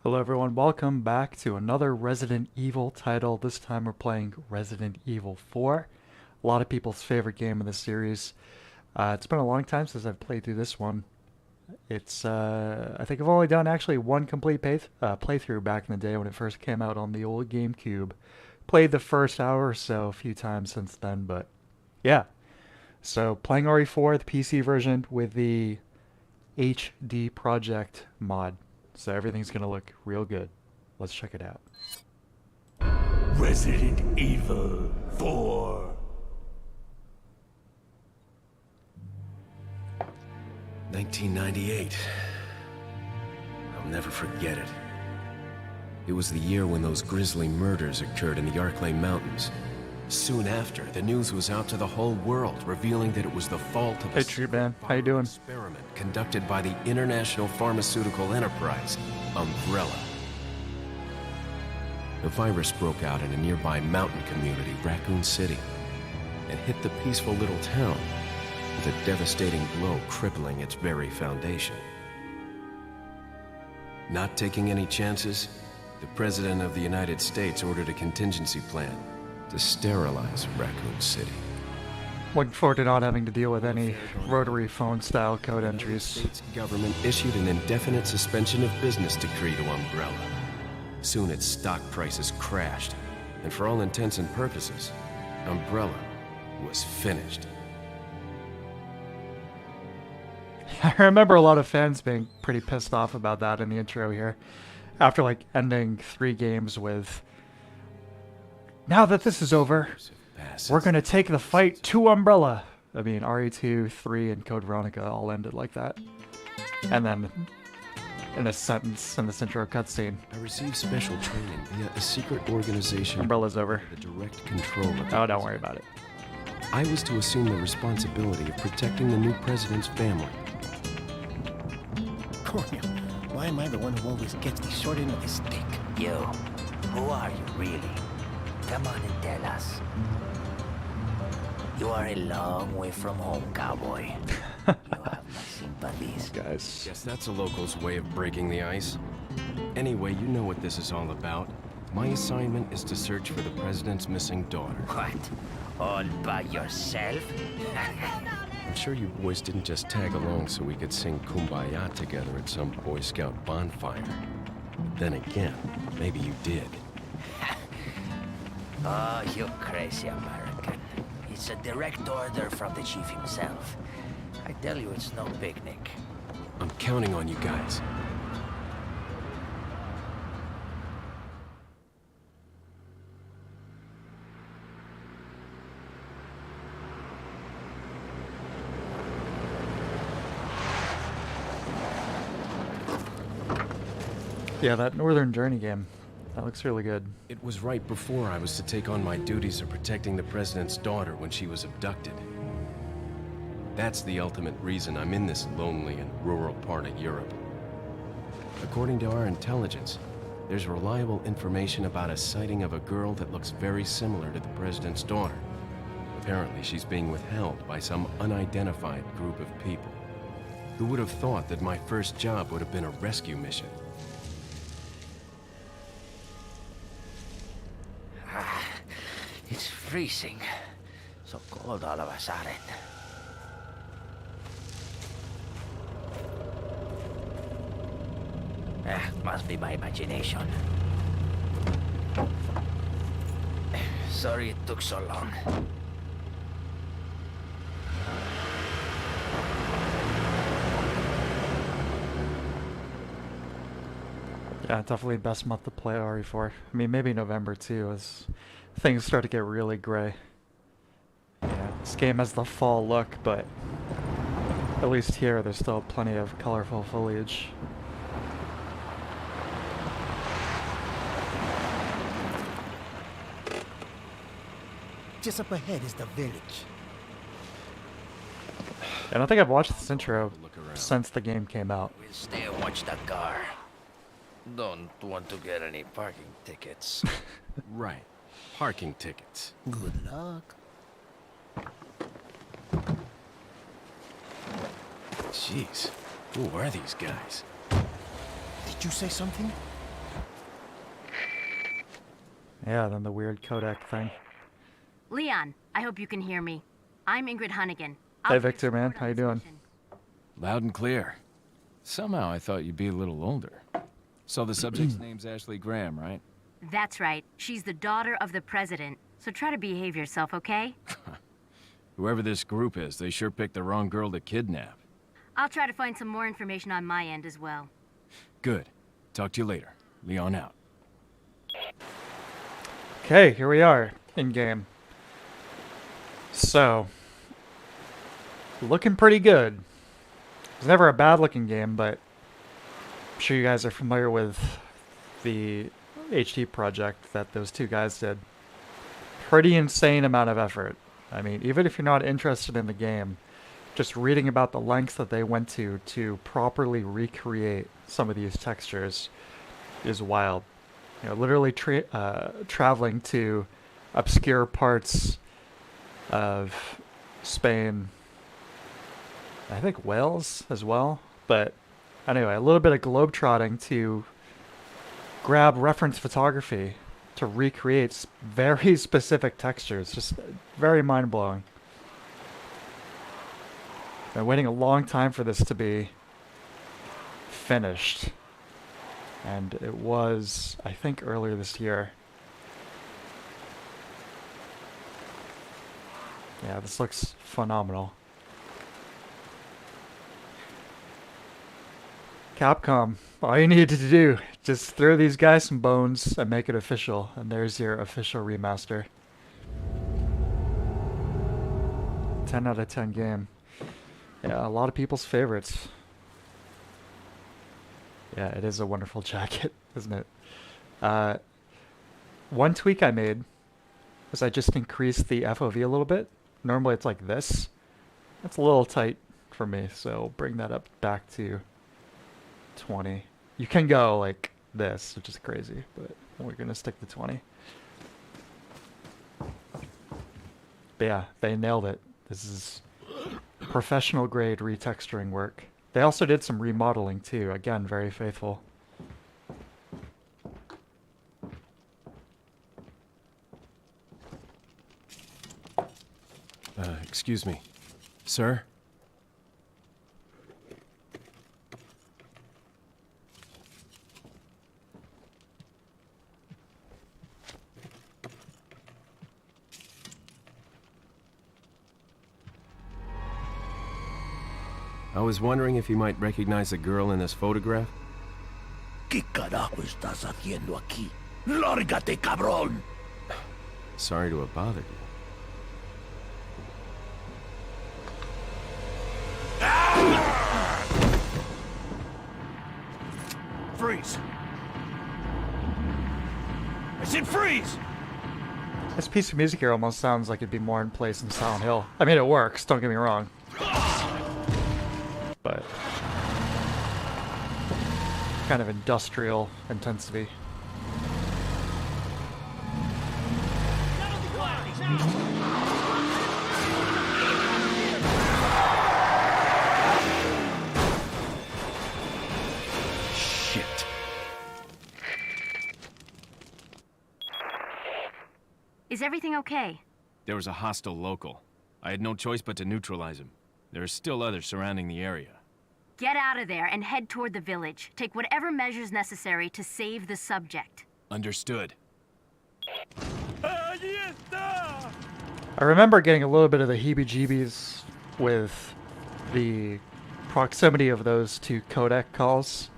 Hello everyone, welcome back to another Resident Evil title. This time we're playing Resident Evil 4. A lot of people's favorite game in the series. It's been a long time since I've played through this one. I think I've only done actually one complete playthrough back in the day when it first came out on the old GameCube. Played the first hour or so a few times since then, but yeah. So playing RE4, the PC version with the HD Project mod. So everything's gonna look real good. Let's check it out. Resident Evil 4. 1998. I'll never forget it. It was the year when those grisly murders occurred in the acclaimed mountains. Soon after, the news was out to the whole world, revealing that it was the fault of Hey, True Man, how you doing? experiment conducted by the international pharmaceutical enterprise, Umbrella. The virus broke out in a nearby mountain community, Raccoon City, and hit the peaceful little town with a devastating blow crippling its very foundation. Not taking any chances, the President of the United States ordered a contingency plan to sterilize Raccoon City. Looking forward to not having to deal with any rotary phone style code The entries. States government issued an indefinite suspension of business decree to Umbrella. Soon its stock prices crashed, and for all intents and purposes, Umbrella was finished. I remember a lot of fans being pretty pissed off about that in the intro here. After like ending 3 games with, now that this is over, we're gonna take the fight to Umbrella. I mean, RE2, 3, and Code Veronica all ended like that. And then, in a sentence in this intro cutscene, I received special training via a secret organization Umbrella's over. with the direct control of the Oh, don't worry about it. I was to assume the responsibility of protecting the new president's family. Cornel, why am I the one who always gets the short end of the stick? You, who are you really? Come on and tell us. You are a long way from home, cowboy. You have my sympathies. Guys. Guess that's a local's way of breaking the ice. Anyway, you know what this is all about. My assignment is to search for the president's missing daughter. What? All by yourself? I'm sure you boys didn't just tag along so we could sing Kumbaya together at some Boy Scout bonfire. But then again, maybe you did. Oh, you crazy American. It's a direct order from the chief himself. I tell you, it's no picnic. I'm counting on you guys. Yeah, that Northern Journey game, that looks really good. It was right before I was to take on my duties of protecting the president's daughter when she was abducted. That's the ultimate reason I'm in this lonely and rural part of Europe. According to our intelligence, there's reliable information about a sighting of a girl that looks very similar to the president's daughter. Apparently, she's being withheld by some unidentified group of people. Who would have thought that my first job would have been a rescue mission? It's freezing. So cold all of a sudden. Must be my imagination. Sorry it took so long. Yeah, definitely best month to play RE4. I mean, maybe November too, as things start to get really gray. Yeah, this game has the fall look, but at least here there's still plenty of colorful foliage. Just up ahead is the village. I don't think I've watched this intro Look around. since the game came out. We'll stay and watch the car. Don't want to get any parking tickets. Right. Parking tickets. Good luck. Jeez, who are these guys? Did you say something? Yeah, then the weird codec thing. Leon, I hope you can hear me. I'm Ingrid Hunnigan. Hey, Victor, man. How you doing? Loud and clear. Somehow I thought you'd be a little older. So the subject's name's Ashley Graham, right? That's right. She's the daughter of the president. So try to behave yourself, okay? Whoever this group is, they sure picked the wrong girl to kidnap. I'll try to find some more information on my end as well. Good. Talk to you later. Leon out. Okay, here we are in game. So, looking pretty good. It was never a bad looking game, but I'm sure you guys are familiar with the HD project that those two guys did. Pretty insane amount of effort. I mean, even if you're not interested in the game, just reading about the lengths that they went to properly recreate some of these textures is wild. You know, literally traveling to obscure parts of Spain, I think Wales as well. But anyway, a little bit of globetrotting to grab reference photography to recreate very specific textures. Just very mind-blowing. Been waiting a long time for this to be finished. And it was, I think, earlier this year. Yeah, this looks phenomenal. Capcom, all you needed to do, just throw these guys some bones and make it official. And there's your official remaster. 10 out of 10 game. Yeah, a lot of people's favorites. Yeah, it is a wonderful jacket, isn't it? One tweak I made was I just increased the FOV a little bit. Normally it's like this. That's a little tight for me, so bring that up back to 20. You can go like this, which is crazy, but we're gonna stick to 20. But yeah, they nailed it. This is professional grade retexturing work. They also did some remodeling too. Again, very faithful. Excuse me. Sir? I was wondering if you might recognize the girl in this photograph? ¿Qué carajo estás haciendo aquí? ¡Lárgate, cabrón! Sorry to have bothered you. Freeze! I said freeze! This piece of music here almost sounds like it'd be more in place in Silent Hill. I mean, it works, don't get me wrong. But kind of industrial intensity. Shit. Is everything okay? There was a hostile local. I had no choice but to neutralize him. There are still others surrounding the area. Get out of there and head toward the village. Take whatever measures necessary to save the subject. Understood. I remember getting a little bit of the heebie-jeebies with the proximity of those two codec calls.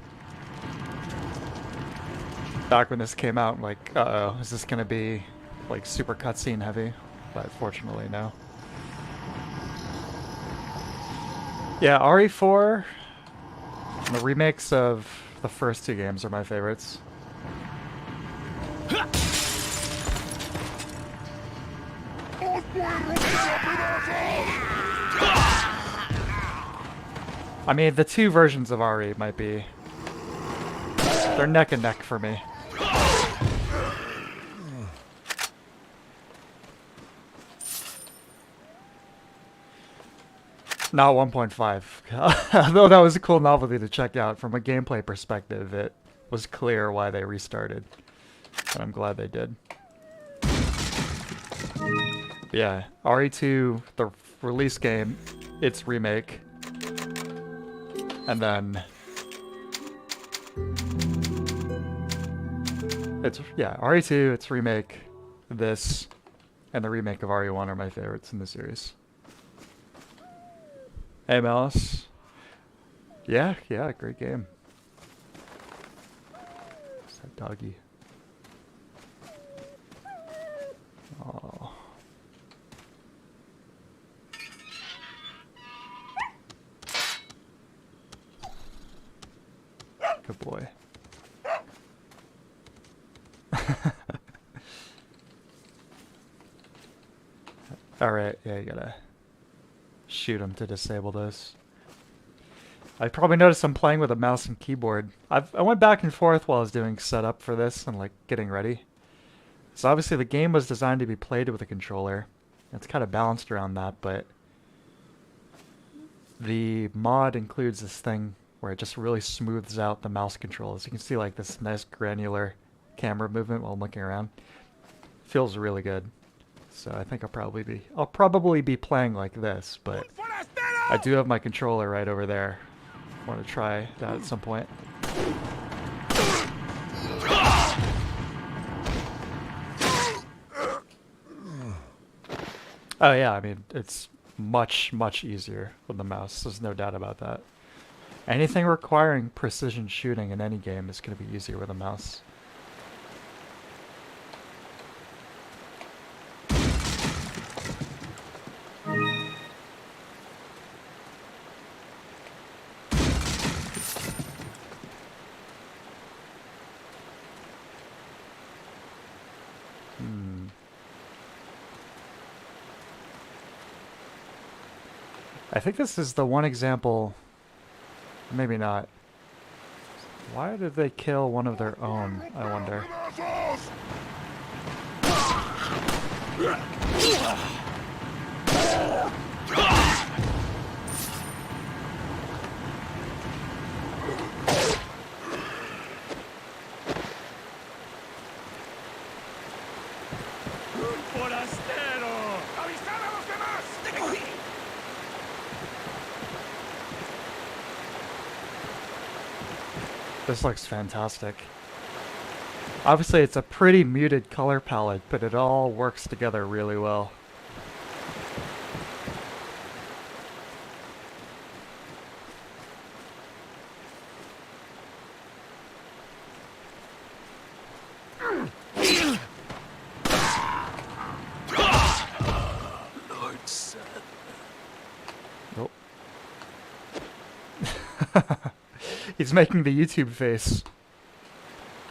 Back when this came out, like, uh-oh, is this gonna be, like, super cutscene heavy? But fortunately, no. Yeah, RE4 and the remakes of the first two games are my favorites. I mean, the two versions of RE might be... they're neck and neck for me. Not 1.5. Although that was a cool novelty to check out from a gameplay perspective, it was clear why they restarted. And I'm glad they did. Yeah, RE2, the release game, its remake. And then RE2, its remake, this, and the remake of RE1 are my favorites in the series. Hey, Mouse. Yeah, great game. What's that doggy? Oh. Good boy. Alright, yeah, you gotta shoot him to disable this. I probably noticed I'm playing with a mouse and keyboard. I went back and forth while I was doing setup for this and like getting ready. So obviously the game was designed to be played with a controller. It's kind of balanced around that, but the mod includes this thing where it just really smooths out the mouse controls. You can see like this nice granular camera movement while I'm looking around. Feels really good. So I think I'll probably be playing like this, but I do have my controller right over there. I want to try that at some point. Oh yeah, I mean, it's much, much easier with the mouse. There's no doubt about that. Anything requiring precision shooting in any game is going to be easier with a mouse. I think this is the one example, maybe not. Why did they kill one of their own, I wonder? This looks fantastic. Obviously it's a pretty muted color palette, but it all works together really well. Nope. He's making the YouTube face.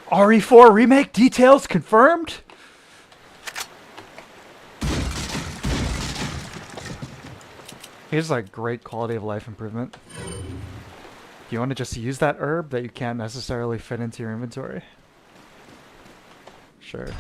RE4 remake details confirmed? Here's like great quality of life improvement. Do you want to just use that herb that you can't necessarily fit into your inventory? Sure.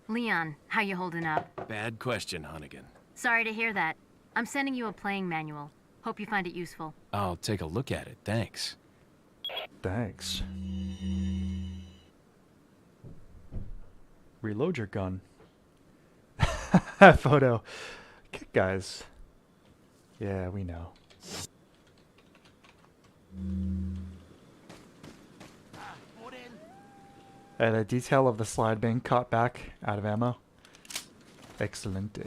Leon, how you holding up? Bad question, Hunnigan. Sorry to hear that. I'm sending you a playing manual. Hope you find it useful. I'll take a look at it, thanks. Thanks. Reload your gun. Photo. Guys. Yeah, we know. And the detail of the slide being caught back out of ammo. Excellent.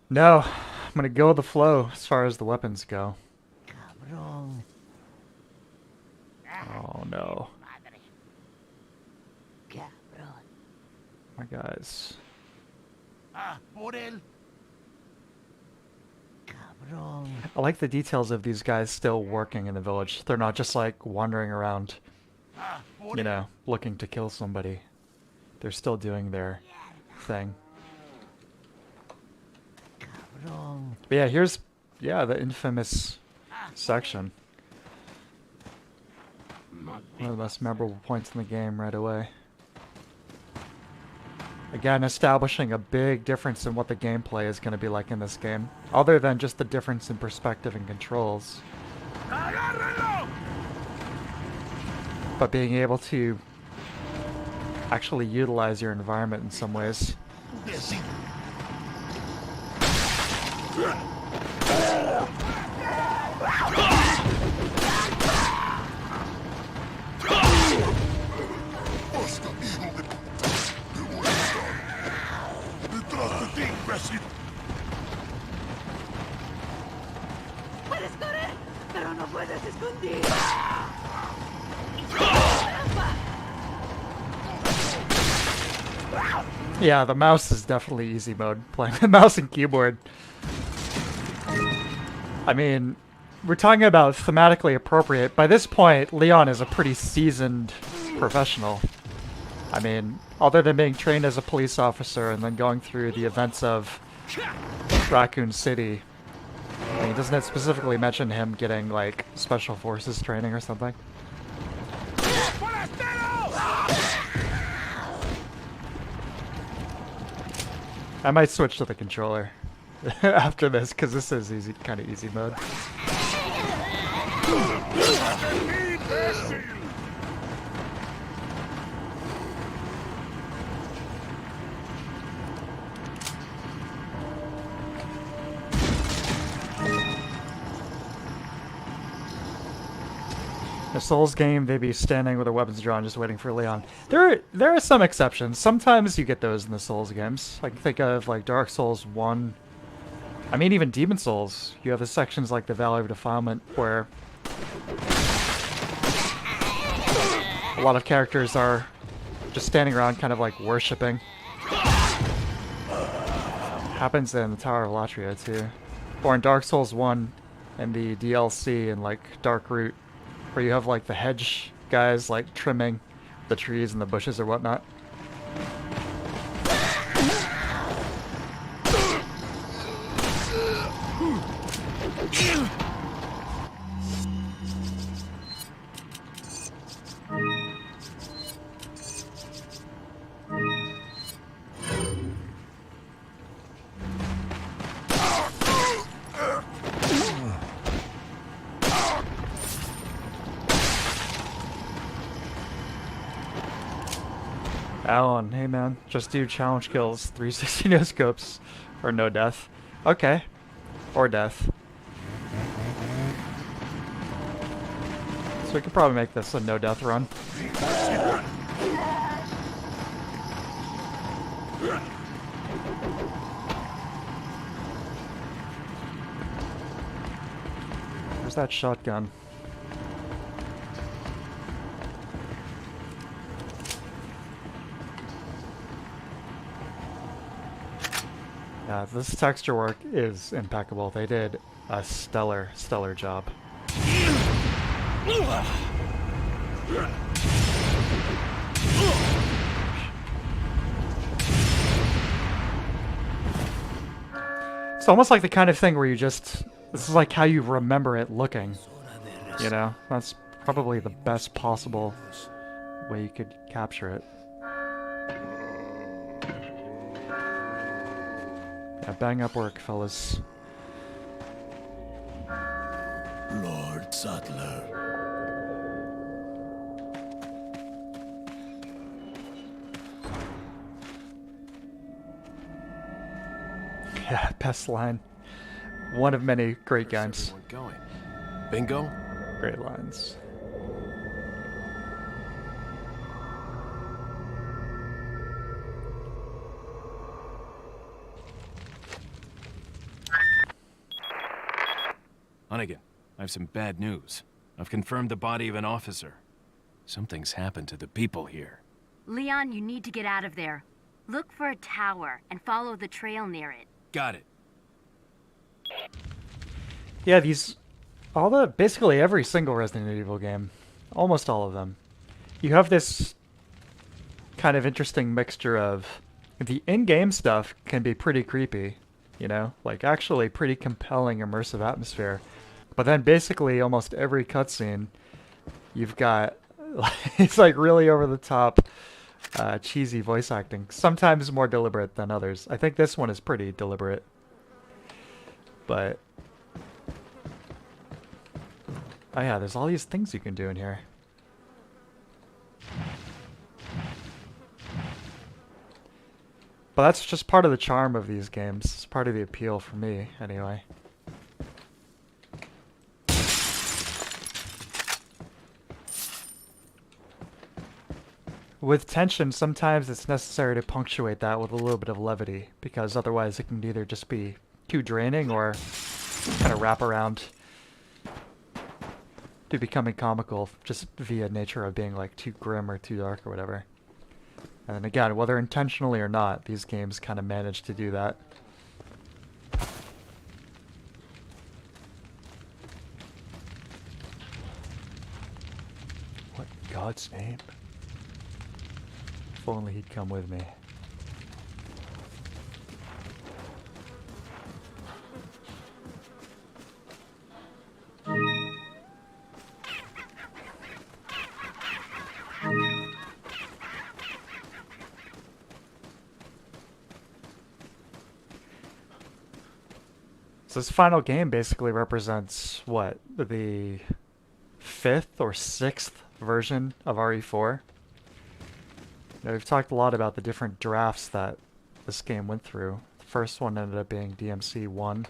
No, I'm gonna go with the flow as far as the weapons go. Cabrón. Oh no. Cabrón. My guys. Cabrón. I like the details of these guys still working in the village. They're not just like wandering around, you know, looking to kill somebody. They're still doing their thing. But yeah, here's, the infamous section. One of the most memorable points in the game right away. Again, establishing a big difference in what the gameplay is going to be like in this game, other than just the difference in perspective and controls. ¡Agárrenlo! But being able to actually utilize your environment in some ways. Puedes correr, pero no puedes esconder. Yeah, the mouse is definitely easy mode, playing with mouse and keyboard. I mean, we're talking about thematically appropriate. By this point, Leon is a pretty seasoned professional. I mean, other than being trained as a police officer and then going through the events of Raccoon City. I mean, doesn't it specifically mention him getting, like, special forces training or something? I might switch to the controller after this, because this is easy, kind of easy mode. A Souls game, they'd be standing with their weapons drawn, just waiting for Leon. There are some exceptions. Sometimes you get those in the Souls games. I can think of like Dark Souls 1. I mean, even Demon Souls. You have the sections like the Valley of Defilement where a lot of characters are just standing around, kind of like worshipping. Happens in the Tower of Latria too, or in Dark Souls 1 and the DLC in like Dark Root, where you have like the hedge guys like trimming the trees and the bushes or whatnot. Alan, hey man, just do challenge kills, 360 no scopes, or no death. Okay. Or death. So we could probably make this a no death run. Where's that shotgun? Yeah, this texture work is impeccable. They did a stellar job. It's almost like the kind of thing where you just... This is like how you remember it looking. You know? That's probably the best possible way you could capture it. Yeah, bang up work, fellas. Lord Sutler. Yeah, best line. One of many great games. Where's everyone going? Bingo? Great lines. Hunnigan, I have some bad news. I've confirmed the body of an officer. Something's happened to the people here. Leon, you need to get out of there. Look for a tower and follow the trail near it. Got it. Yeah, basically every single Resident Evil game, almost all of them, you have this kind of interesting mixture of the in-game stuff can be pretty creepy, you know, like actually pretty compelling immersive atmosphere. But then basically almost every cutscene, you've got, it's like really over the top, cheesy voice acting. Sometimes more deliberate than others. I think this one is pretty deliberate. But... oh yeah, there's all these things you can do in here. But that's just part of the charm of these games. It's part of the appeal for me, anyway. With tension, sometimes it's necessary to punctuate that with a little bit of levity, because otherwise it can either just be too draining or kind of wrap around to becoming comical just via nature of being like too grim or too dark or whatever. And again, whether intentionally or not, these games kind of manage to do that. What in God's name? If only he'd come with me. So this final game basically represents, what, the 5th or 6th version of RE4? Now, we've talked a lot about the different drafts that this game went through. The first one ended up being DMC 1.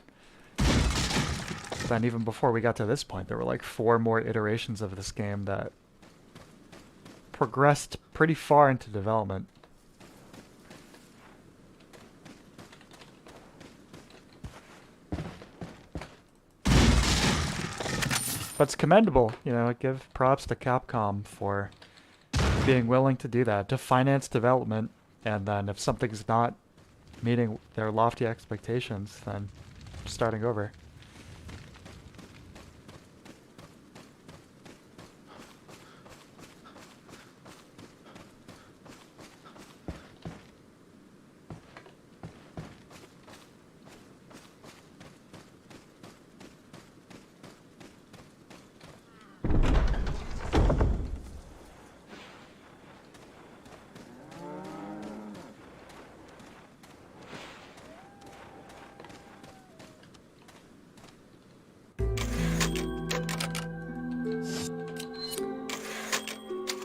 Then even before we got to this point, there were like 4 more iterations of this game that progressed pretty far into development. But it's commendable, you know, give props to Capcom for being willing to do that, to finance development, and then if something's not meeting their lofty expectations, then starting over.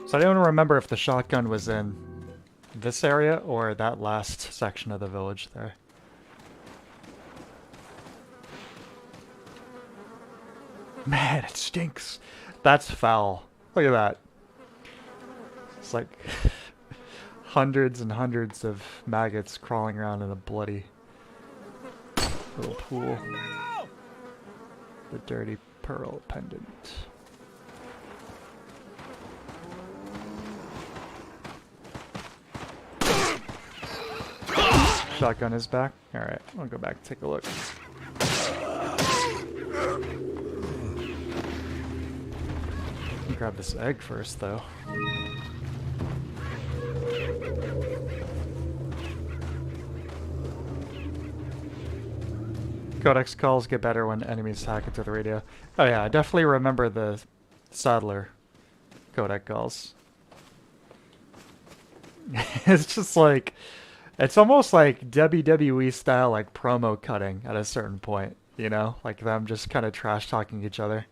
So I don't remember if the shotgun was in this area or that last section of the village there. Man, it stinks. That's foul. Look at that. It's like hundreds and hundreds of maggots crawling around in a bloody little pool. The dirty pearl pendant. Shotgun is back. Alright, I'll go back and take a look. Grab this egg first, though. Codex calls get better when enemies hack into the radio. Oh yeah, I definitely remember the Saddler codec calls. It's just like... it's almost like WWE style, like promo cutting at a certain point, you know? Like them just kind of trash talking each other.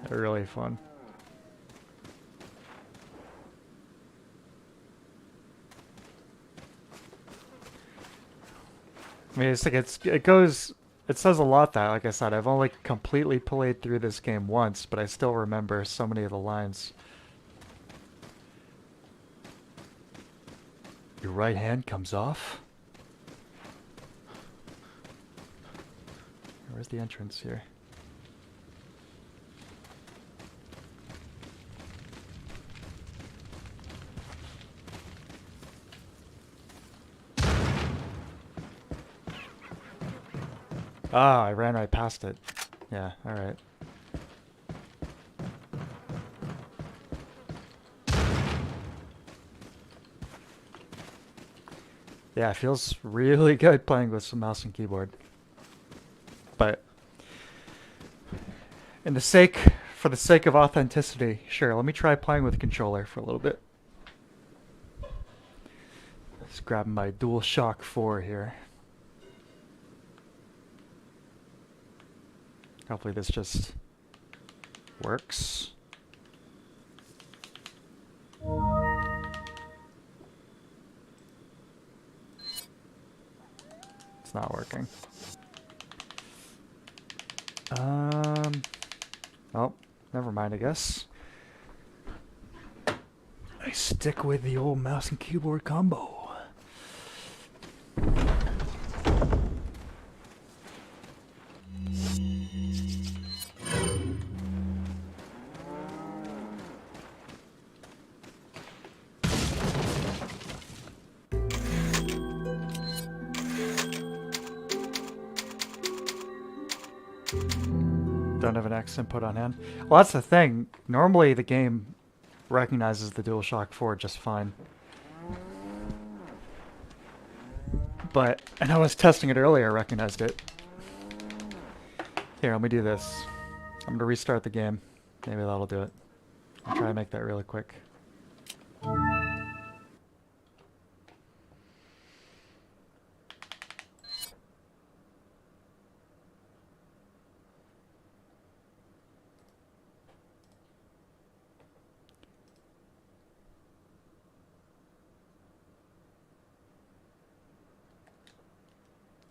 They're really fun. I mean, it's like it says a lot that, like I said, I've only completely played through this game once, but I still remember so many of the lines. Your right hand comes off. Where's the entrance here? Ah, I ran right past it. Yeah, alright. Yeah, it feels really good playing with some mouse and keyboard. But for for the sake of authenticity, sure, let me try playing with the controller for a little bit. Just grabbing my DualShock 4 here. Hopefully this just works. It's not working. Oh, never mind, I guess. I stick with the old mouse and keyboard combo. Don't have an X input on hand. Well, that's the thing. Normally the game recognizes the DualShock 4 just fine. But, and I was testing it earlier, I recognized it. Here, let me do this. I'm going to restart the game. Maybe that'll do it. I'll try to make that really quick.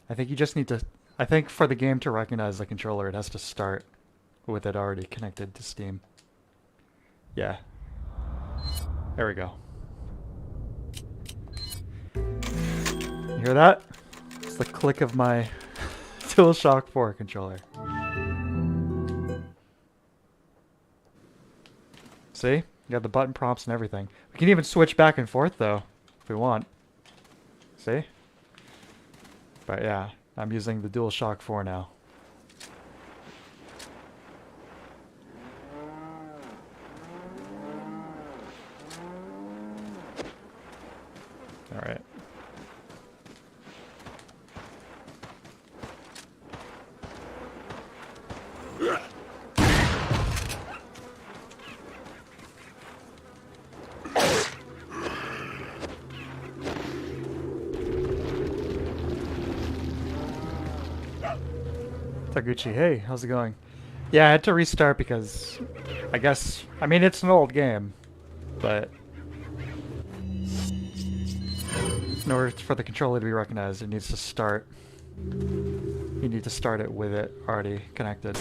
I think you just need to... I think for the game to recognize the controller, it has to start with it already connected to Steam. Yeah. There we go. You hear that? It's the click of my DualShock 4 controller. See? You got the button prompts and everything. We can even switch back and forth, though, if we want. See? But yeah, I'm using the DualShock 4 now. Alright. Taguchi, hey, how's it going? Yeah, I had to restart because I mean, it's an old game, but in order for the controller to be recognized, it needs to start. You need to start it with it already connected.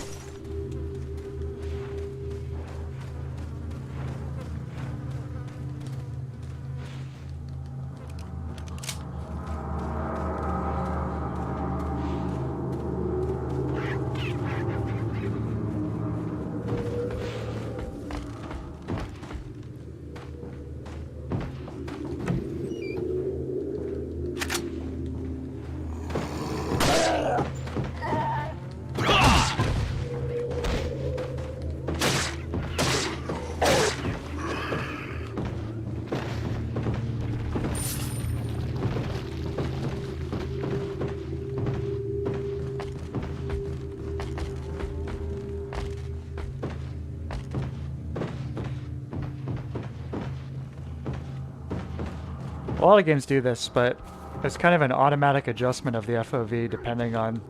A lot of games do this, but there's kind of an automatic adjustment of the FOV depending on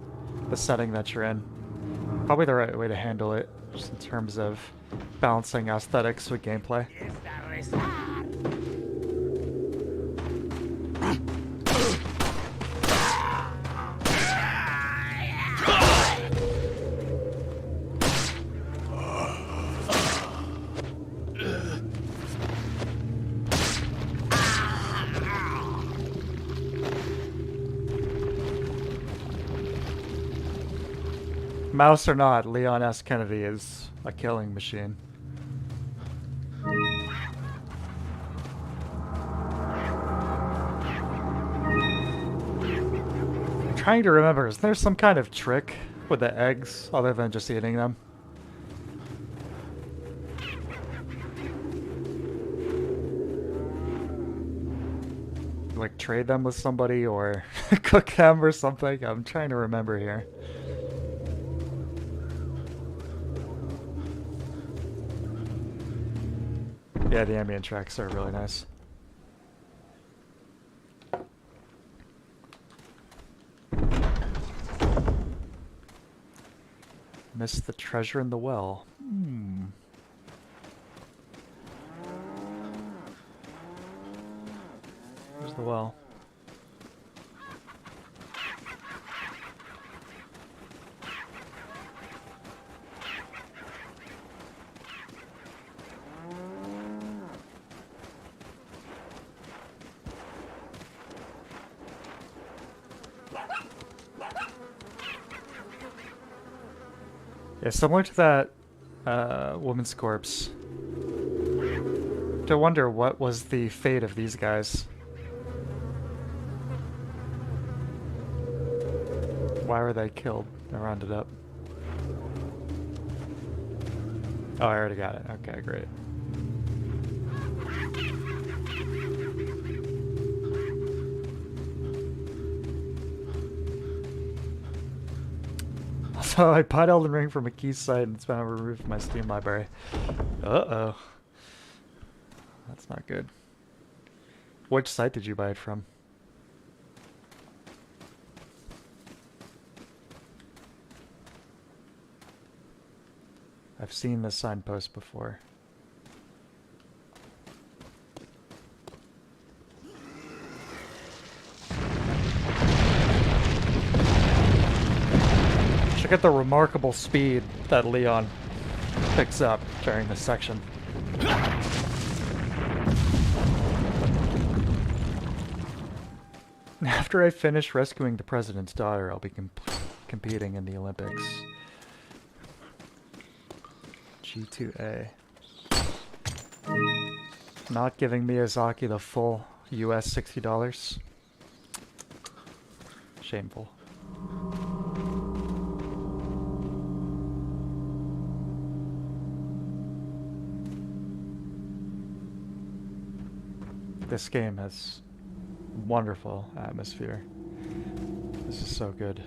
the setting that you're in. Probably the right way to handle it, just in terms of balancing aesthetics with gameplay. Mouse or not, Leon S. Kennedy is a killing machine. I'm trying to remember, is there some kind of trick with the eggs other than just eating them? Like trade them with somebody or cook them or something? I'm trying to remember here. Yeah, the ambient tracks are really nice. Missed the treasure in the well. Hmm. Where's the well? Yeah, similar to that woman's corpse. To wonder what was the fate of these guys. Why were they killed or rounded up? Oh, I already got it. Okay, great. So I bought Elden Ring from a key site and it's been removed from my Steam library. Uh-oh. That's not good. Which site did you buy it from? I've seen this signpost before. Look at the remarkable speed that Leon picks up during this section. After I finish rescuing the president's daughter, I'll be competing in the Olympics. G2A. Not giving Miyazaki the full US $60. Shameful. This game has wonderful atmosphere. This is so good.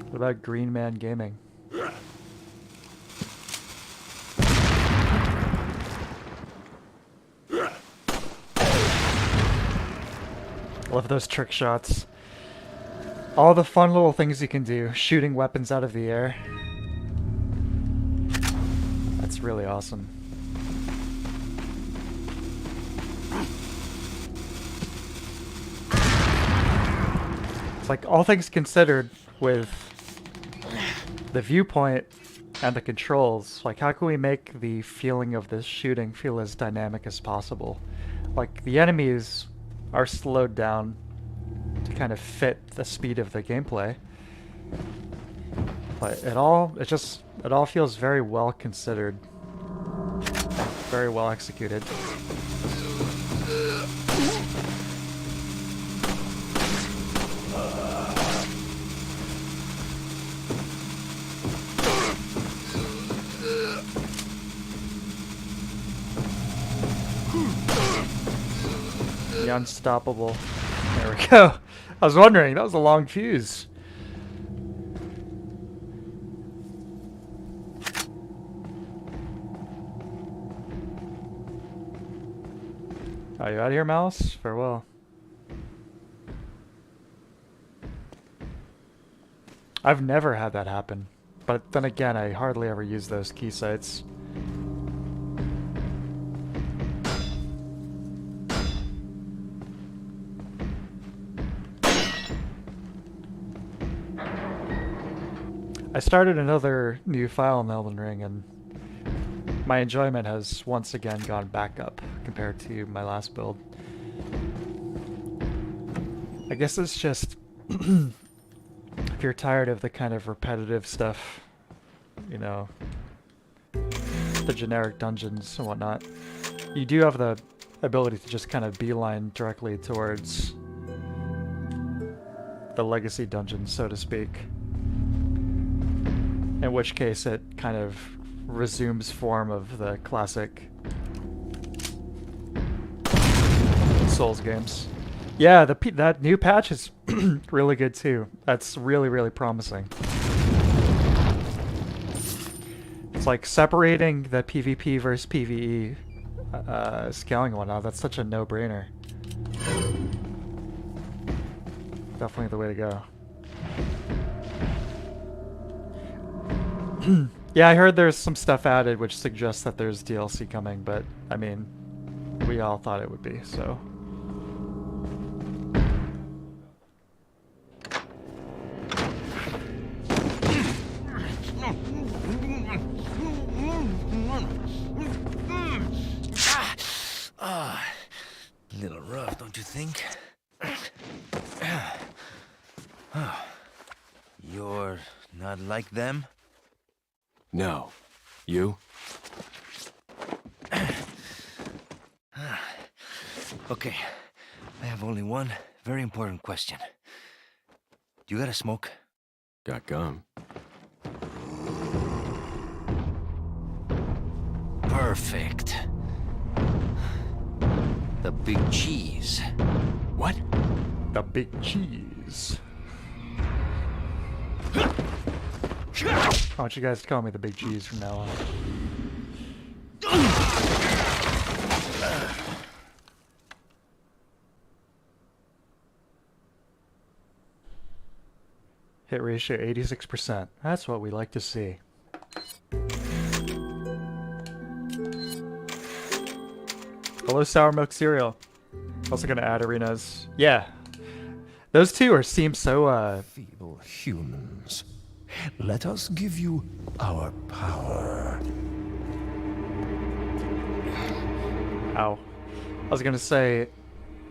What about Green Man Gaming? Love those trick shots. All the fun little things you can do, shooting weapons out of the air. That's really awesome. It's like, all things considered, with the viewpoint and the controls, like, how can we make the feeling of this shooting feel as dynamic as possible? Like, the enemies are slowed down to kind of fit the speed of the gameplay. But it all feels very well considered. Very well executed. The unstoppable. There we go. I was wondering, that was a long fuse. Are you out of here, Mouse? Farewell. I've never had that happen. But then again, I hardly ever use those key sites. I started another new file in Elden Ring, and my enjoyment has once again gone back up compared to my last build. I guess it's just if you're tired of the kind of repetitive stuff, you know, the generic dungeons and whatnot, you do have the ability to just kind of beeline directly towards the legacy dungeons, so to speak. In which case it kind of resumes form of the classic Souls games. Yeah, that new patch is really good too. That's really, really promising. It's like separating the PvP versus PvE scaling and whatnot. That's such a no-brainer. Definitely the way to go. Yeah, I heard there's some stuff added which suggests that there's DLC coming, but I mean, we all thought it would be, so. A little rough, don't you think? You're not like them? No. You? Okay, I have only one very important question. You got a smoke? Got gum. Perfect. The big cheese. What? The big cheese. I want you guys to call me the big cheese from now on. Hit ratio 86%. That's what we like to see. Hello, sour milk cereal. Also gonna add arenas. Yeah. Those two seem so, Feeble humans, let us give you our power. Ow. I was gonna say,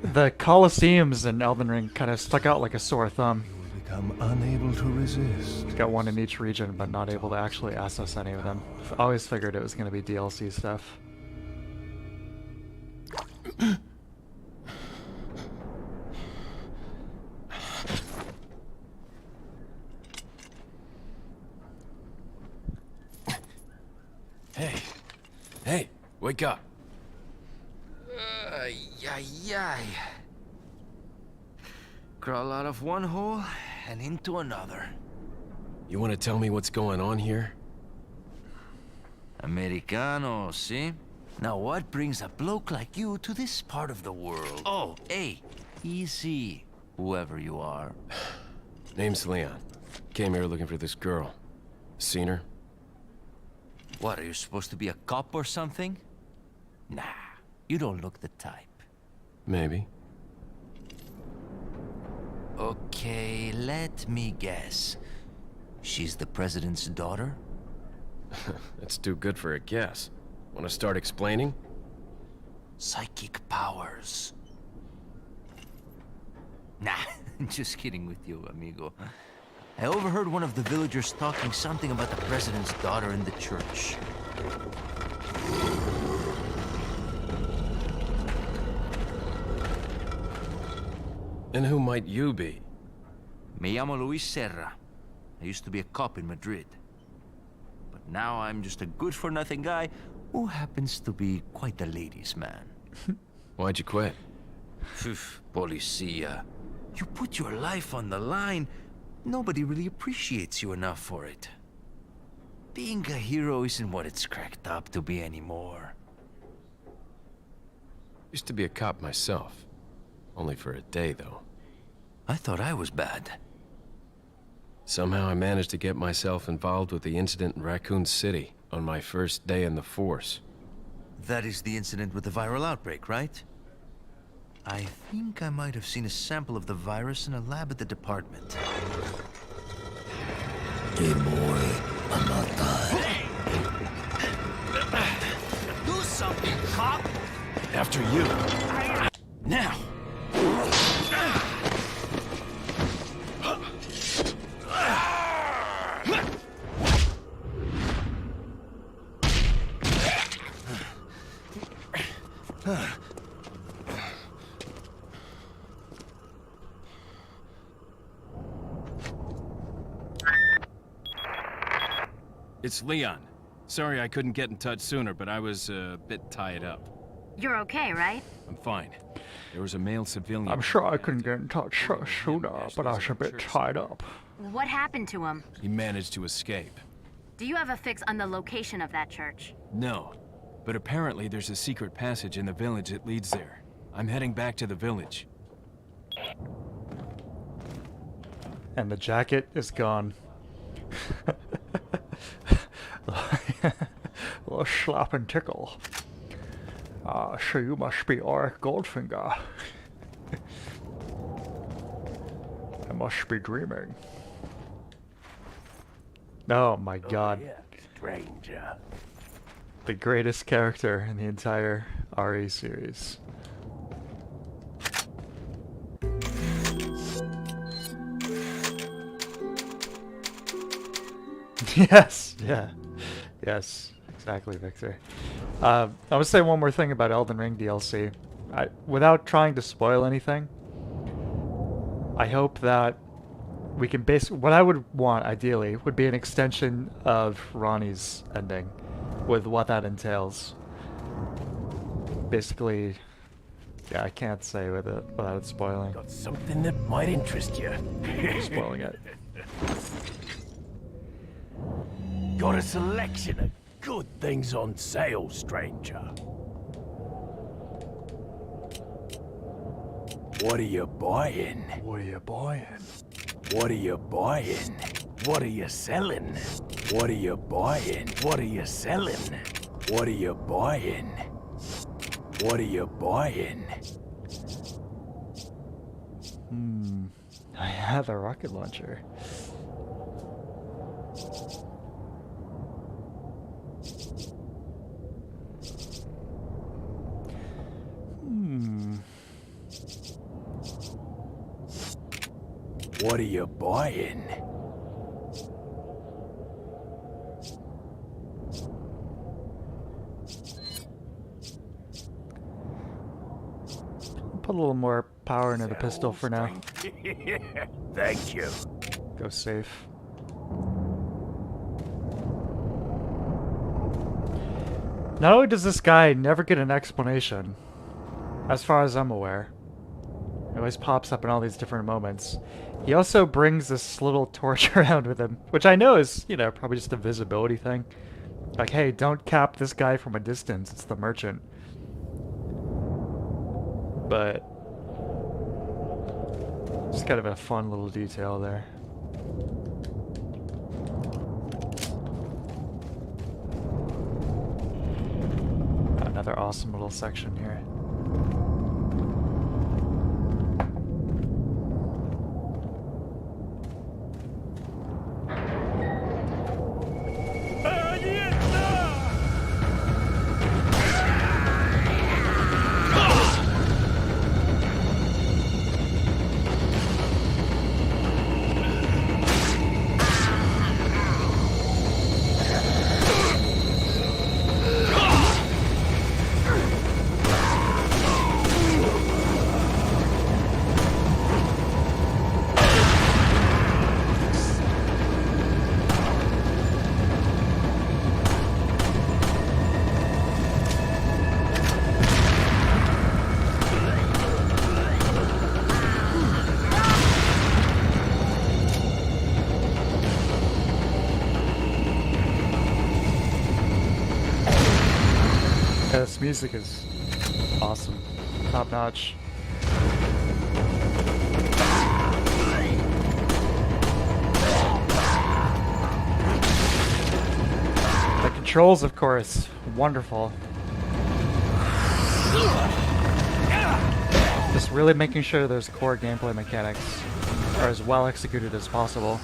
the Colosseums in Elden Ring kind of stuck out like a sore thumb. You will become unable to resist. Got one in each region, but not able to actually access any of them. I always figured it was gonna be DLC stuff. Hey, wake up. Yay. Crawl out of one hole and into another. You want to tell me what's going on here? Americano, see? Now what brings a bloke like you to this part of the world? Oh, hey, easy, whoever you are. Name's Leon. Came here looking for this girl. Seen her? What, are you supposed to be a cop or something? Nah, you don't look the type. Maybe. Okay, let me guess. She's the president's daughter? That's too good for a guess. Want to start explaining? Psychic powers. Nah, just kidding with you, amigo. I overheard one of the villagers talking something about the president's daughter in the church. And who might you be? Me llamo Luis Serra. I used to be a cop in Madrid. But now I'm just a good-for-nothing guy who happens to be quite a ladies' man. Why'd you quit? Policia. You put your life on the line. Nobody really appreciates you enough for it. Being a hero isn't what it's cracked up to be anymore. Used to be a cop myself. Only for a day, though. I thought I was bad. Somehow I managed to get myself involved with the incident in Raccoon City on my first day in the force. That is the incident with the viral outbreak, right? I think I might have seen a sample of the virus in a lab at the department. Hey boy, I'm not dying. Do something, cop! After you. Now! It's Leon. Sorry I couldn't get in touch sooner, but I was a bit tied up. You're okay, right? I'm fine. There was a male civilian. I'm sure I couldn't get in touch sooner, but I was a bit tied up. What happened to him? He managed to escape. Do you have a fix on the location of that church? No, but apparently there's a secret passage in the village that leads there. I'm heading back to the village. And the jacket is gone. A slap and tickle. So you must be Auric Goldfinger. I must be dreaming. Oh my god. Stranger. The greatest character in the entire RE series. Yes, yeah. Yes, exactly, Victor. I would say one more thing about Elden Ring DLC. Without trying to spoil anything, I hope that we can what I would want, ideally, would be an extension of Ronnie's ending, with what that entails. Basically, yeah, I can't say with it without it spoiling. Got something that might interest you. Spoiling it. Got a selection of good things on sale, stranger. What are you buying? What are you buying? What are you buying? What are you selling? What are you buying? What are you selling? What are you buying? What are you buying? I have a rocket launcher. What are you buying? Put a little more power into the pistol for now. Thank you. Go safe. Not only does this guy never get an explanation, as far as I'm aware, it always pops up in all these different moments, he also brings this little torch around with him, which I know is, you know, probably just a visibility thing. Like, hey, don't cap this guy from a distance, it's the merchant. But it's kind of a fun little detail there. Another awesome little section here. Yeah, this music is awesome. Top notch. The controls, of course, wonderful. Just really making sure those core gameplay mechanics are as well executed as possible.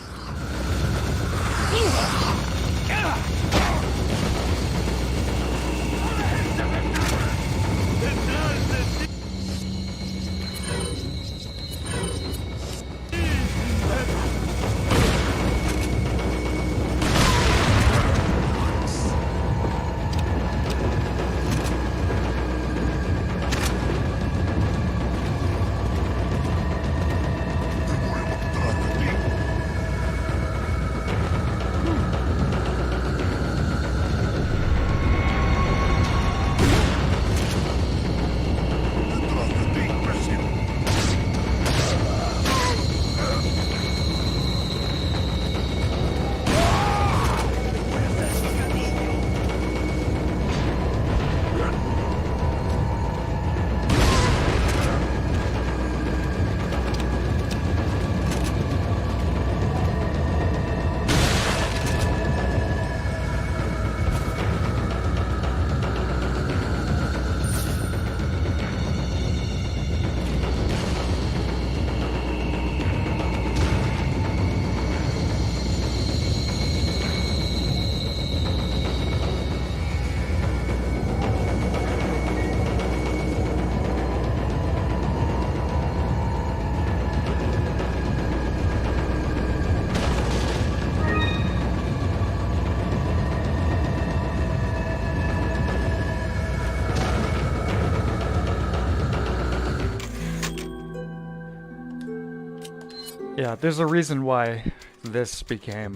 Yeah, there's a reason why this became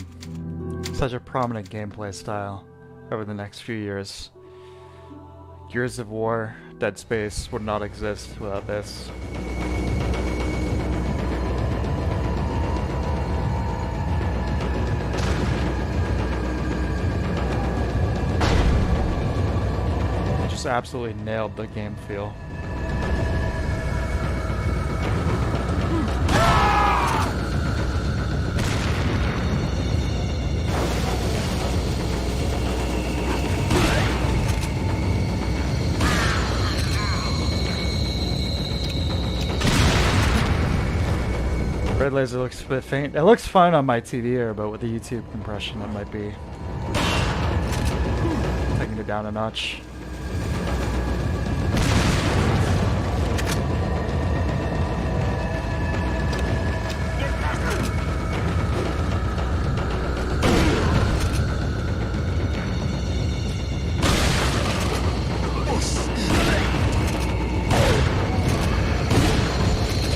such a prominent gameplay style over the next few years. Gears of War, Dead Space would not exist without this. Just absolutely nailed the game feel. Red laser looks a bit faint. It looks fine on my TV here, but with the YouTube compression, it might be taking it down a notch.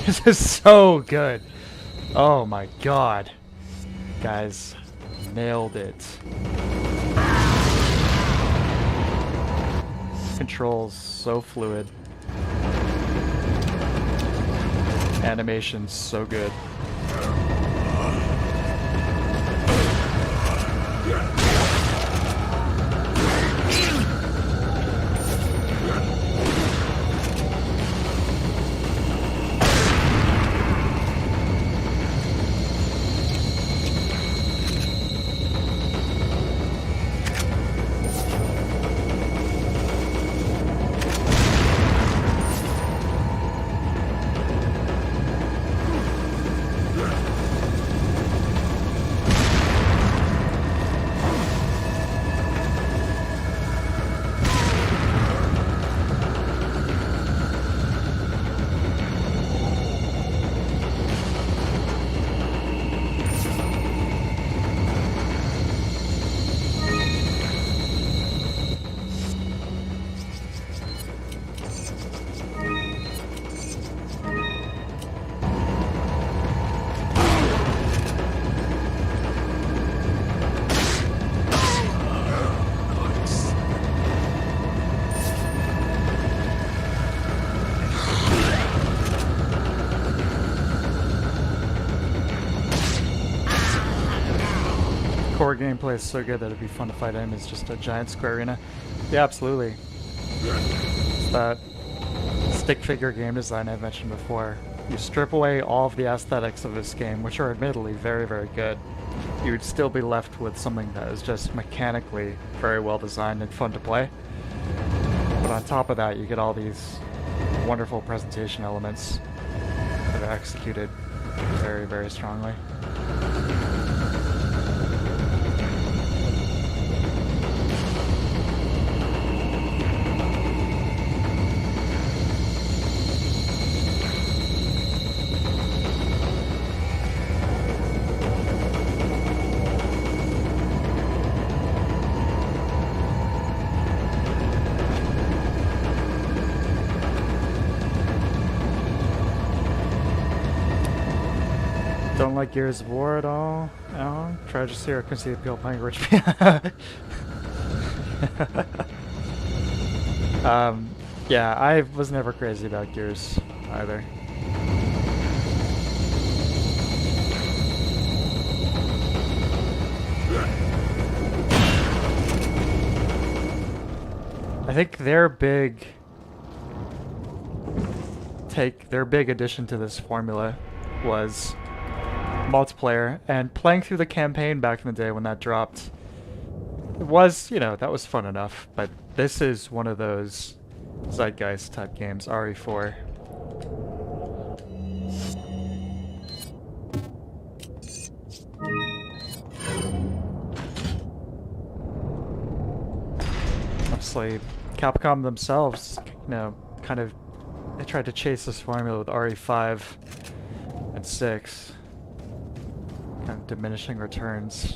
This is so good. Oh my god. Guys, nailed it. Controls so fluid. Animation's so good. Core gameplay is so good that it'd be fun to fight enemies just a giant square arena. Yeah, absolutely. It's that stick figure game design I mentioned before. You strip away all of the aesthetics of this game, which are admittedly very, very good. You would still be left with something that is just mechanically very well designed and fun to play. But on top of that, you get all these wonderful presentation elements that are executed very, very strongly. Don't like Gears of War at all? No? Try to see or can see appeal playing rich yeah, I was never crazy about Gears either. I think their big addition to this formula was multiplayer, and playing through the campaign back in the day when that dropped, it was, you know, that was fun enough, but this is one of those zeitgeist type games, RE4. Obviously, Capcom themselves, you know, kind of, they tried to chase this formula with RE5 and 6. Kind of diminishing returns. Is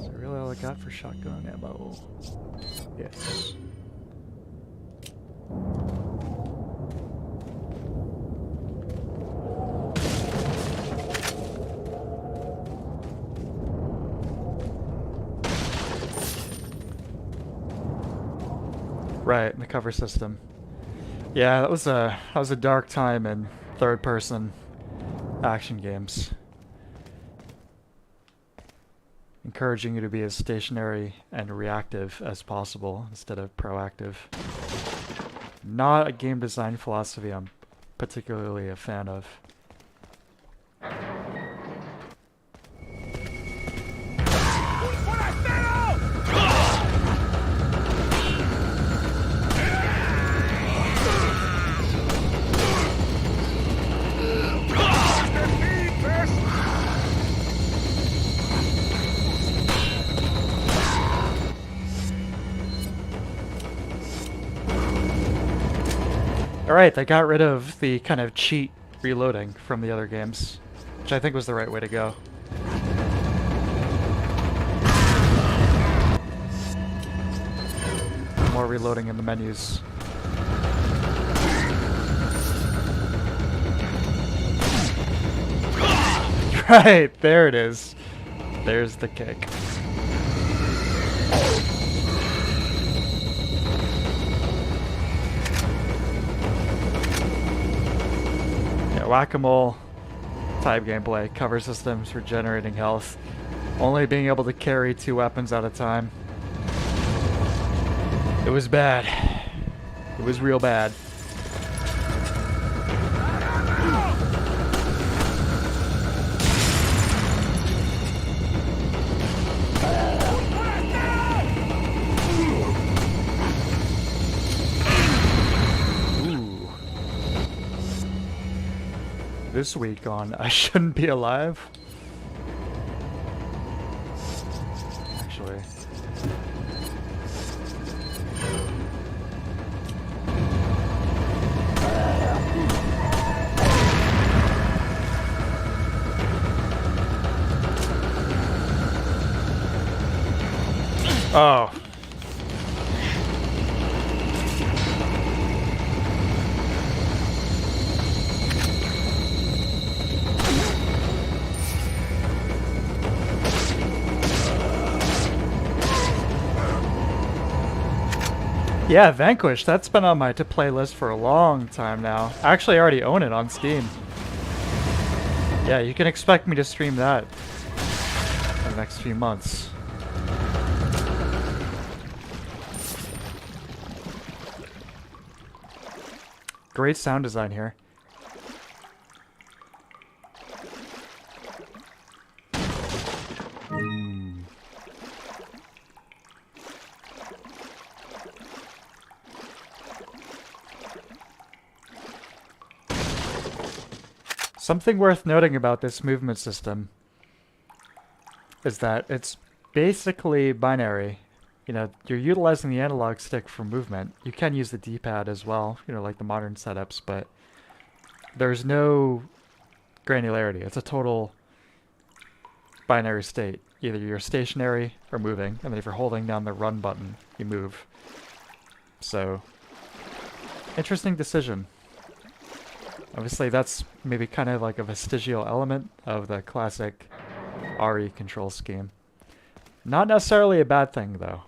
that really all I got for shotgun ammo? Yes. Right, the cover system. Yeah, that was a dark time in third-person action games. Encouraging you to be as stationary and reactive as possible instead of proactive. Not a game design philosophy I'm particularly a fan of. Alright, they got rid of the kind of cheat reloading from the other games, which I think was the right way to go. More reloading in the menus. Right, there it is. There's the kick. Whack-a-mole type gameplay, cover systems, regenerating health, only being able to carry 2 weapons at a time. It was bad. It was real bad. This week on I Shouldn't Be Alive. Actually. Oh. Yeah, Vanquish, that's been on my to-play list for a long time now. Actually, I already own it on Steam. Yeah, you can expect me to stream that in the next few months. Great sound design here. Something worth noting about this movement system is that it's basically binary. You know, you're utilizing the analog stick for movement. You can use the D-pad as well, you know, like the modern setups, but there's no granularity. It's a total binary state. Either you're stationary or moving, and then if you're holding down the run button, you move. So, interesting decision. Obviously, that's maybe kind of like a vestigial element of the classic RE control scheme. Not necessarily a bad thing, though.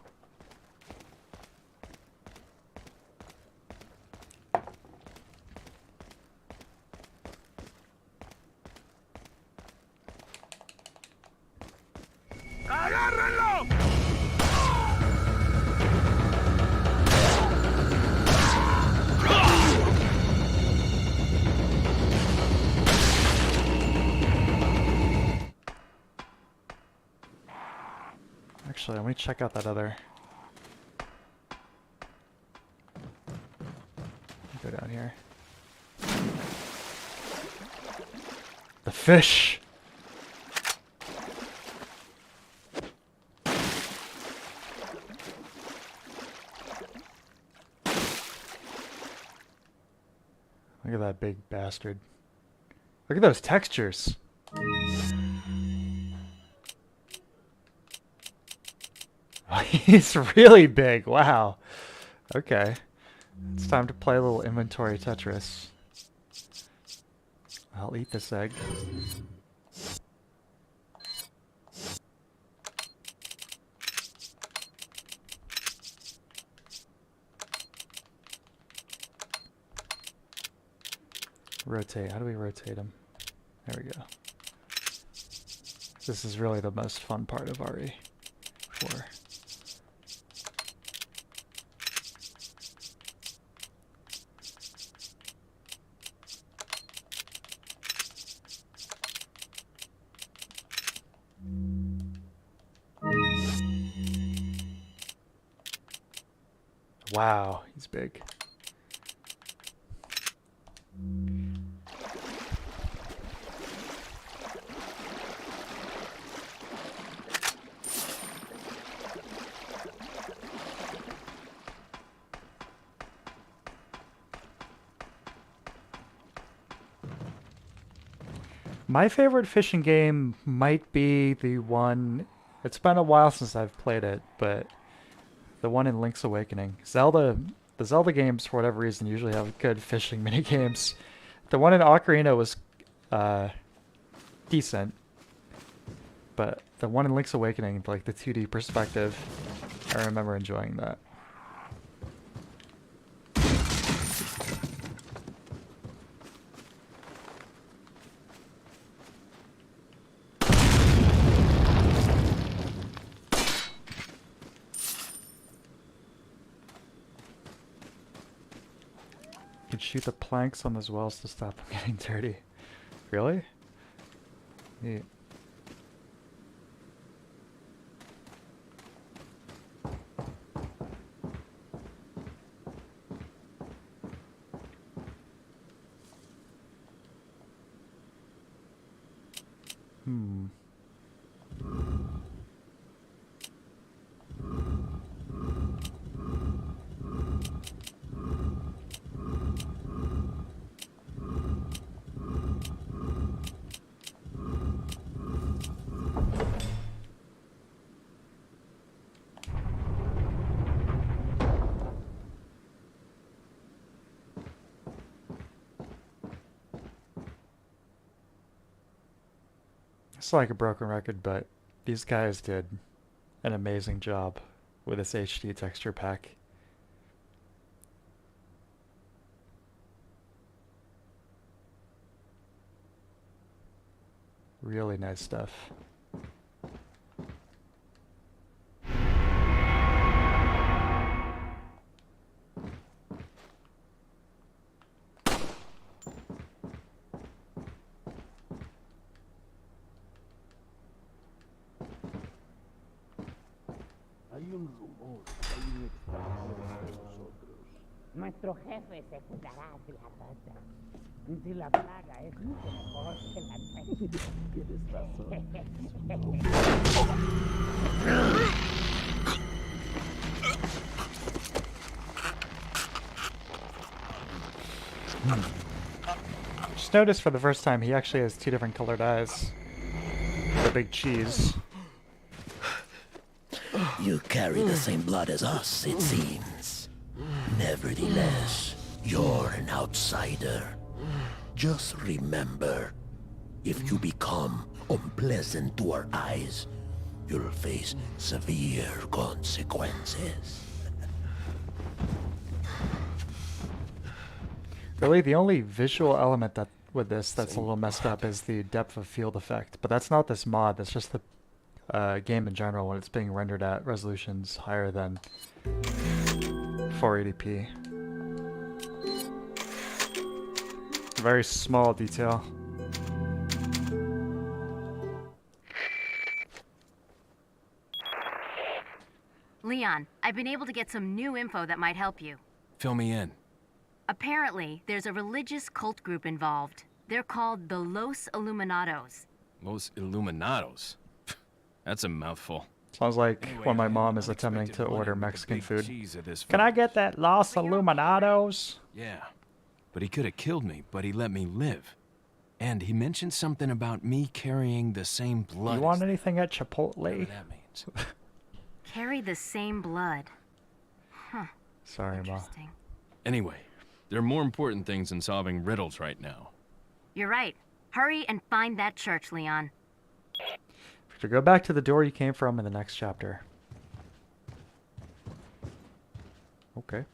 Actually, let me check out that other. Go down here. The fish! Look at that big bastard. Look at those textures. He's really big. Wow. Okay. It's time to play a little inventory Tetris. I'll eat this egg. Rotate. How do we rotate them? There we go. This is really the most fun part of RE4. Wow, he's big. My favorite fishing game might be the one, it's been a while since I've played it, but the one in Link's Awakening. The Zelda games, for whatever reason, usually have good fishing mini games. The one in Ocarina was decent, but the one in Link's Awakening, like the 2D perspective, I remember enjoying that. You could shoot the planks on those wells to stop them getting dirty. Really? Neat. It's like a broken record, but these guys did an amazing job with this HD texture pack. Really nice stuff. Nuestro jefe se cuidará de la rata. Si la plaga es mucho mejor que la peste. Tienes razón. Just noticed for the first time he actually has two different colored eyes. The big cheese. You carry the same blood as us, it seems. Nevertheless, you're an outsider. Just remember, if you become unpleasant to our eyes, you'll face severe consequences. Really, the only visual element that with this that's a little messed up is the depth of field effect, but that's not this mod, that's just the game in general when it's being rendered at resolutions higher than 480p. Very small detail. Leon, I've been able to get some new info that might help you. Fill me in. Apparently, there's a religious cult group involved. They're called the Los Illuminados. Los Illuminados? That's a mouthful. Sounds like Anyway, when my I mom had is attempting to unexpected order run-in with the Mexican big food. cheese of this Can I village. get that Los Illuminados? Yeah. But he could have killed me, but he let me live. And he mentioned something about me carrying the same blood. You want as anything at whatever Chipotle? that means. Carry the same blood. Huh. Sorry, Ma. Interesting. Anyway, there are more important things than solving riddles right now. You're right. Hurry and find that church, Leon. So go back to the door you came from in the next chapter. Okay.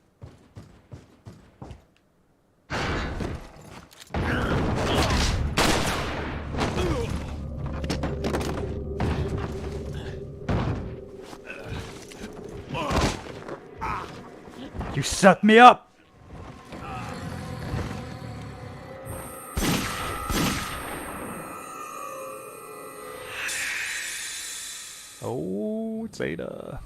You set me up! Oh, it's Ada.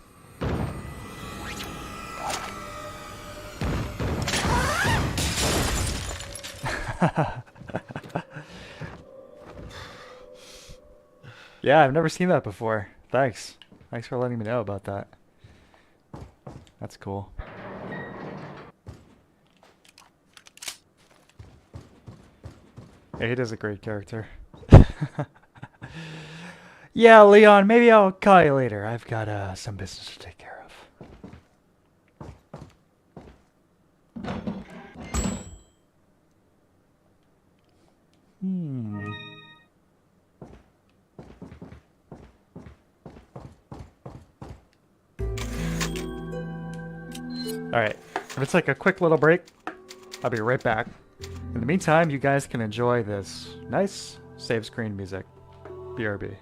Yeah, I've never seen that before. Thanks. Thanks for letting me know about that. That's cool. Ada's a great character. Yeah, Leon, maybe I'll call you later. I've got some business to take care of. Alright, I'm gonna take a quick little break. I'll be right back. In the meantime, you guys can enjoy this nice save screen music. BRB.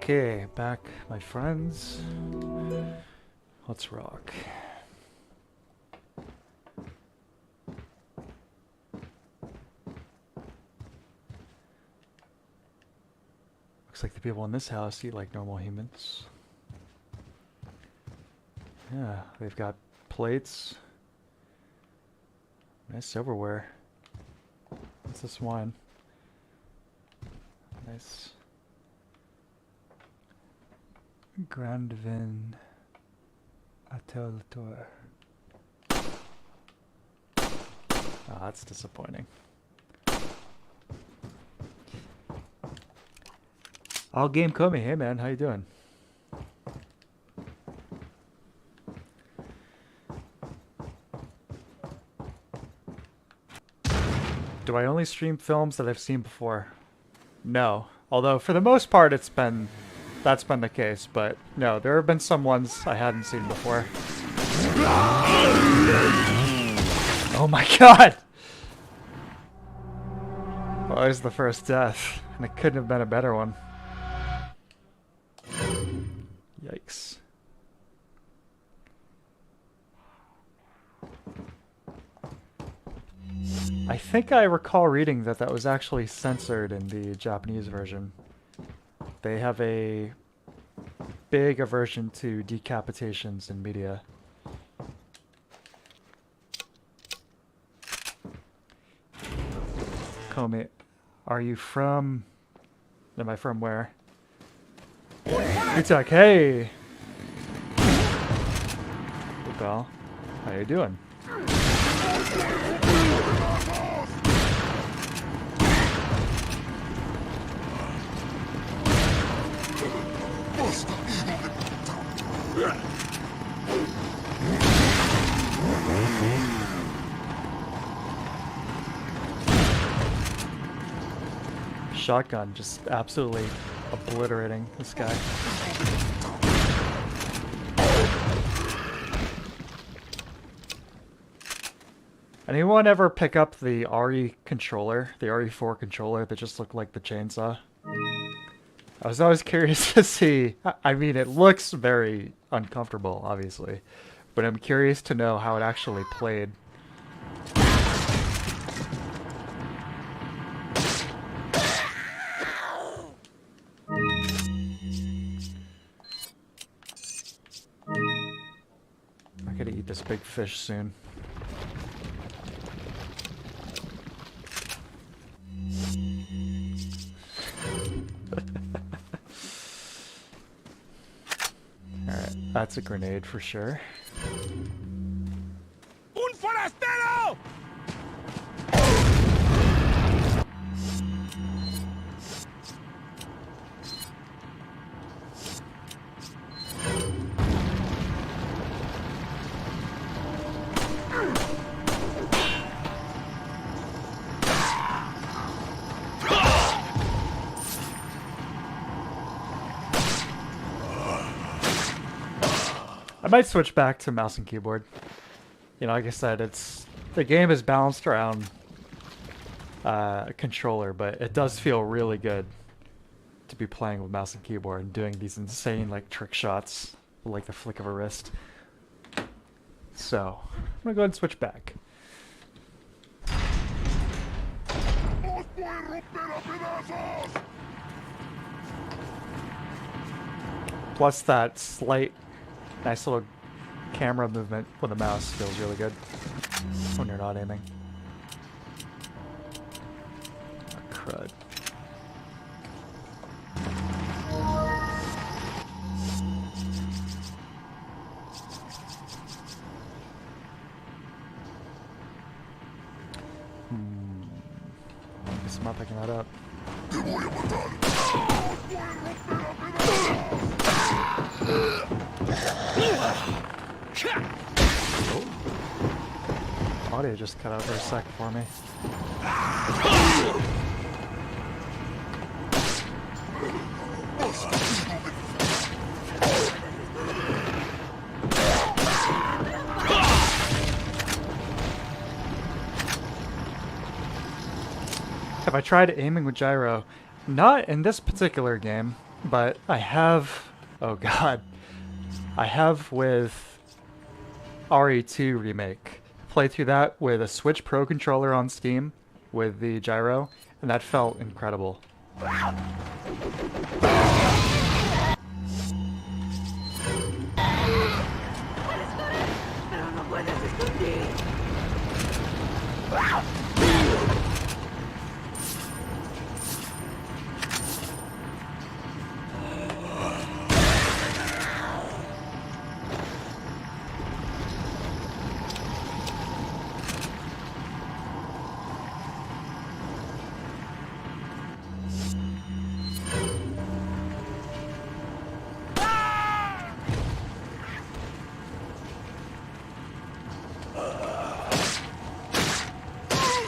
Okay, back, my friends. Let's rock. Looks like the people in this house eat like normal humans. Yeah, they've got plates. Nice silverware. What's this wine? Nice. Grand Vin Atelier. Oh, that's disappointing. All game coming. Hey man, how you doing? Do I only stream films that I've seen before? No. Although for the most part that's been the case, but no, there have been some ones I hadn't seen before. Oh my god! Well, there's the first death, and it couldn't have been a better one. Yikes. I think I recall reading that that was actually censored in the Japanese version. They have a big aversion to decapitations in media. Komi, are you from... Am I from where? Utak, hey! Well, how you doing? Shotgun just absolutely obliterating this guy. Anyone ever pick up the RE controller, the RE4 controller that just looked like the chainsaw? I was always curious to see. I mean, it looks very uncomfortable, obviously, but I'm curious to know how it actually played. I'm gonna eat this big fish soon. Alright, that's a grenade for sure. Un forastero! I might switch back to mouse and keyboard. You know, like I said, the game is balanced around a controller, but it does feel really good to be playing with mouse and keyboard and doing these insane like trick shots with like the flick of a wrist. So, I'm gonna go ahead and switch back. Plus that slight, nice little camera movement with the mouse feels really good when you're not aiming. Oh, crud. I guess I'm not picking that up. Audio just cut out for a sec for me. Have I tried aiming with gyro? Not in this particular game, but I have... Oh god. I have with RE2 Remake. Played through that with a Switch Pro controller on Steam with the gyro, and that felt incredible.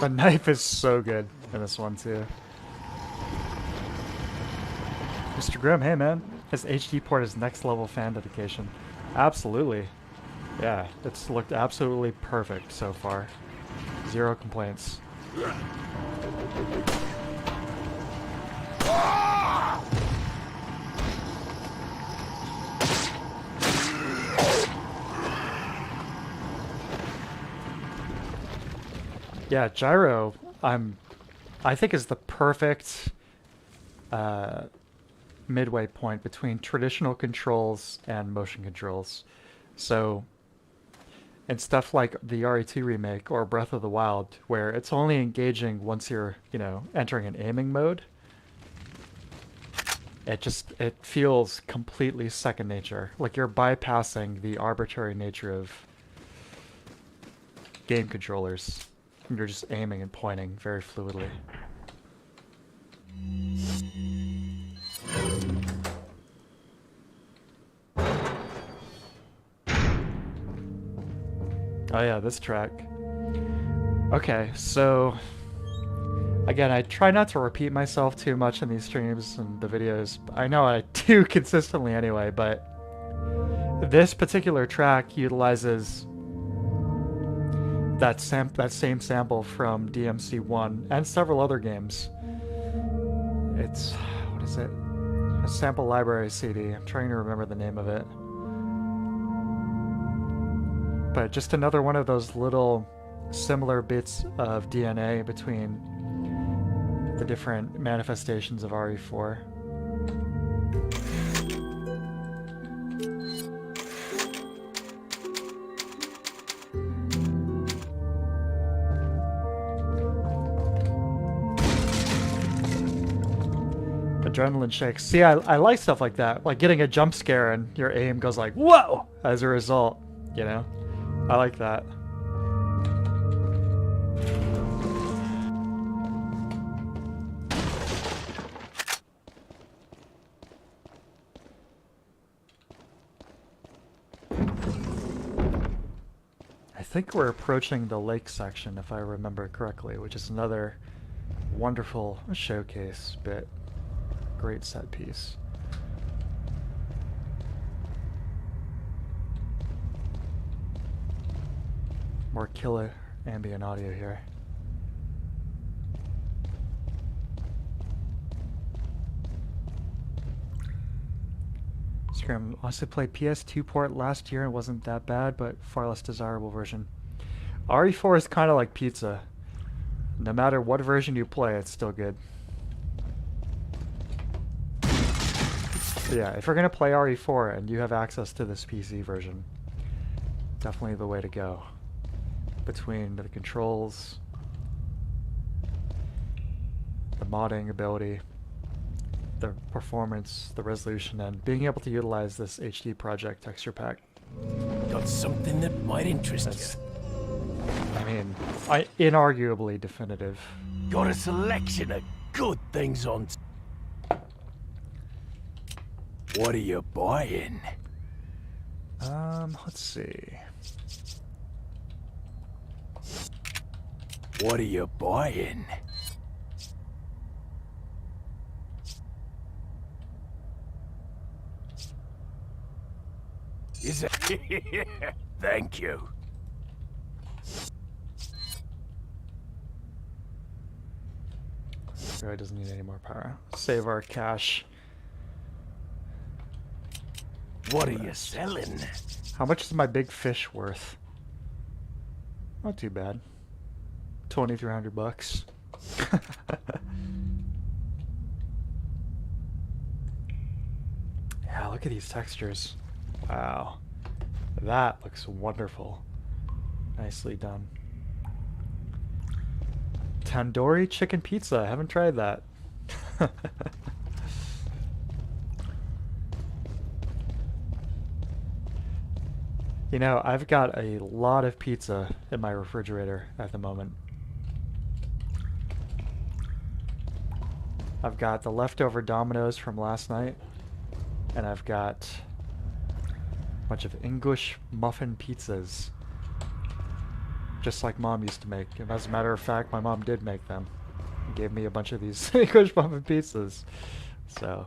The knife is so good in this one too. Mr. Grimm, hey man, his HD port is next level fan dedication. Absolutely. Yeah, it's looked absolutely perfect so far. Zero complaints. Yeah, gyro, I think is the perfect midway point between traditional controls and motion controls. So, in stuff like the RE2 remake or Breath of the Wild, where it's only engaging once you're, you know, entering an aiming mode, it feels completely second nature. Like you're bypassing the arbitrary nature of game controllers. You're just aiming and pointing very fluidly. Oh yeah, this track. Okay, so again, I try not to repeat myself too much in these streams and the videos. I know I do consistently anyway, but this particular track utilizes that same sample from DMC1 and several other games. It's, what is it? A sample library CD. I'm trying to remember the name of it. But just another one of those little similar bits of DNA between the different manifestations of RE4. Adrenaline shakes. See, I like stuff like that. Like getting a jump scare and your aim goes like, whoa! As a result, you know? I like that. I think we're approaching the lake section, if I remember correctly, which is another wonderful showcase bit. Great set piece. More killer ambient audio here. Scram honestly played PS2 port last year and wasn't that bad, but far less desirable version. RE4 is kind of like pizza. No matter what version you play, it's still good. So yeah, if you're gonna play RE4 and you have access to this PC version, definitely the way to go. Between the controls, the modding ability, the performance, the resolution, and being able to utilize this HD project texture pack. Got something that might interest That's, you. I mean, inarguably definitive. Got a selection of good things on. What are you buying? Let's see. What are you buying? Is it? Thank you. Really doesn't need any more power. Save our cash. What are you selling? How much is my big fish worth? Not too bad. 2,300 bucks. Yeah, look at these textures. Wow. That looks wonderful. Nicely done. Tandoori chicken pizza. I haven't tried that. You know, I've got a lot of pizza in my refrigerator at the moment. I've got the leftover Domino's from last night, and I've got a bunch of English muffin pizzas just like Mom used to make. And as a matter of fact, my mom did make them. And gave me a bunch of these English muffin pizzas. So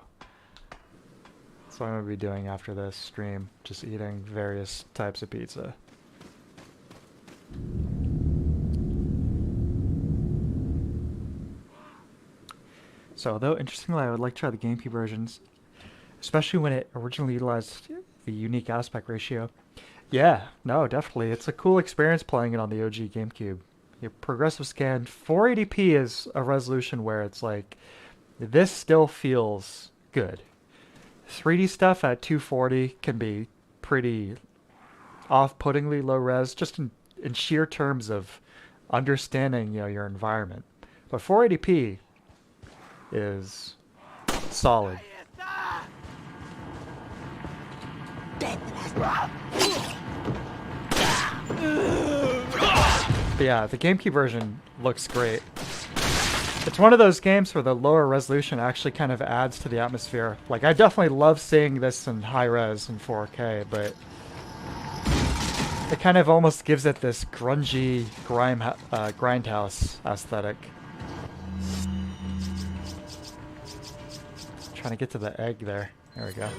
that's what I'm gonna be doing after this stream. Just eating various types of pizza. So, although interestingly, I would like to try the GameCube versions, especially when it originally utilized the unique aspect ratio. Yeah, no, definitely. It's a cool experience playing it on the OG GameCube. Your progressive scan, 480p is a resolution where it's like, this still feels good. 3D stuff at 240 can be pretty off-puttingly low res, just in sheer terms of understanding, you know, your environment. But 480p is solid. But yeah, the GameCube version looks great. It's one of those games where the lower resolution actually kind of adds to the atmosphere. Like, I definitely love seeing this in high res in 4K, but it kind of almost gives it this grungy grindhouse aesthetic. Trying to get to the egg there. There we go.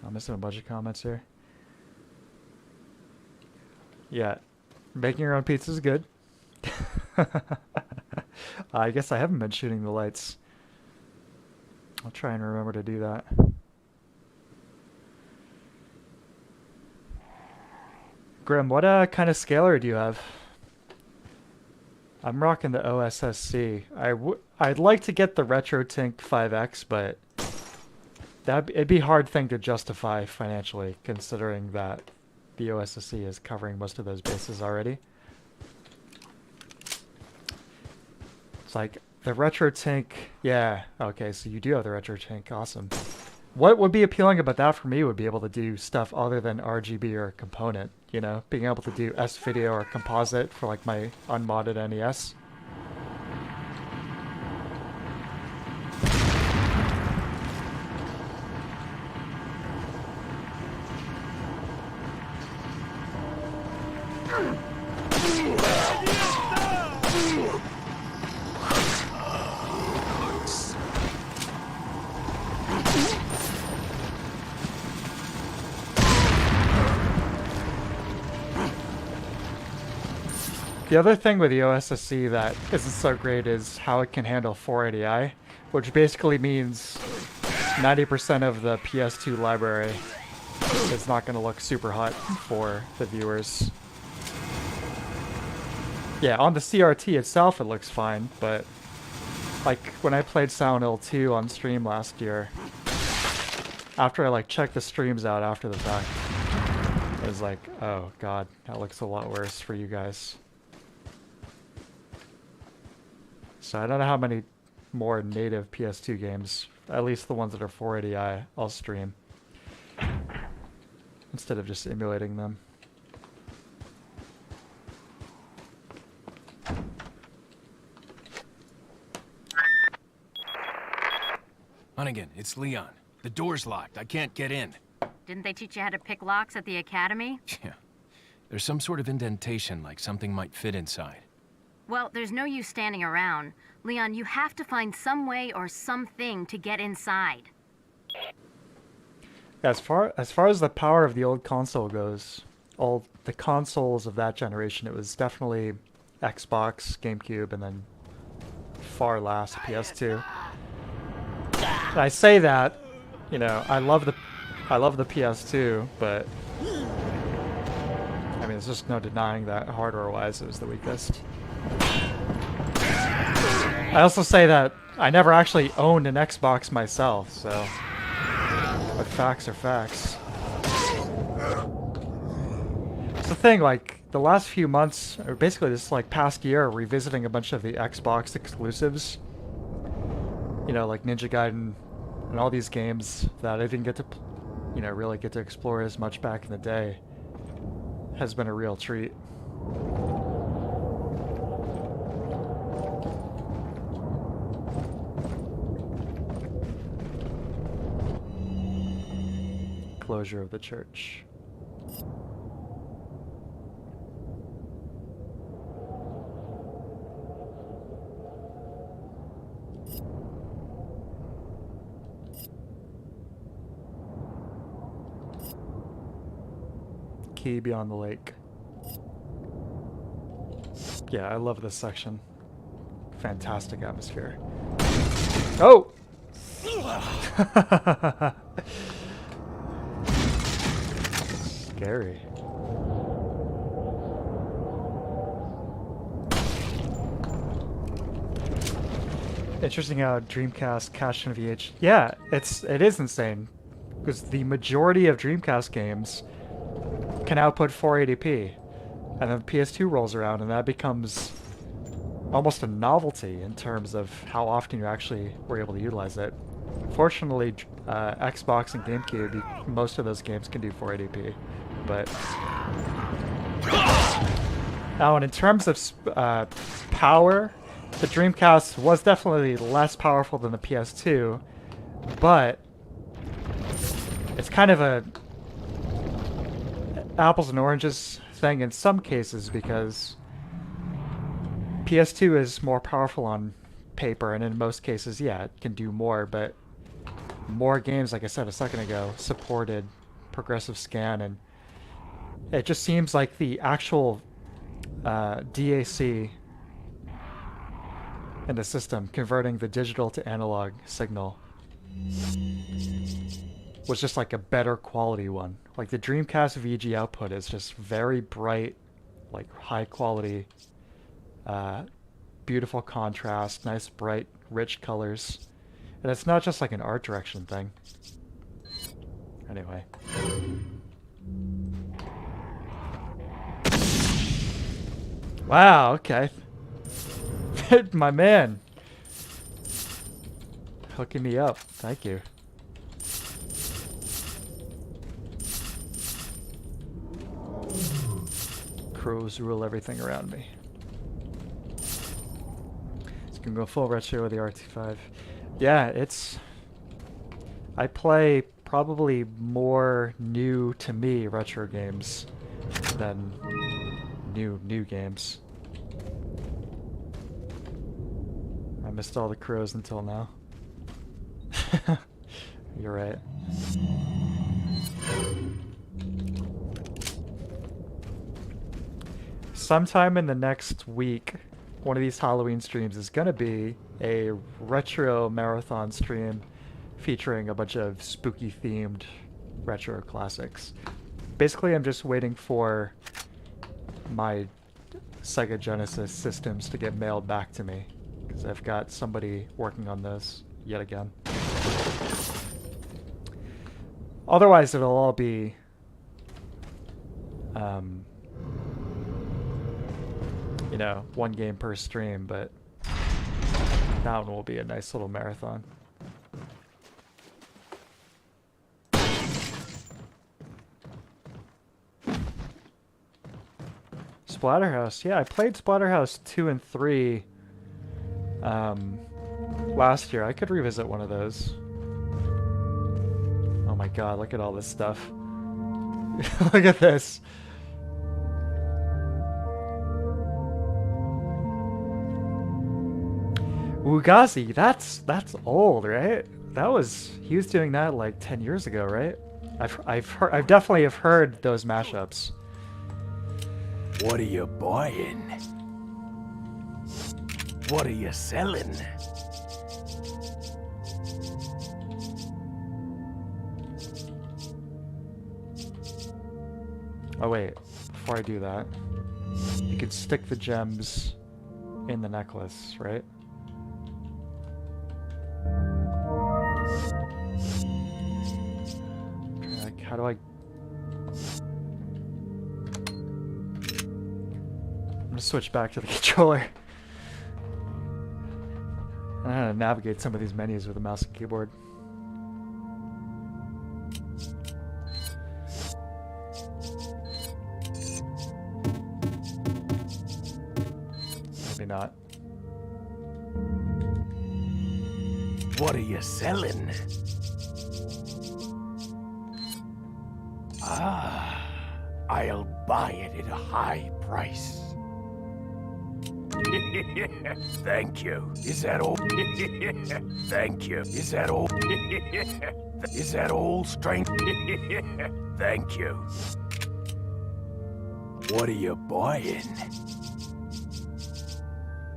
I'm missing a bunch of comments here. Yeah, making your own pizza is good. I guess I haven't been shooting the lights. I'll try and remember to do that. Grim, what kind of scaler do you have? I'm rocking the OSSC. I'd like to get the RetroTink 5X, but it'd be a hard thing to justify financially, considering that the OSSC is covering most of those bases already. It's like the RetroTink. Yeah, okay, so you do have the RetroTink. Awesome. What would be appealing about that for me would be able to do stuff other than RGB or component, you know, being able to do S-Video or composite for like my unmodded NES. The other thing with the OSSC that isn't so great is how it can handle 480i, which basically means 90% of the PS2 library is not going to look super hot for the viewers. Yeah, on the CRT itself it looks fine, but like when I played Silent Hill 2 on stream last year, after I like checked the streams out after the fact, it was like, oh god, that looks a lot worse for you guys. So I don't know how many more native PS2 games, at least the ones that are 480i, I'll stream instead of just emulating them. Hunnigan, it's Leon. The door's locked. I can't get in. Didn't they teach you how to pick locks at the academy? Yeah. There's some sort of indentation, like something might fit inside. Well, there's no use standing around. Leon, you have to find some way or something to get inside. As far as the power of the old console goes, all the consoles of that generation, it was definitely Xbox, GameCube, and then far last PS2. And I say that, you know, I love the PS2, but I mean, there's just no denying that hardware-wise it was the weakest. I also say that I never actually owned an Xbox myself, so but facts are facts. It's the thing, like the last few months, or basically this like past year, revisiting a bunch of the Xbox exclusives. You know, like Ninja Gaiden and all these games that I didn't get to, you know, really get to explore as much back in the day, has been a real treat. Closure of the church. Key beyond the lake. Yeah, I love this section. Fantastic atmosphere. Oh! Scary. Interesting how Dreamcast cached in VH. Yeah, it is insane because the majority of Dreamcast games can output 480p, and then PS2 rolls around, and that becomes almost a novelty in terms of how often you actually were able to utilize it. Fortunately, Xbox and GameCube, most of those games can do 480p, but now, and in terms of power, the Dreamcast was definitely less powerful than the PS2, but it's kind of a apples and oranges thing in some cases, because PS2 is more powerful on paper, and in most cases, yeah, it can do more, but more games, like I said a second ago, supported progressive scan, and it just seems like the actual DAC in the system, converting the digital to analog signal, was just like a better quality one. Like the Dreamcast VG output is just very bright, like high quality, beautiful contrast, nice bright rich colors, and it's not just like an art direction thing. Anyway. Wow, okay. My man. Hooking me up. Thank you. Crows rule everything around me. So can go full retro with the RT5. Yeah, it's... I play probably more new to me retro games than new games. I missed all the crows until now. You're right. Sometime in the next week, one of these Halloween streams is gonna be a retro marathon stream featuring a bunch of spooky themed retro classics. Basically, I'm just waiting for my Sega Genesis systems to get mailed back to me, because I've got somebody working on those yet again. Otherwise, it'll all be you know, one game per stream, but that one will be a nice little marathon. Splatterhouse. Yeah, I played Splatterhouse 2 and 3 last year. I could revisit one of those. Oh my god, look at all this stuff. Look at this. Ugazi, that's old, right? That was, he was doing that like 10 years ago, right? I've definitely have heard those mashups. What are you buying? What are you selling? Oh wait, before I do that, you could stick the gems in the necklace, right? Like, how do I... I'm gonna switch back to the controller. I know how to navigate some of these menus with a mouse and keyboard. Maybe not. What are you selling? Ah, I'll buy it at a high price. Thank you. Is that all? Thank you. Is that all? Is that all strength? Thank you. What are you buying?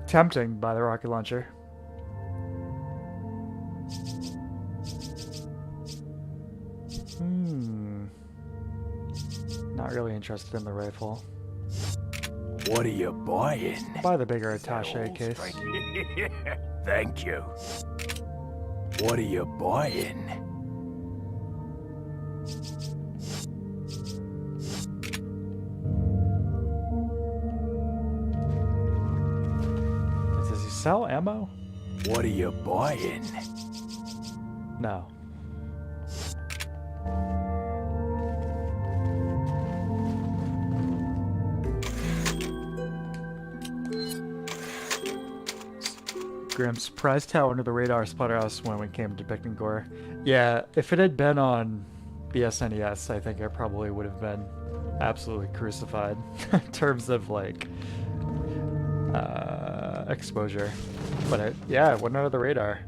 Tempting by the rocket launcher. Not really interested in the rifle. What are you buying? Buy the bigger attaché case. Thank you. What are you buying? Does he sell ammo? What are you buying? No. Grim, surprised how under the radar Splatterhouse went when it came to Pick and Gore. Yeah, if it had been on the SNES, I think I probably would have been absolutely crucified in terms of like exposure. But yeah, it went under the radar.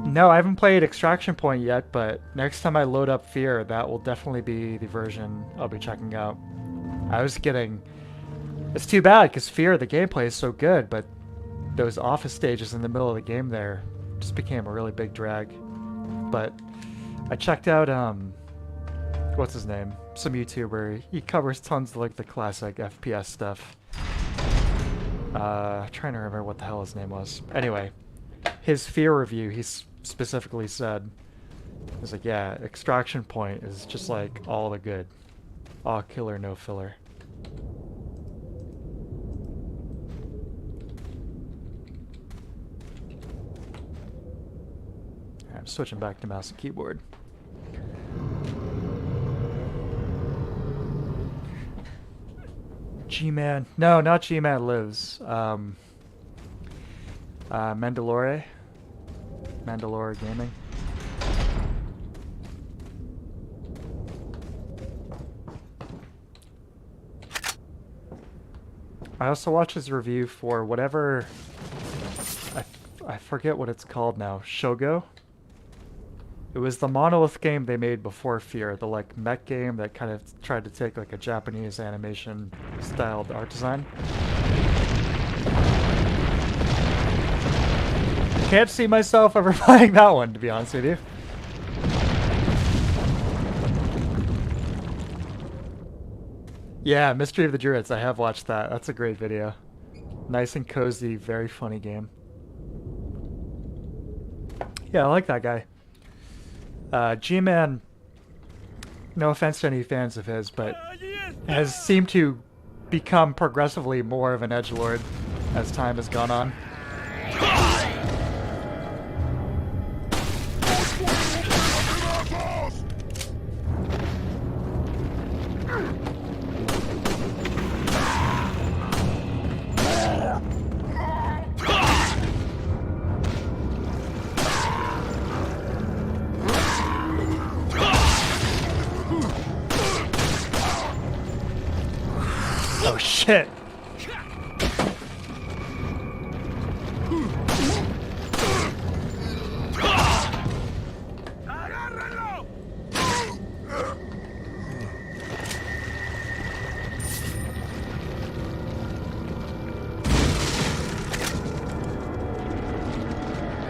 No, I haven't played Extraction Point yet, but next time I load up Fear, that will definitely be the version I'll be checking out. I was getting... It's too bad, because Fear, the gameplay is so good, but those office stages in the middle of the game there just became a really big drag. But I checked out, what's his name? Some YouTuber. He covers tons of, like, the classic FPS stuff. Trying to remember what the hell his name was. Anyway, his Fear review, he's specifically said, he's like, yeah, Extraction Point is just like all the good. All killer, no filler. Alright, I'm switching back to mouse and keyboard. G-Man. No, not G-Man Lives. Mandalore Gaming. I also watched his review for whatever... I forget what it's called now. Shogo? It was the Monolith game they made before Fear, the like mech game that kind of tried to take like a Japanese animation styled art design. Can't see myself ever playing that one, to be honest with you. Yeah, Mystery of the Druids, I have watched that. That's a great video. Nice and cozy, very funny game. Yeah, I like that guy. G-Man, no offense to any fans of his, but has seemed to become progressively more of an edgelord as time has gone on. Oh shit!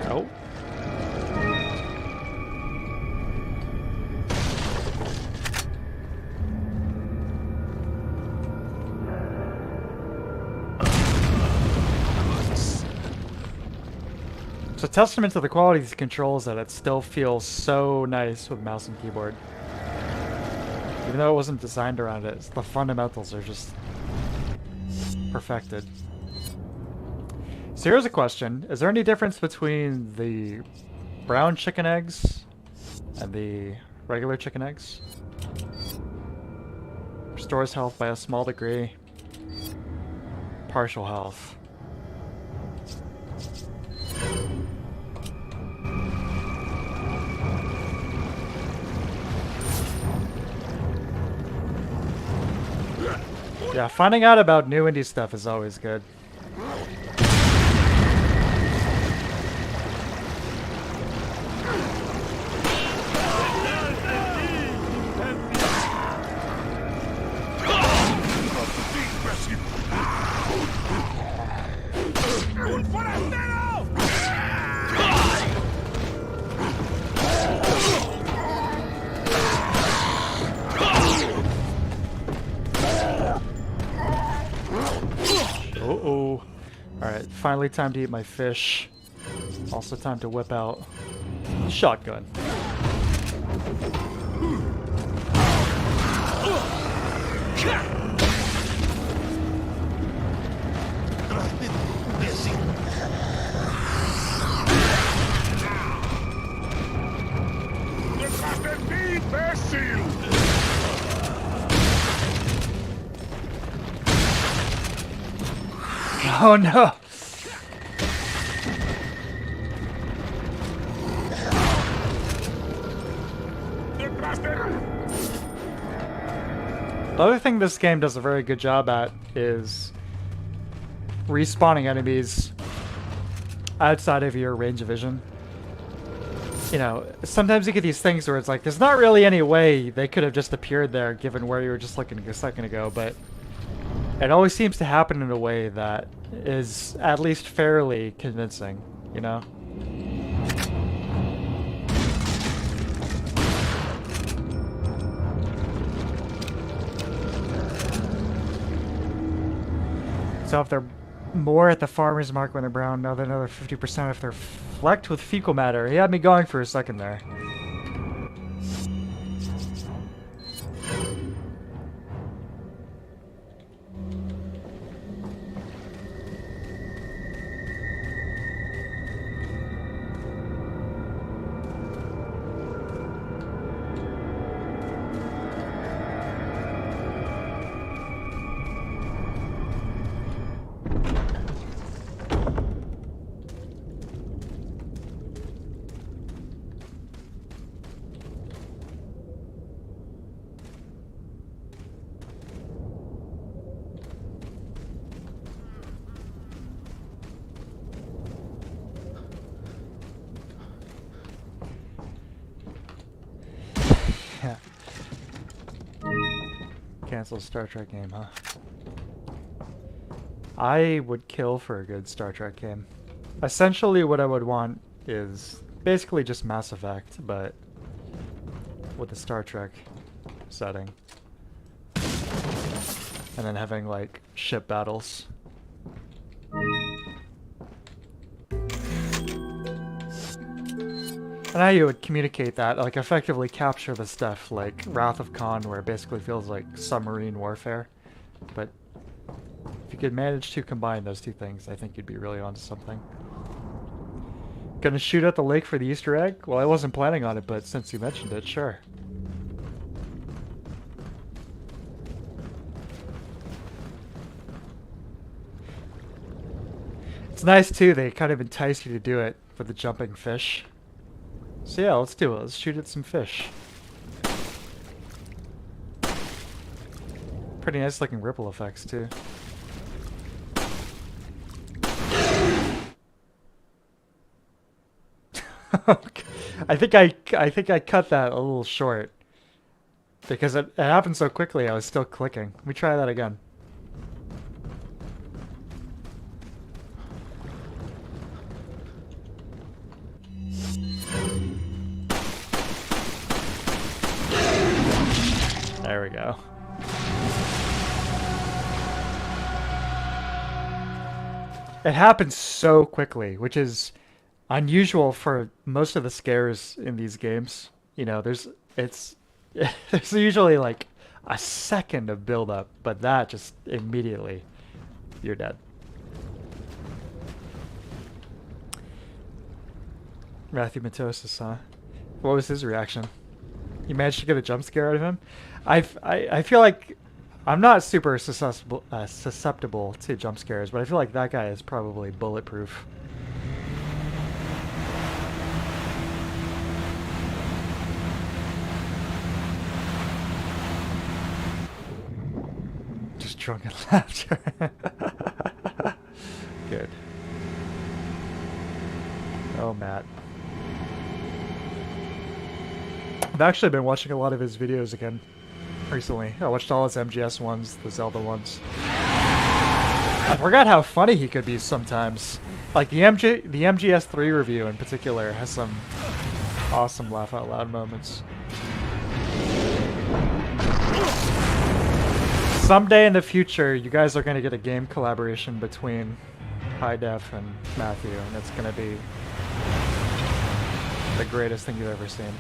Oh. It's a testament to the quality of these controls that it still feels so nice with mouse and keyboard. Even though it wasn't designed around it, the fundamentals are just perfected. So here's a question. Is there any difference between the brown chicken eggs and the Regular chicken eggs. Restores health by a small degree. Partial health. Yeah, finding out about new indie stuff is always good. Uh-oh. Alright, finally time to eat my fish. Also time to whip out shotgun. Oh no! The other thing this game does a very good job at is respawning enemies outside of your range of vision. You know, sometimes you get these things where it's like, there's not really any way they could have just appeared there given where you were just looking a second ago, but it always seems to happen in a way that is at least fairly convincing, you know? So if they're more at the farmer's market when they're brown, another 50% if they're flecked with fecal matter. He had me going for a second there. Yeah. Cancel Star Trek game, huh? I would kill for a good Star Trek game. Essentially what I would want is basically just Mass Effect, but with a Star Trek setting. And then having like ship battles. And how you would communicate that, like effectively capture the stuff like Wrath of Khan, where it basically feels like submarine warfare. But if you could manage to combine those two things, I think you'd be really onto something. Gonna shoot at the lake for the Easter egg? Well, I wasn't planning on it, but since you mentioned it, sure. It's nice too, they kind of entice you to do it for the jumping fish. So yeah, let's do it. Let's shoot at some fish. Pretty nice looking ripple effects too. I think I cut that a little short because it happened so quickly. I was still clicking. Let me try that again. There we go. It happens so quickly, which is unusual for most of the scares in these games. You know, there's usually like a second of build up, but that just immediately you're dead. Matthew Matosis, huh? What was his reaction? You managed to get a jump scare out of him. I feel like I'm not super susceptible to jump scares, but I feel like that guy is probably bulletproof. Just drunken laughter. Good. Oh, Matt. I've actually been watching a lot of his videos again recently. I watched all his MGS ones, the Zelda ones. I forgot how funny he could be sometimes. Like the MGS3 review in particular has some awesome laugh out loud moments. Someday in the future, you guys are going to get a game collaboration between High Def and Matthew, and it's going to be the greatest thing you've ever seen.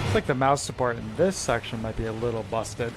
Looks like the mouse support in this section might be a little busted.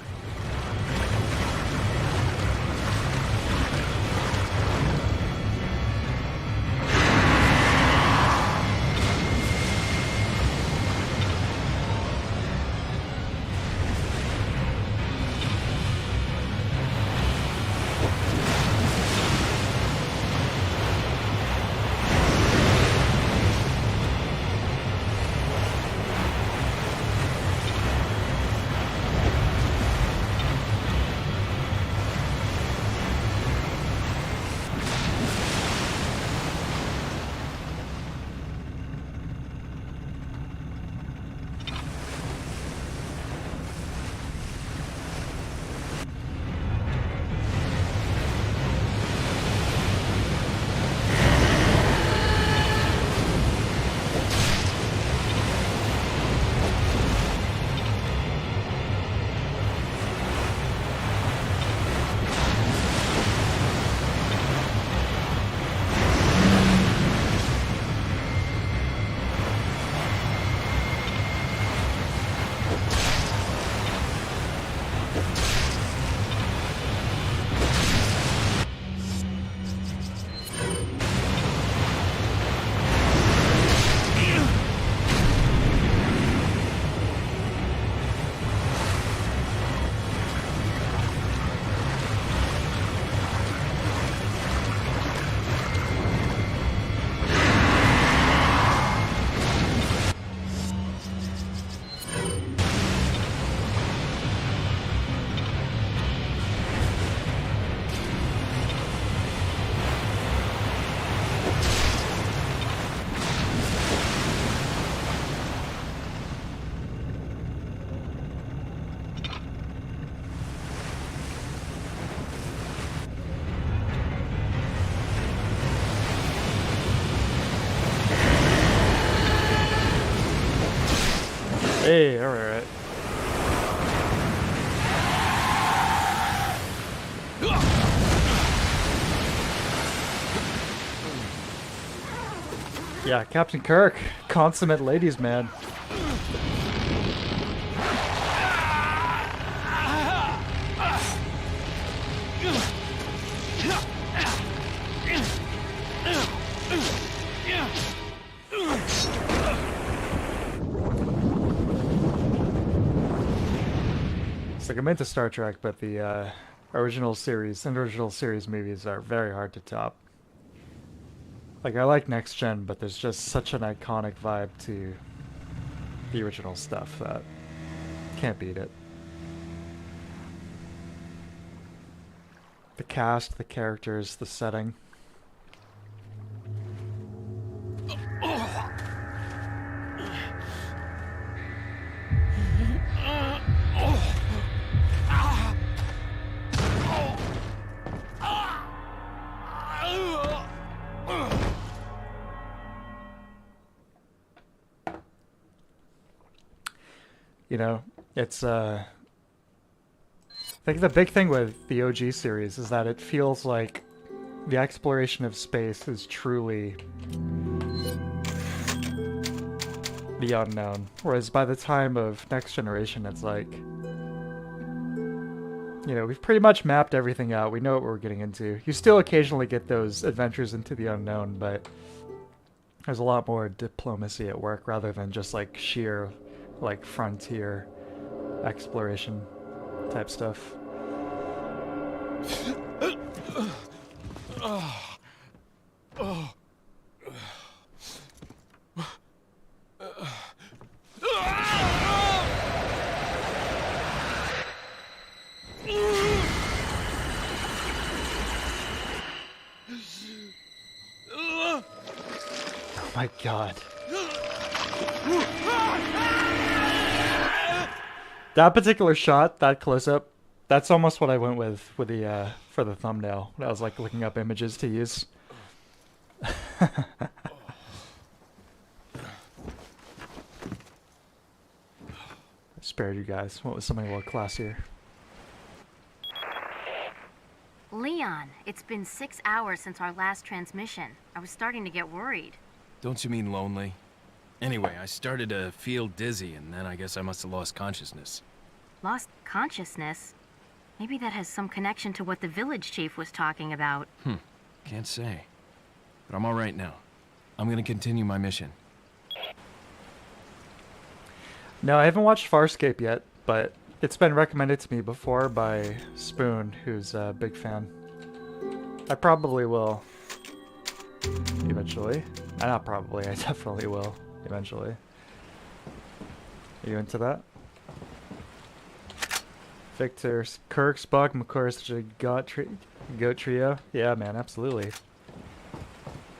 Hey, alright. Yeah, Captain Kirk, consummate ladies man. It's like I'm into Star Trek, but the original series movies are very hard to top. Like, I like Next Gen, but there's just such an iconic vibe to the original stuff. That can't beat it. The cast, the characters, the setting. You know, it's I think the big thing with the OG series is that it feels like the exploration of space is truly the unknown. Whereas by the time of Next Generation, it's like, you know, we've pretty much mapped everything out. We know what we're getting into. You still occasionally get those adventures into the unknown, but there's a lot more diplomacy at work rather than just like sheer, like, frontier exploration type stuff. Oh my god. That particular shot, that close-up, that's almost what I went with the for the thumbnail when I was like looking up images to use. I spared you guys. What was something a little classier? Leon, it's been 6 hours since our last transmission. I was starting to get worried. Don't you mean lonely? Anyway, I started to feel dizzy, and then I guess I must have lost consciousness. Lost consciousness? Maybe that has some connection to what the village chief was talking about. Can't say. But I'm all right now. I'm gonna continue my mission. No, I haven't watched Farscape yet, but it's been recommended to me before by Spoon, who's a big fan. I probably will. Eventually. Not probably, I definitely will. Eventually. Are you into that? Victor, Kirk, Spock, McCoy, such a goat trio. Yeah, man, absolutely.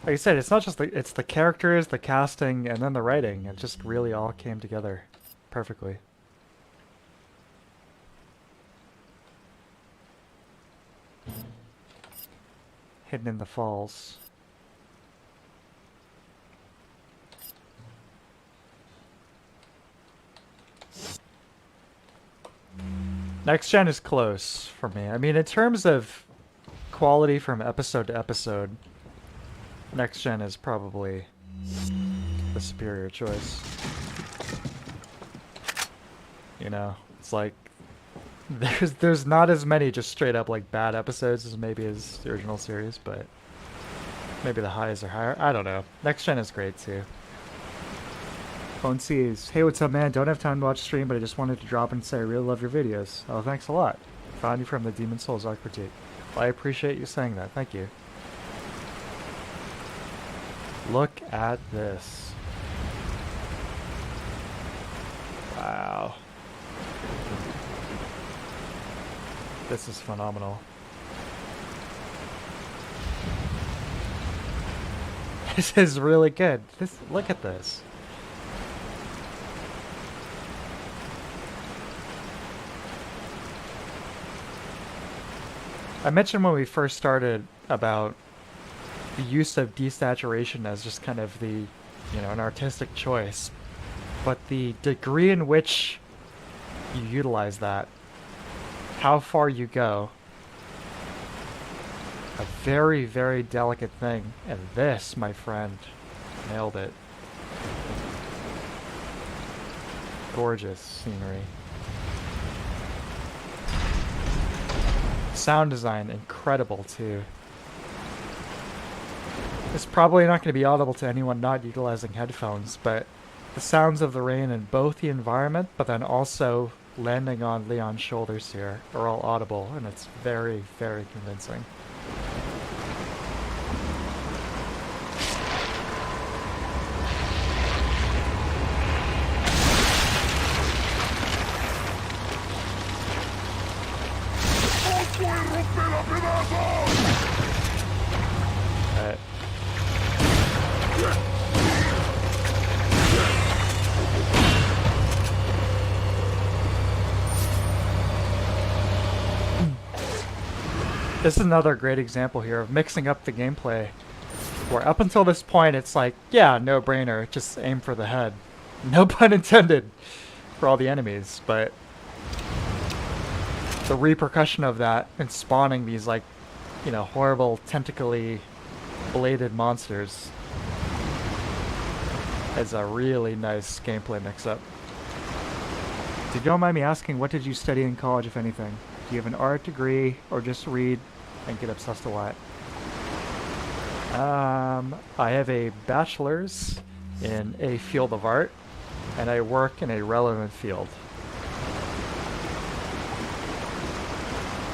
Like I said, it's not just it's the characters, the casting, and then the writing. It just really all came together perfectly. Hidden in the Falls. Next Gen is close for me. I mean, in terms of quality from episode to episode, Next Gen is probably the superior choice. You know, it's like there's not as many just straight up like bad episodes as maybe as the original series, but maybe the highs are higher. I don't know. Next Gen is great too. Phone C's. Hey, what's up, man? Don't have time to watch stream, but I just wanted to drop and say I really love your videos. Oh, thanks a lot. Found you from the Demon Souls Arc Critique. Well, I appreciate you saying that. Thank you. Look at this. Wow. This is phenomenal. This is really good. Look at this. I mentioned when we first started about the use of desaturation as just kind of the, you know, an artistic choice. But the degree in which you utilize that, how far you go, a very, very delicate thing. And this, my friend, nailed it. Gorgeous scenery. Sound design, incredible too. It's probably not going to be audible to anyone not utilizing headphones, but the sounds of the rain in both the environment, but then also landing on Leon's shoulders here, are all audible, and it's very, very convincing. this is another great example here of mixing up the gameplay. Where up until this point, it's like, yeah, no brainer, just aim for the head. No pun intended for all the enemies, but the repercussion of that and spawning these, like, you know, horrible tentacly bladed monsters is a really nice gameplay mix-up. If you don't mind me asking, what did you study in college, if anything? Do you have an art degree, or just read and get obsessed a lot? I have a bachelor's in a field of art, and I work in a relevant field.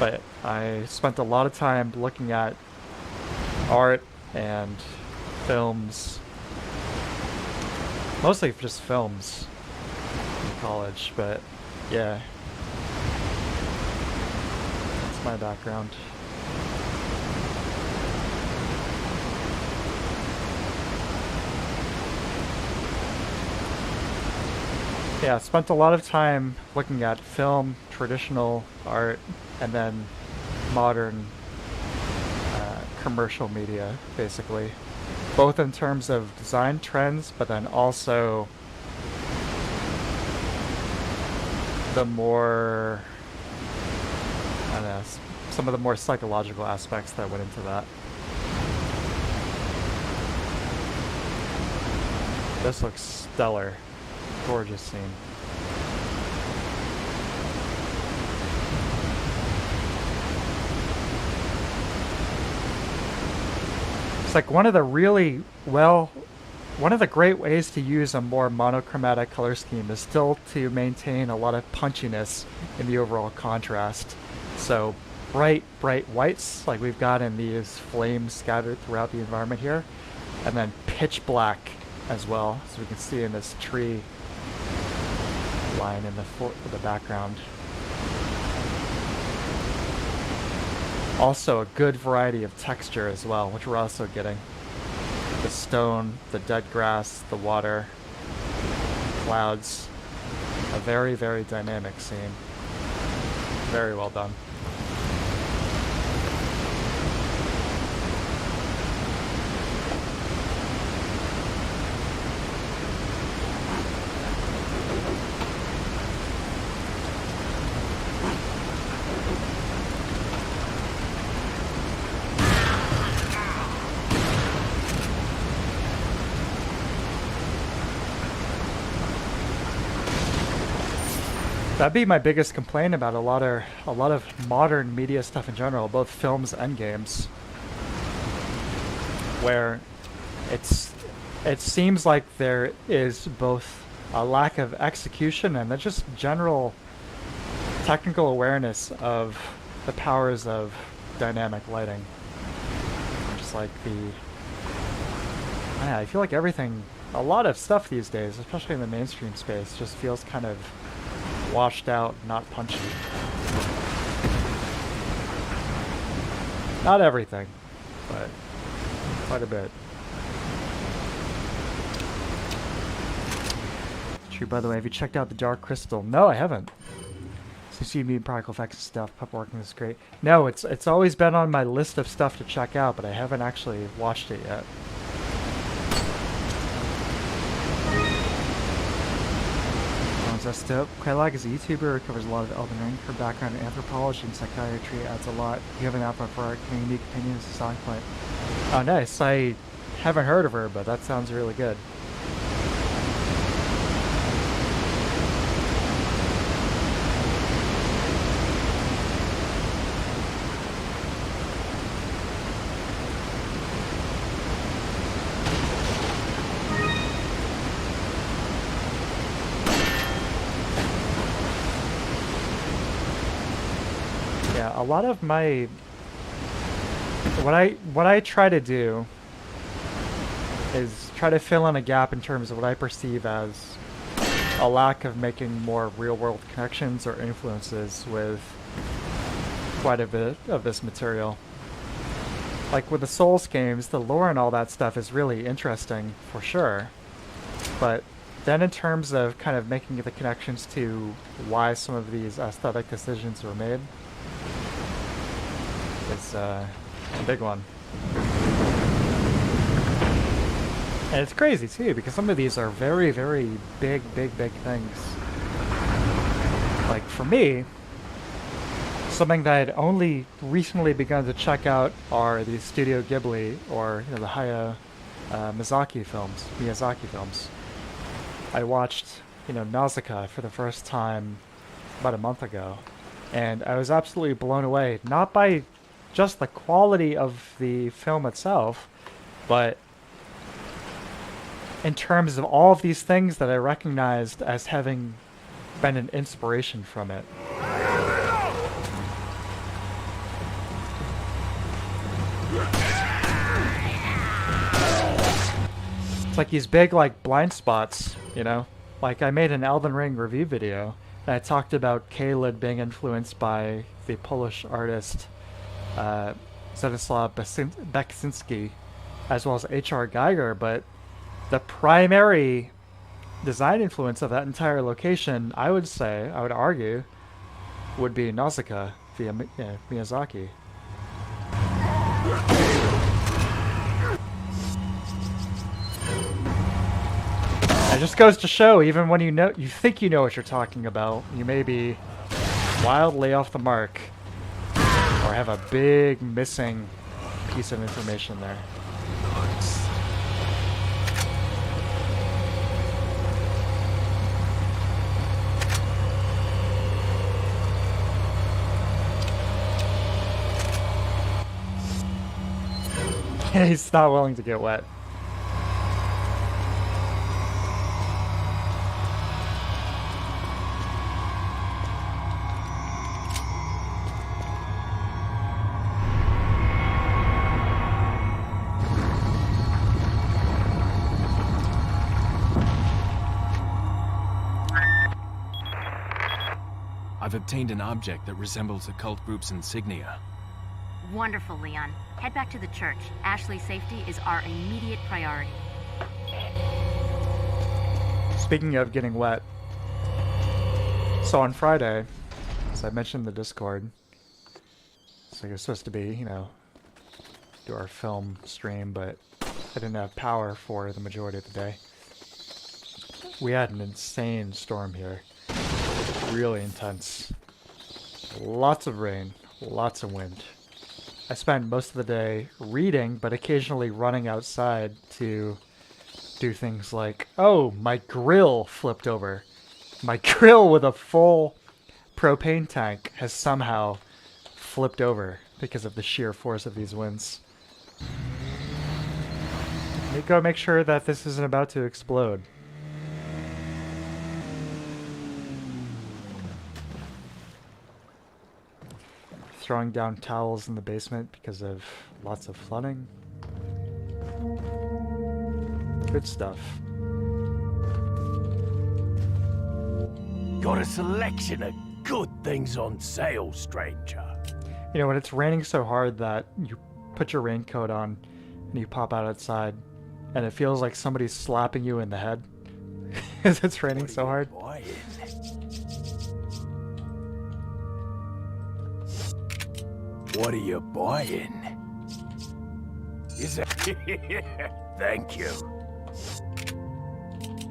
But I spent a lot of time looking at art and films, mostly just films in college, but yeah, that's my background. Yeah, I spent a lot of time looking at film, traditional art, and then modern commercial media, basically. Both in terms of design trends, but then also the more, I don't know, some of the more psychological aspects that went into that. This looks stellar. Gorgeous scene. It's like one of the great ways to use a more monochromatic color scheme is still to maintain a lot of punchiness in the overall contrast. So bright whites, like we've got in these flames scattered throughout the environment here, and then pitch black as well, as we can see in this tree line in the background. Also a good variety of texture as well, which we're also getting. The stone, the dead grass, the water, clouds. A very, very dynamic scene. Very well done. That'd be my biggest complaint about a lot of modern media stuff in general, both films and games, where it seems like there is both a lack of execution and just general technical awareness of the powers of dynamic lighting. Just like I feel like everything, a lot of stuff these days, especially in the mainstream space, just feels kind of washed out, not punchy. Not everything, but quite a bit. True, by the way, have you checked out the Dark Crystal? No, I haven't. Since you've been practical effects and stuff, pup working is great. No, it's always been on my list of stuff to check out, but I haven't actually watched it yet. That's dope. Quailag is a YouTuber who covers a lot of Elden Ring. Her background in anthropology and psychiatry adds a lot. You have an output for art, and unique opinions to selling point. Oh, nice. I haven't heard of her, but that sounds really good. A lot of my what I try to do is try to fill in a gap in terms of what I perceive as a lack of making more real-world connections or influences with quite a bit of this material. Like with the Souls games, the lore and all that stuff is really interesting for sure, but then in terms of kind of making the connections to why some of these aesthetic decisions were made, is a big one. And it's crazy too, because some of these are very, very big things. Like for me, something that I'd only recently begun to check out are the Studio Ghibli, or the Hayao Miyazaki films. I watched, Nausicaa for the first time about a month ago, and I was absolutely blown away, not by just the quality of the film itself, but in terms of all of these things that I recognized as having been an inspiration from it. It's like these big, blind spots, Like, I made an Elden Ring review video, and I talked about Caelid being influenced by the Polish artist Zdzisław Beksinski, as well as H.R. Geiger, but the primary design influence of that entire location, I would argue, would be Nausicaa via Miyazaki. It just goes to show, even when you think you know what you're talking about, you may be wildly off the mark, or have a big missing piece of information there. He's not willing to get wet. I've obtained an object that resembles the cult group's insignia. Wonderful, Leon. Head back to the church. Ashley's safety is our immediate priority. Speaking of getting wet, so on Friday, as I mentioned in the Discord, so you're supposed to be, do our film stream, but I didn't have power for the majority of the day. We had an insane storm here. Really intense. Lots of rain, lots of wind. I spent most of the day reading, but occasionally running outside to do things like, oh, my grill flipped over. My grill with a full propane tank has somehow flipped over because of the sheer force of these winds. Let me go make sure that this isn't about to explode. Throwing down towels in the basement because of lots of flooding. Good stuff. Got a selection of good things on sale, stranger. When it's raining so hard that you put your raincoat on and you pop out outside and it feels like somebody's slapping you in the head because it's raining so hard. What are you buying? Is that... Thank you.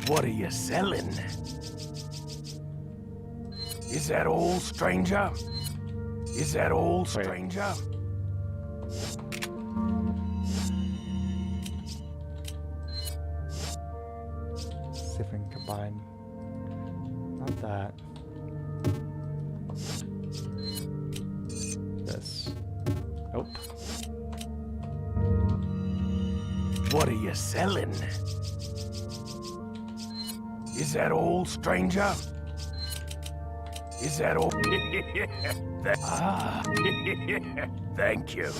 What are you selling? Is that all, stranger? Is that all, stranger? See if we can combine. Not that. This. Nope. What are you selling? Is that all, stranger? Is that all? Ah, thank you.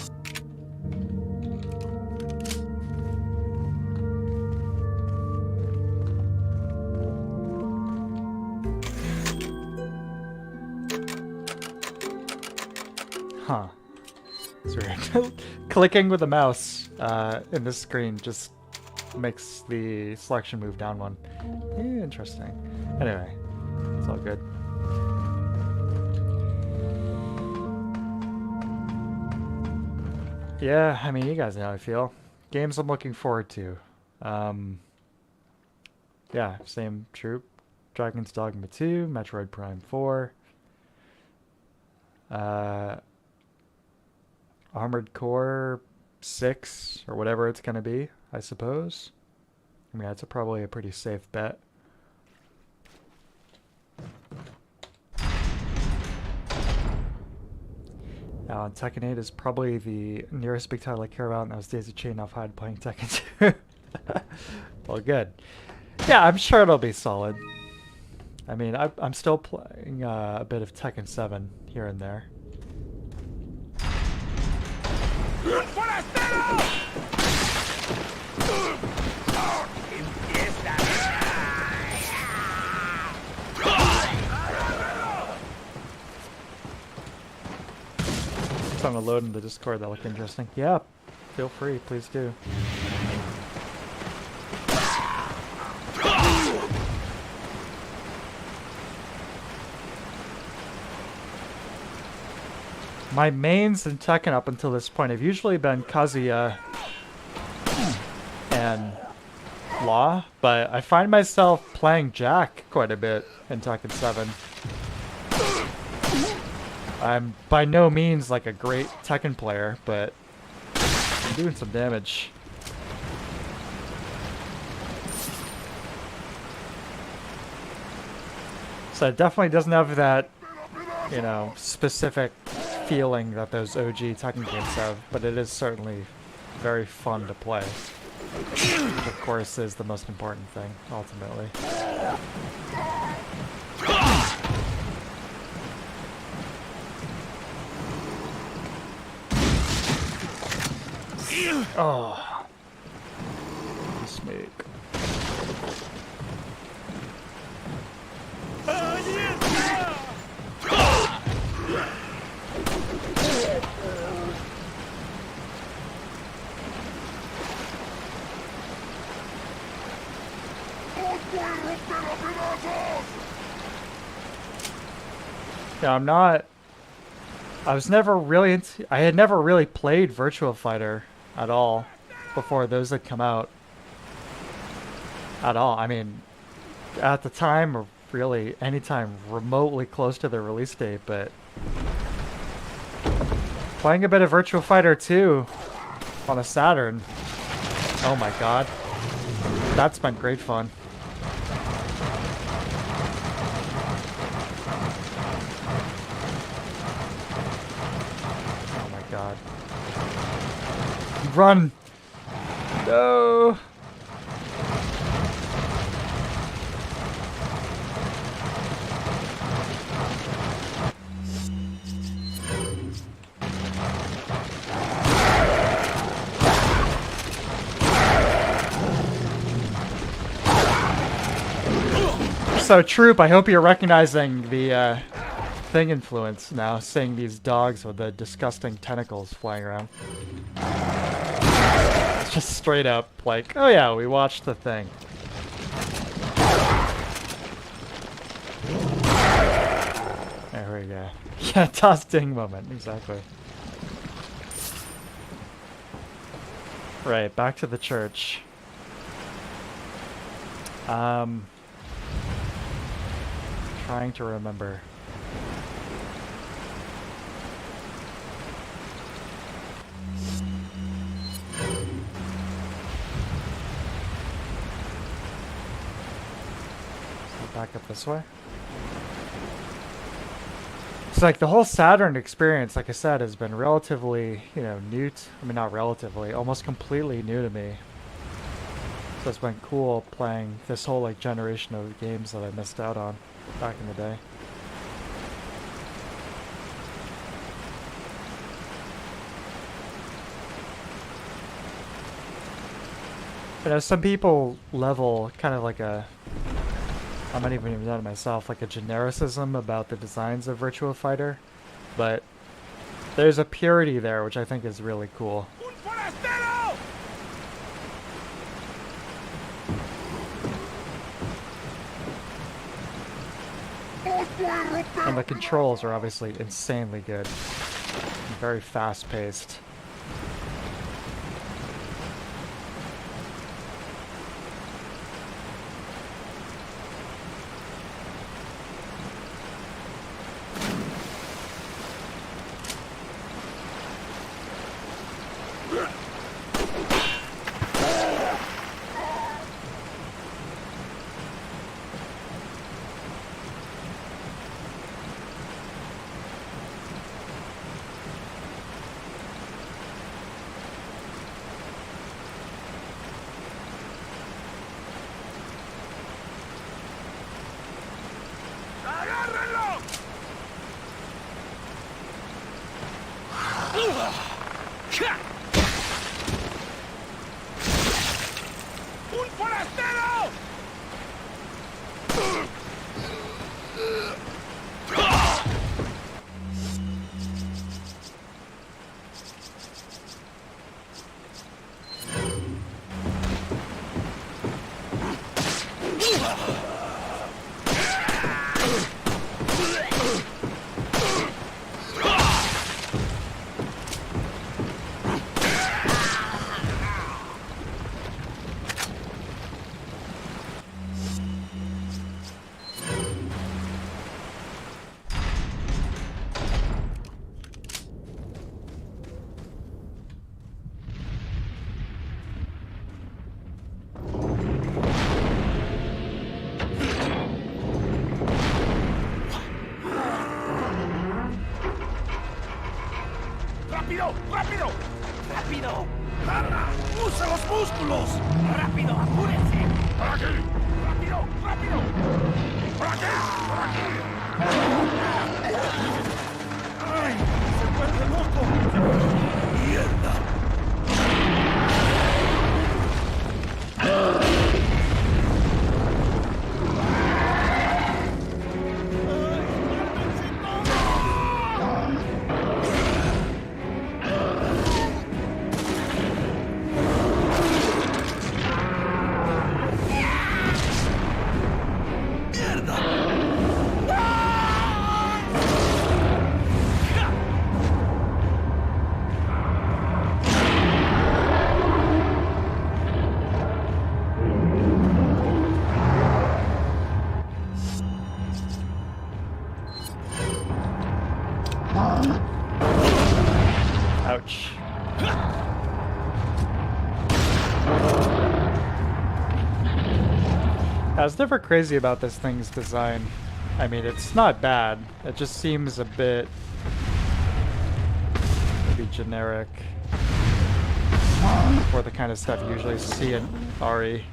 Huh. It's weird. Clicking with the mouse in this screen just makes the selection move down one. Interesting. Anyway, it's all good. Yeah, I mean, you guys know how I feel. Games I'm looking forward to. Yeah, same troop. Dragon's Dogma 2, Metroid Prime 4, Armored Core 6, or whatever it's going to be, I suppose. I mean, that's probably a pretty safe bet. Now, Tekken 8 is probably the nearest big title I care about, and that was Days of Chain Off Hide playing Tekken 2. Well, good. Yeah, I'm sure it'll be solid. I mean, I'm still playing a bit of Tekken 7 here and there. It's on the load in the Discord. That look interesting. Yeah, feel free. Please do. My mains in Tekken up until this point have usually been Kazuya and Law, but I find myself playing Jack quite a bit in Tekken 7. I'm by no means like a great Tekken player, but I'm doing some damage. So it definitely doesn't have that, you know, specific feeling that those OG Tekken games have, but it is certainly very fun to play. Which of course is the most important thing, ultimately. Oh. Snake. Yeah, I'm not. I was never really into. I had never really played Virtua Fighter at all before those had come out. At all. I mean, at the time, or really anytime remotely close to the release date, but playing a bit of Virtua Fighter 2 on a Saturn. Oh my god. That's been great fun. God. Run! No! So, Troop, I hope you're recognizing the, Thing influence now, seeing these dogs with the disgusting tentacles flying around. It's just straight up like, oh yeah, we watched the Thing. There we go. Yeah, toss-ding moment, exactly. Right, back to the church. Trying to remember. Back up this way. It's like the whole Saturn experience, like I said, has been relatively, you know, new. I mean, not relatively, almost completely new to me. So it's been cool playing this whole like generation of games that I missed out on back in the day. You know, some people level kind of like a, I might even done it myself, like a genericism about the designs of Virtua Fighter, but there's a purity there which I think is really cool. And the controls are obviously insanely good, and very fast-paced. ¡Rápido! ¡Rápido! ¡Rápido! ¡Anda! ¡Usa los músculos! ¡Rápido! ¡Apúrense! ¡Por aquí! ¡Rápido! ¡Rápido! ¡Por aquí! ¡Por aquí! ¡Ay! ¡Se vuelve loco! ¡Mierda! Ouch. I was never crazy about this thing's design. I mean, it's not bad. It just seems a bit maybe generic for the kind of stuff you usually see in RE.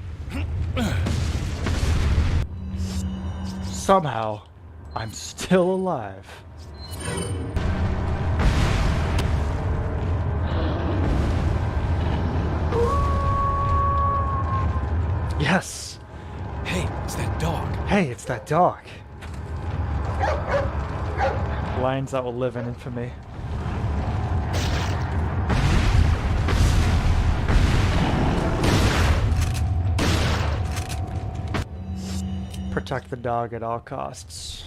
Somehow, I'm still alive. Yes! Hey, it's that dog. Hey, it's that dog. Lines that will live in infamy. Protect the dog at all costs.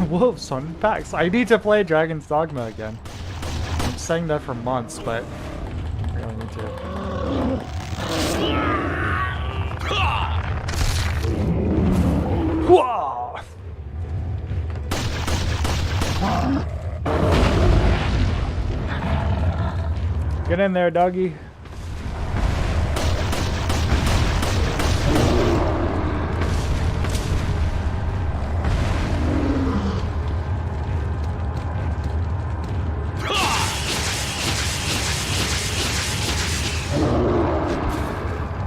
Wolves on packs. I need to play Dragon's Dogma again. I'm saying that for months, but I really need to. Whoa! Get in there, doggy.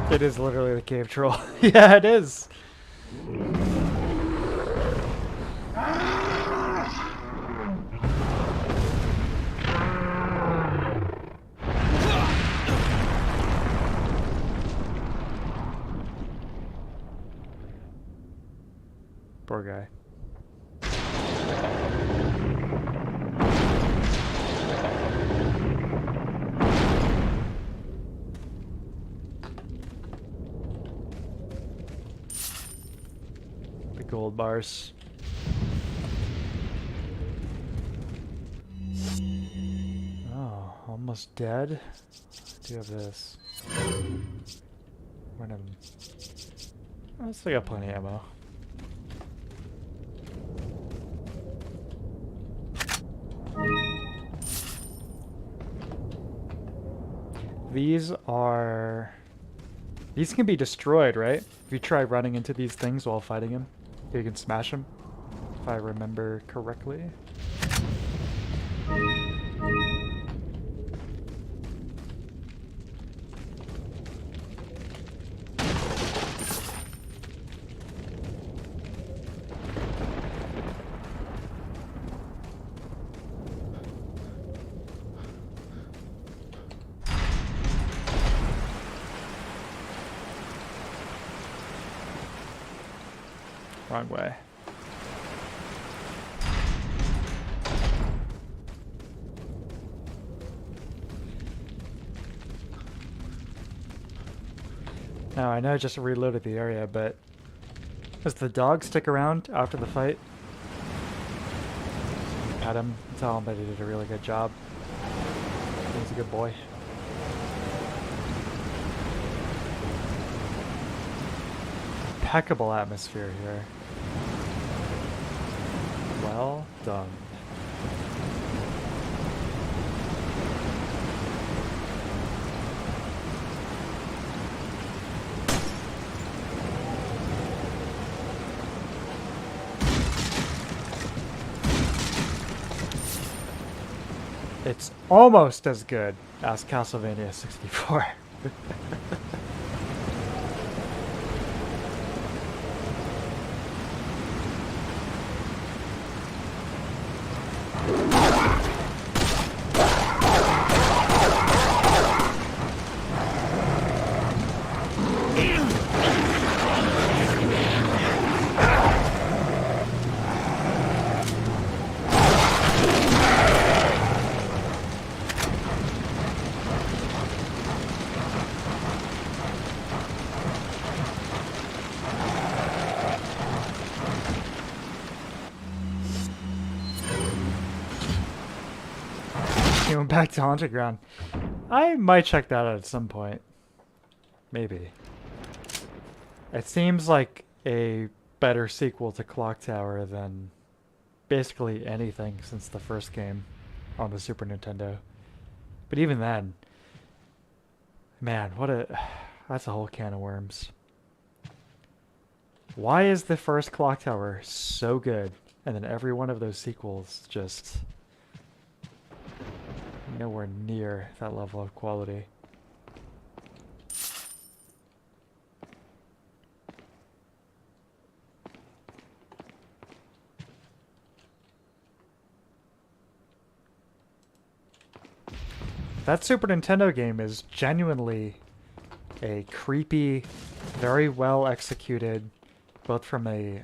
It is literally the cave troll. Yeah, it is. Poor guy. Gold bars. Oh, almost dead. I do have this. Random. I still got plenty of ammo. These can be destroyed, right? If you try running into these things while fighting him. You can smash them, if I remember correctly. Wrong way. Now, I know I just reloaded the area, but does the dog stick around after the fight? Pet him, tell him that he did a really good job. He's a good boy. Impeccable atmosphere here. Well done. It's almost as good as Castlevania 64. Going back to Haunted Ground. I might check that out at some point. Maybe. It seems like a better sequel to Clock Tower than basically anything since the first game on the Super Nintendo. But even then, man, that's a whole can of worms. Why is the first Clock Tower so good, and then every one of those sequels just nowhere near that level of quality? That Super Nintendo game is genuinely a creepy, very well executed, both from a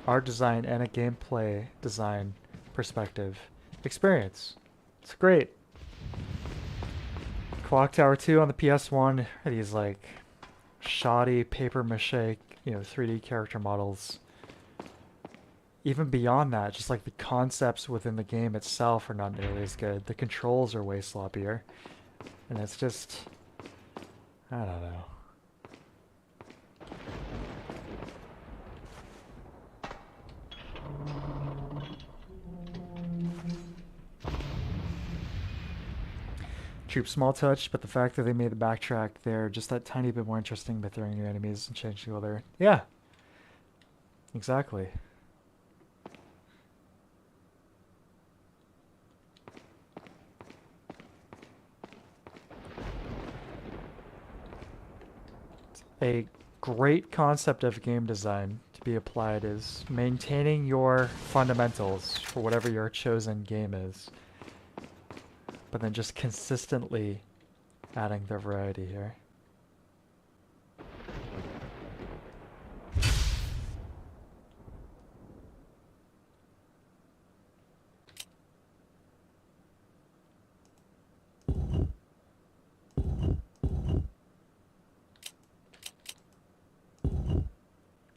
art design and a gameplay design perspective, experience. It's great. Clock Tower 2 on the PS1 are these like shoddy paper mache, 3D character models. Even beyond that, just like the concepts within the game itself are not nearly as good. The controls are way sloppier. And it's just, I don't know. Troop small touch, but the fact that they made the backtrack there just that tiny bit more interesting by throwing new enemies and changing all their... Yeah. Exactly. A great concept of game design to be applied is maintaining your fundamentals for whatever your chosen game is, but then just consistently adding the variety here.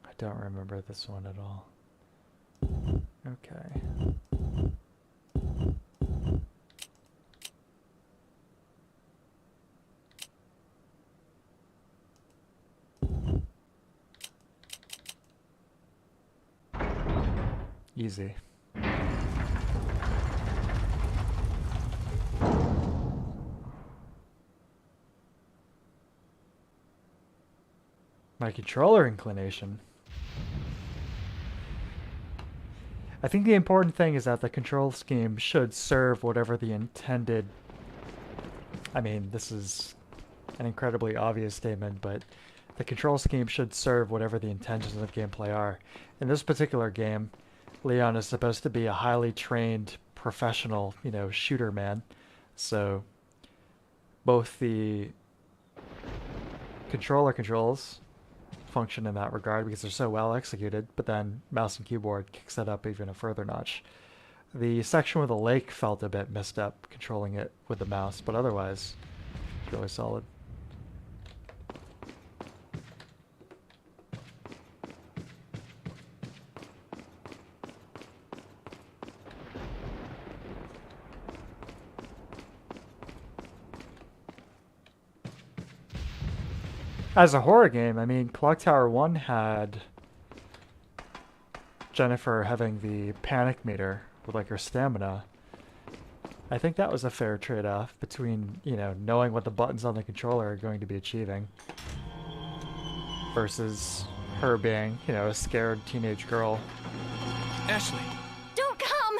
I don't remember this one at all. Okay. Easy. My controller inclination. I think the important thing is that the control scheme should serve whatever the intended... I mean, this is an incredibly obvious statement, but the control scheme should serve whatever the intentions of gameplay are. In this particular game, Leon is supposed to be a highly trained professional, shooter man. So both the controller controls function in that regard because they're so well executed, but then mouse and keyboard kicks that up even a further notch. The section with the lake felt a bit messed up controlling it with the mouse, but otherwise, it's really solid. As a horror game, I mean, Clock Tower 1 had Jennifer having the panic meter with like her stamina. I think that was a fair trade-off between, you know, knowing what the buttons on the controller are going to be achieving versus her being, you know, a scared teenage girl. Ashley! Don't come!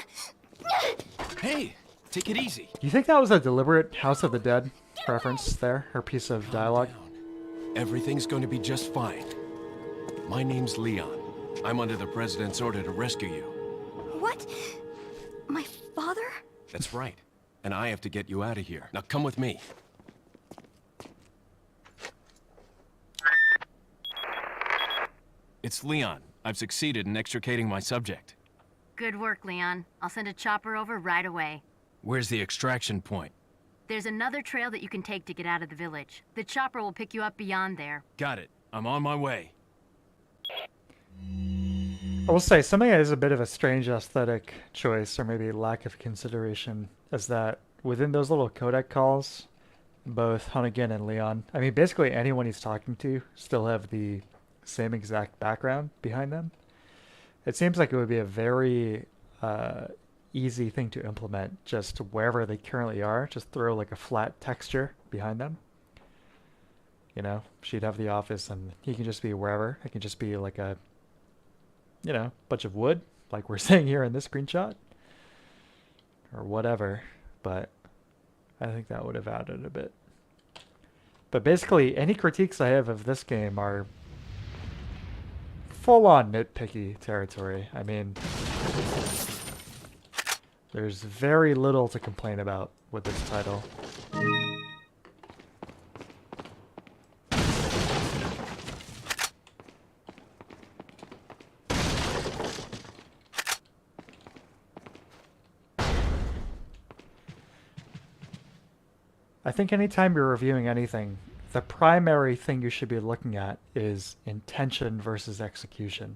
Hey! Take it easy. Do you think that was a deliberate House of the Dead reference there? Her piece of dialogue? Everything's going to be just fine. My name's Leon. I'm under the President's order to rescue you. What? My father? That's right. And I have to get you out of here. Now come with me. It's Leon. I've succeeded in extricating my subject. Good work, Leon. I'll send a chopper over right away. Where's the extraction point? There's another trail that you can take to get out of the village. The chopper will pick you up beyond there. Got it. I'm on my way. I will say, something that is a bit of a strange aesthetic choice, or maybe lack of consideration, is that within those little codec calls, both Hunnigan and Leon, I mean, basically anyone he's talking to still have the same exact background behind them. It seems like it would be a very easy thing to implement, just wherever they currently are, just throw like a flat texture behind them. You know, she'd have the office and he can just be wherever. It can just be like a, you know, bunch of wood, like we're seeing here in this screenshot, or whatever, but I think that would have added a bit. But basically, any critiques I have of this game are full-on nitpicky territory. I mean, there's very little to complain about with this title. I think anytime you're reviewing anything, the primary thing you should be looking at is intention versus execution.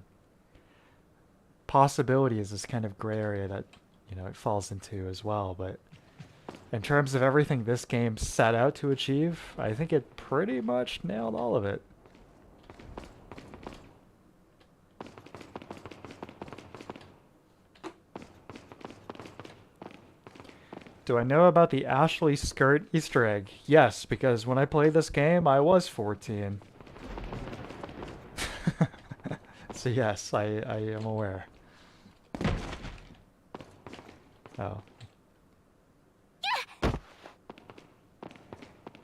Possibility is this kind of gray area that, you know, it falls into as well, but in terms of everything this game set out to achieve, I think it pretty much nailed all of it. Do I know about the Ashley skirt Easter egg? Yes, because when I played this game, I was 14. So yes, I am aware. Oh.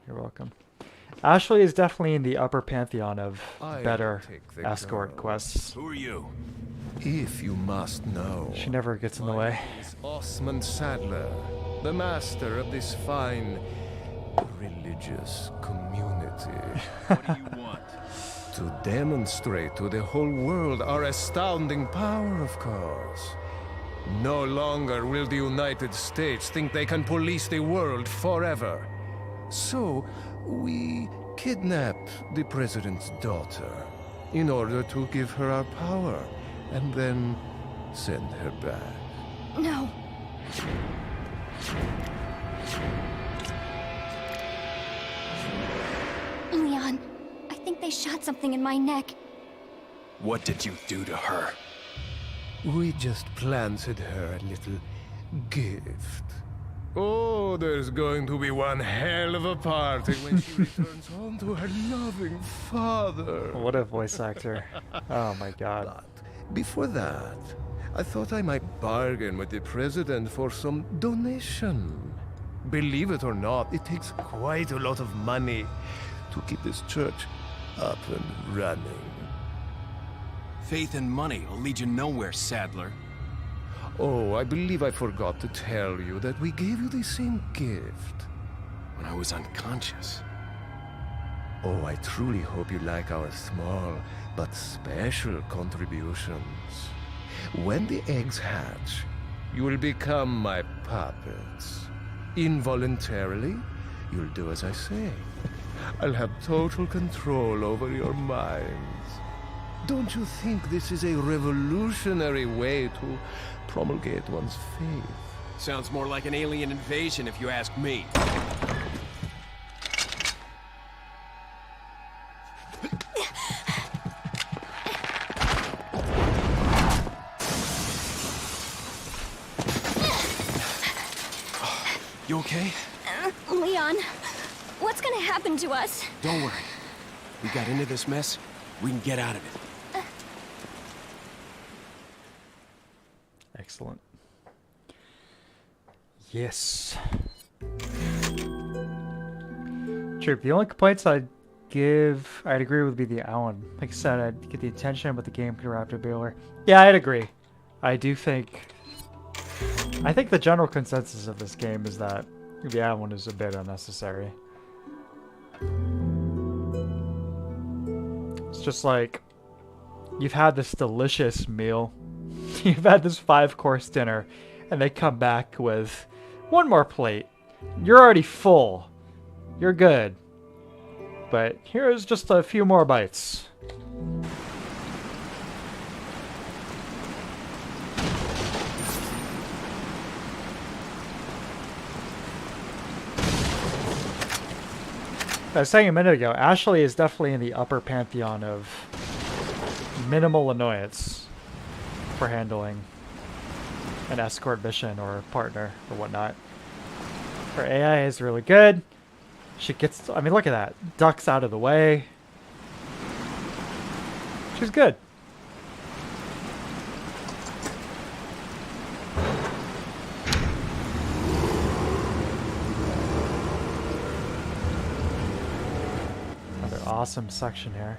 You're welcome. Ashley is definitely in the upper pantheon of better escort quests. Who are you? If you must know, She never gets in the way. is Osman Sadler, the master of this fine religious community. What do you want? To demonstrate to the whole world our astounding power, of course. No longer will the United States think they can police the world forever. So, we kidnap the president's daughter in order to give her our power, and then send her back. No. Leon, I think they shot something in my neck. What did you do to her? We just planted her a little gift. Oh, there's going to be one hell of a party when she returns home to her loving father. What a voice actor. Oh my god. But before that, I thought I might bargain with the president for some donation. Believe it or not, it takes quite a lot of money to keep this church up and running. Faith and money will lead you nowhere, Sadler. Oh, I believe I forgot to tell you that we gave you the same gift. When I was unconscious. Oh, I truly hope you like our small but special contributions. When the eggs hatch, you will become my puppets. Involuntarily, you'll do as I say. I'll have total control over your minds. Don't you think this is a revolutionary way to promulgate one's faith? Sounds more like an alien invasion if you ask me. You okay? Leon, what's gonna happen to us? Don't worry. We got into this mess. We can get out of it. Excellent. Yes. True. The only complaints I'd agree would be the Allen. Like I said, I'd get the attention, but the game could wrap to Baylor. Yeah, I'd agree. I think the general consensus of this game is that the Allen is a bit unnecessary. It's just like, you've had this delicious meal. You've had this 5-course dinner, and they come back with one more plate. You're already full. You're good. But here's just a few more bites. I was saying a minute ago, Ashley is definitely in the upper pantheon of minimal annoyance for handling an escort mission or a partner or whatnot. Her AI is really good. She gets, I mean, look at that. Ducks out of the way. She's good. Another awesome section here.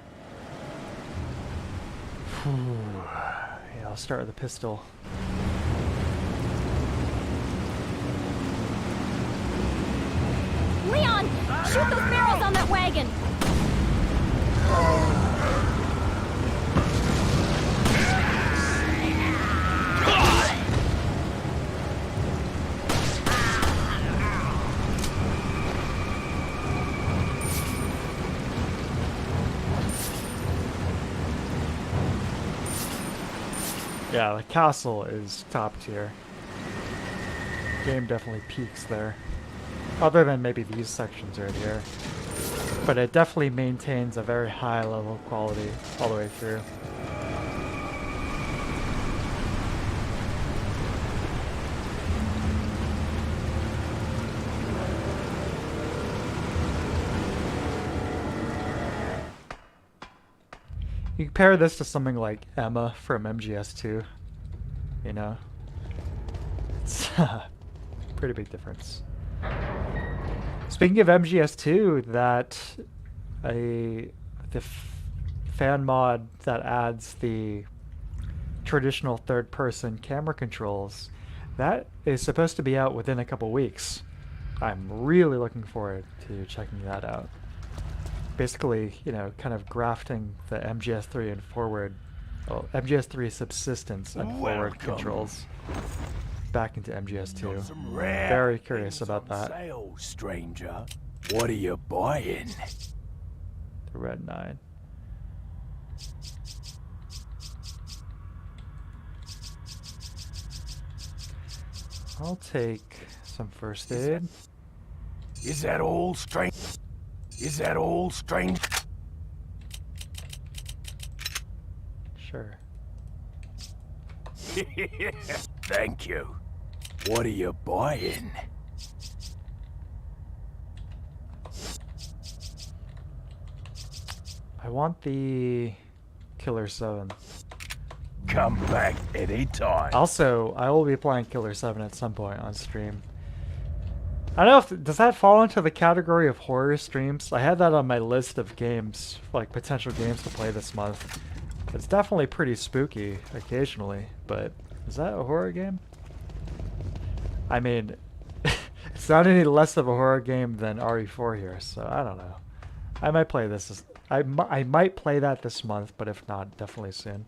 Yeah, I'll start with the pistol. Leon, shoot those barrels on that wagon! Yeah, the castle is top tier. Game definitely peaks there. Other than maybe these sections right here. But it definitely maintains a very high level of quality all the way through. You compare this to something like Emma from MGS2, you know? It's a pretty big difference. Speaking of MGS2, the fan mod that adds the traditional third-person camera controls, that is supposed to be out within a couple weeks. I'm really looking forward to checking that out. Basically, you know, kind of grafting the MGS3 and forward, well, MGS3 subsistence and forward controls back into MGS2. Very curious about that. Sale, stranger. What are you buying? The Red 9. I'll take some first aid. Is that all, strange? Is that all, strange? Sure. Thank you. What are you buying? I want the Killer 7. Come back anytime. Also, I will be playing Killer 7 at some point on stream. I don't know if, does that fall into the category of horror streams? I had that on my list of games, like potential games to play this month. It's definitely pretty spooky occasionally, but is that a horror game? I mean, it's not any less of a horror game than RE4 here, so I don't know. I might play this. I might play that this month, but if not, definitely soon.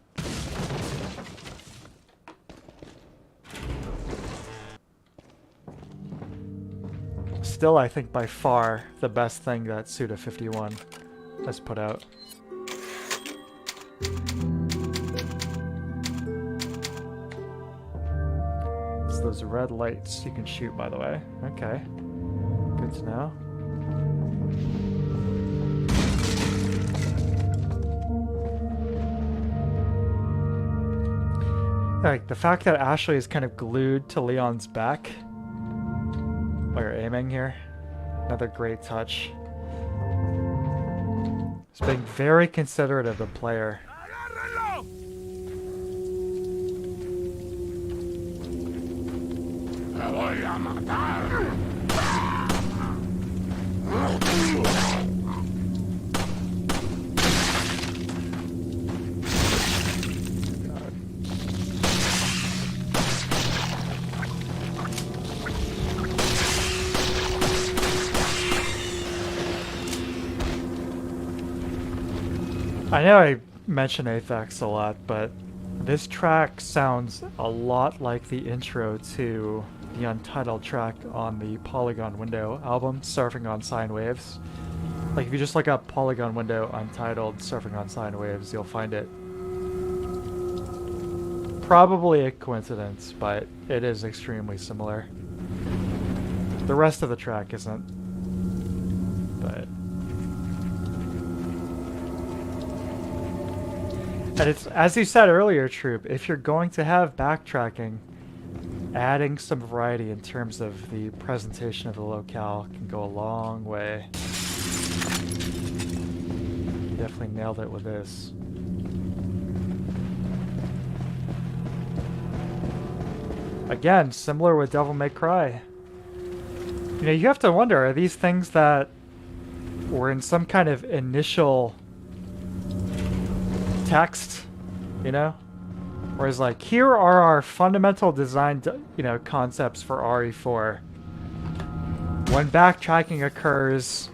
Still, I think by far the best thing that Suda51 has put out. It's those red lights you can shoot, by the way. Okay. Good to know. Like, the fact that Ashley is kind of glued to Leon's back while you're aiming here. Another great touch. It's being very considerate of the player. I know I mention Aphex a lot, but this track sounds a lot like the intro to the untitled track on the Polygon Window album, Surfing on Sine Waves. Like, if you just look up Polygon Window Untitled Surfing on Sine Waves, you'll find it. Probably a coincidence, but it is extremely similar. The rest of the track isn't, but... And it's, as you said earlier, Troop, if you're going to have backtracking, adding some variety in terms of the presentation of the locale can go a long way. You definitely nailed it with this. Again, similar with Devil May Cry. You know, you have to wonder, are these things that were in some kind of initial text, you know? Whereas, like, here are our fundamental design, you know, concepts for RE4. When backtracking occurs,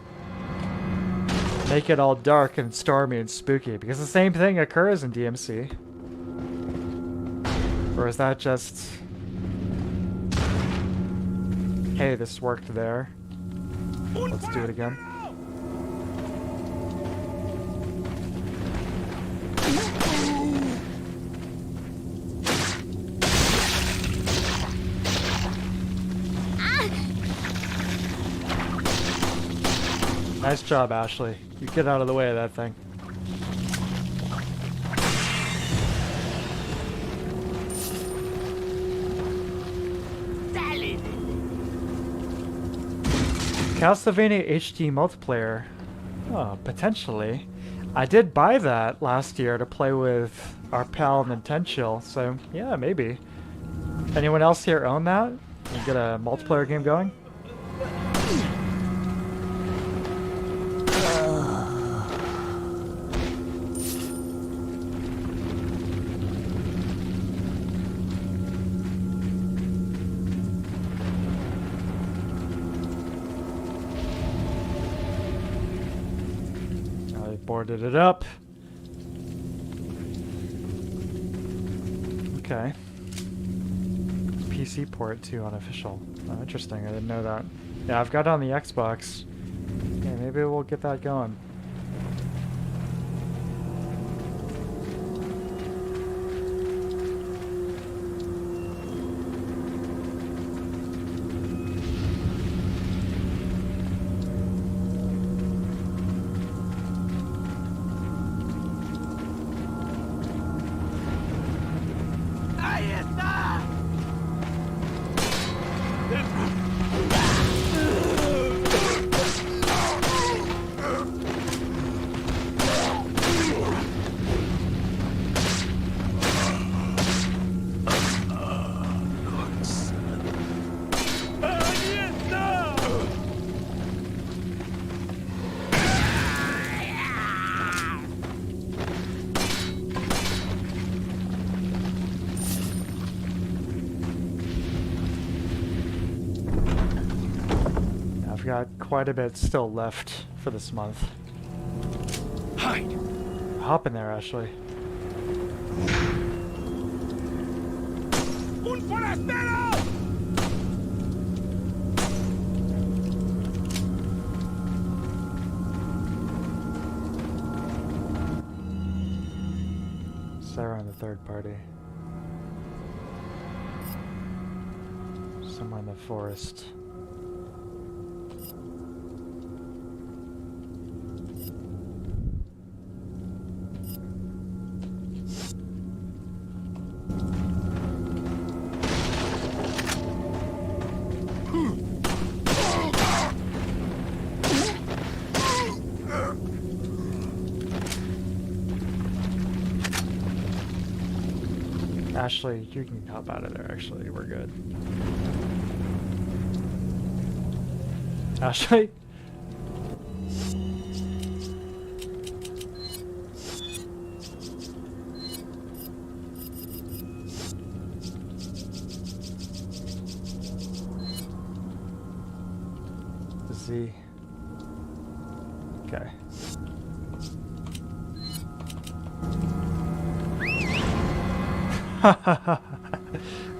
make it all dark and stormy and spooky, because the same thing occurs in DMC. Or is that just... Hey, this worked there. Let's do it again. Nice job, Ashley. You get out of the way of that thing. Castlevania HD multiplayer. Oh, potentially. I did buy that last year to play with our pal Nintendo, so yeah, maybe. Anyone else here own that? And get a multiplayer game going? Boarded it up. Okay. PC port too, unofficial. Oh, interesting, I didn't know that. Yeah, I've got it on the Xbox. Yeah, maybe we'll get that going. I've got quite a bit still left for this month. hop in there, Ashley. Un forastero! Sarah and the third party. Somewhere in the forest. Ashley, you can hop out of there, actually. We're good. Ashley? Z. Okay.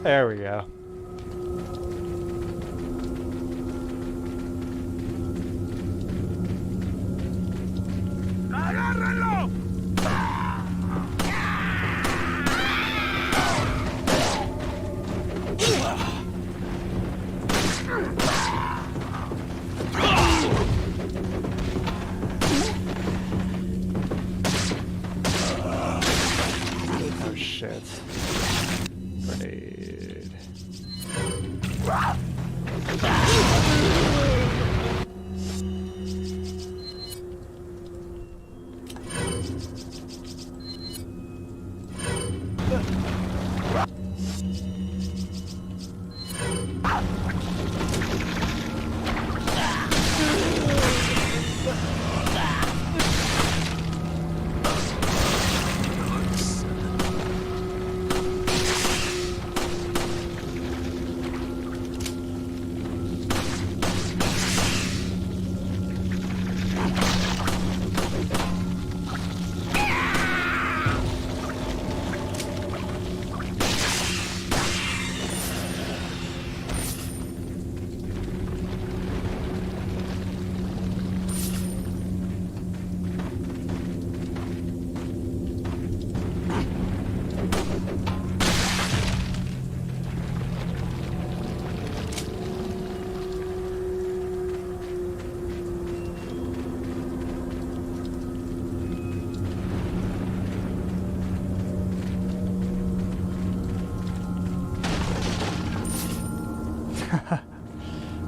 There we go. ¡Agárrenlo! Oh shit. Grenade.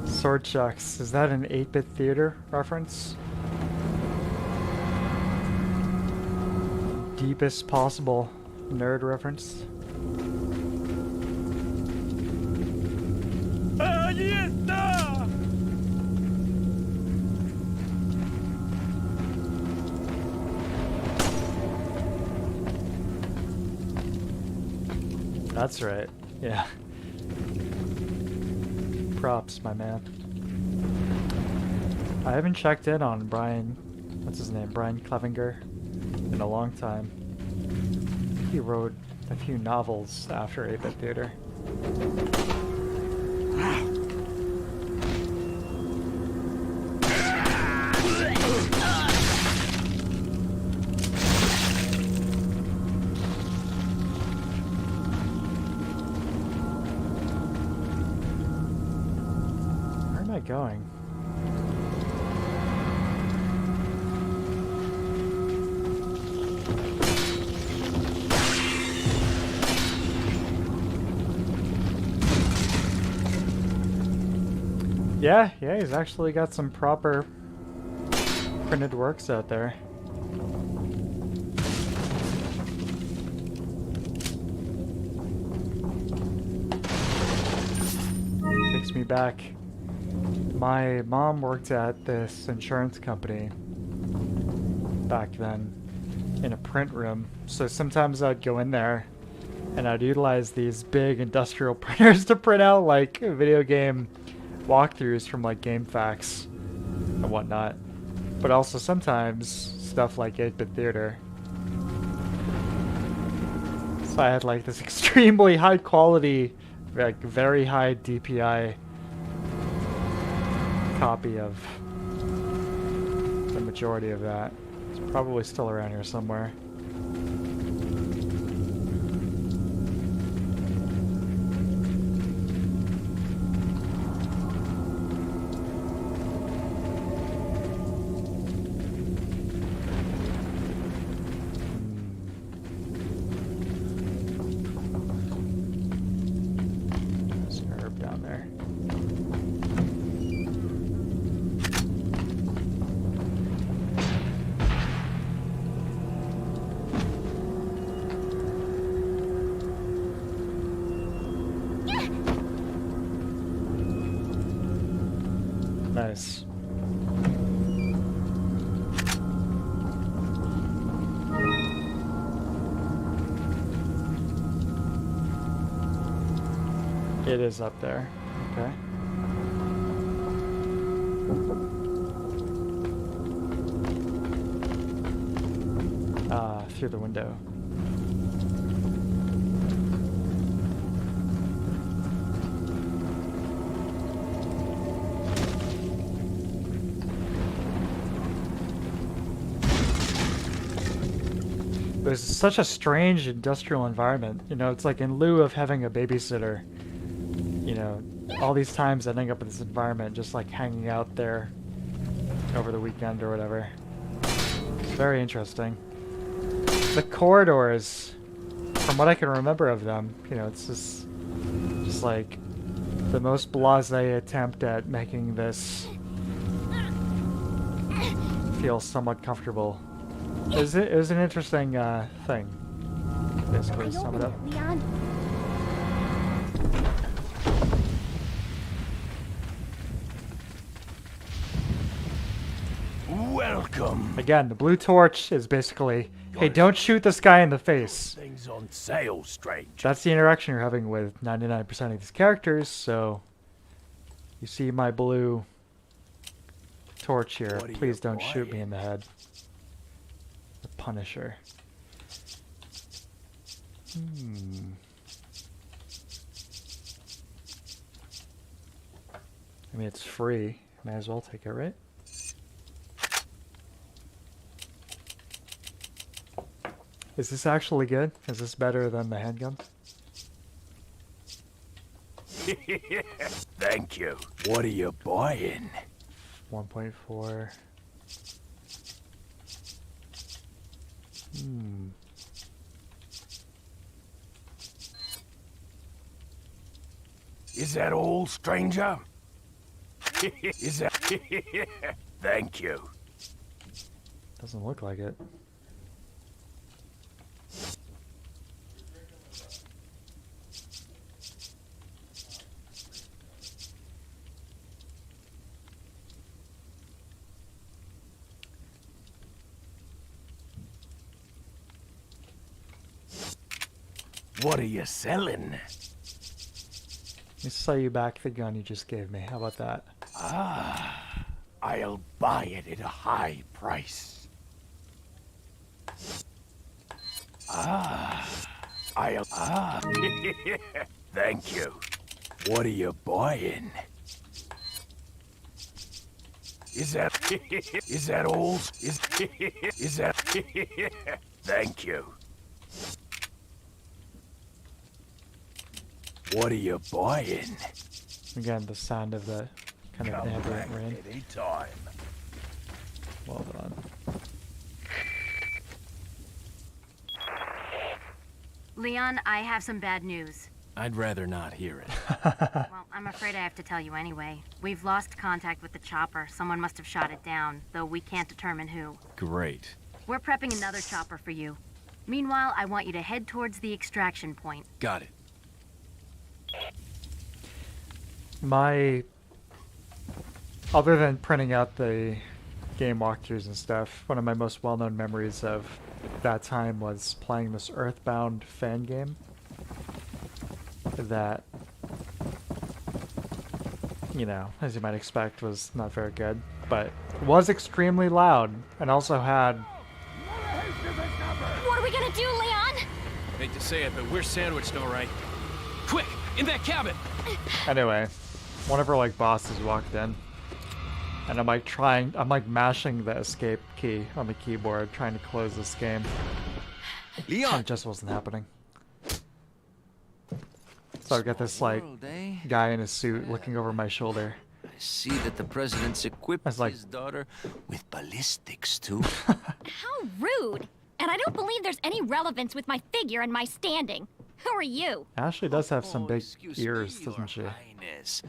Sword Chucks. Is that an 8-bit theater reference? Deepest possible nerd reference? ¡Allí está! That's right. Yeah. Props, my man. I haven't checked in on Brian, what's his name, Brian Clevenger, in a long time. He wrote a few novels after 8-bit theater. Where am I going? Yeah, he's actually got some proper printed works out there. Takes me back. My mom worked at this insurance company back then in a print room, so sometimes I'd go in there and I'd utilize these big industrial printers to print out like video game walkthroughs from like GameFAQs and whatnot, but also sometimes stuff like 8-bit theater. So I had like this extremely high quality, like very high DPI copy of the majority of that. It's probably still around here somewhere. There's an herb down there. Nice. It is up there. Okay. Through the window. It was such a strange industrial environment. You know, it's like in lieu of having a babysitter, you know, all these times ending up in this environment, just like hanging out there over the weekend or whatever. It's very interesting. The corridors, from what I can remember of them, you know, it's just like the most blasé attempt at making this feel somewhat comfortable. It was an interesting thing. Basically, sum it up. Leon. Welcome. Again, the blue torch is basically, hey, don't shoot this guy in the face. Things on sale, stranger. That's the interaction you're having with 99% of these characters, so you see my blue torch here. What are Please you don't shoot me buying? in the head. The Punisher. I mean, it's free. Might as well take it, right? Is this actually good? Is this better than the handgun? Thank you. What are you buying? 1.4. Is that all, stranger? Is that... Thank you. Doesn't look like it. What are you selling? Let me sell you back the gun you just gave me. How about that? I'll buy it at a high price. Thank you. What are you buying? Is that all? Is that... Thank you. What are you buying? Again, the sound of the kind of Come ambient back rain. any time. Well done. Leon, I have some bad news. I'd rather not hear it. Well, I'm afraid I have to tell you anyway. We've lost contact with the chopper. Someone must have shot it down, though we can't determine who. Great. We're prepping another chopper for you. Meanwhile, I want you to head towards the extraction point. Got it. Other than printing out the game walkthroughs and stuff, one of my most well-known memories of that time was playing this Earthbound fan game that, you know, as you might expect, was not very good, but was extremely loud and also had... What are we gonna do, Leon? Hate to say it, but we're sandwiched, all right. Quick, in that cabin! Anyway, one of her like bosses walked in, and I'm like mashing the escape key on the keyboard, trying to close this game. Leon! It just wasn't happening. So I've got this like World, eh? guy in a suit looking over my shoulder. I see that the president's equipped That's like- his daughter with ballistics too. How rude! And I don't believe there's any relevance with my figure and my standing. Who are you? Ashley does have some Oh, big excuse ears, me, doesn't Your she? Highness.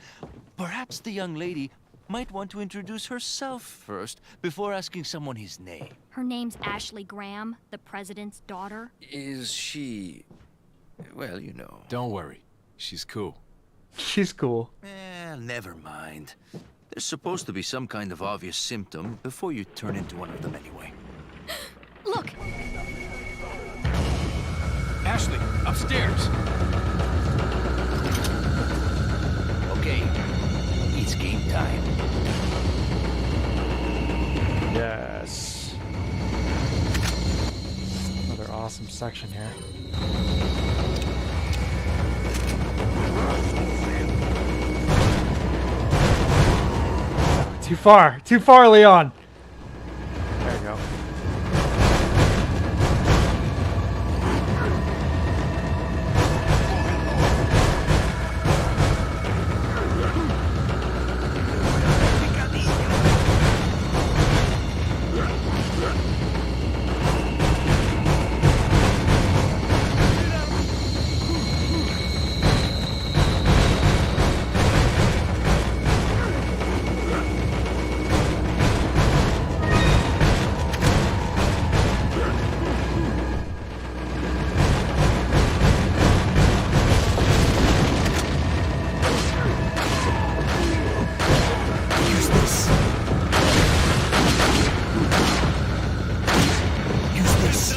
Perhaps the young lady might want to introduce herself first before asking someone his name. Her name's Ashley Graham, the president's daughter. Is she... well, you know. Don't worry. She's cool. She's cool. Never mind. There's supposed to be some kind of obvious symptom before you turn into one of them anyway. Look! Ashley, upstairs! Okay, it's game time. Yes. Another awesome section here. Too far! Too far, Leon! There you go. Use this. Use this.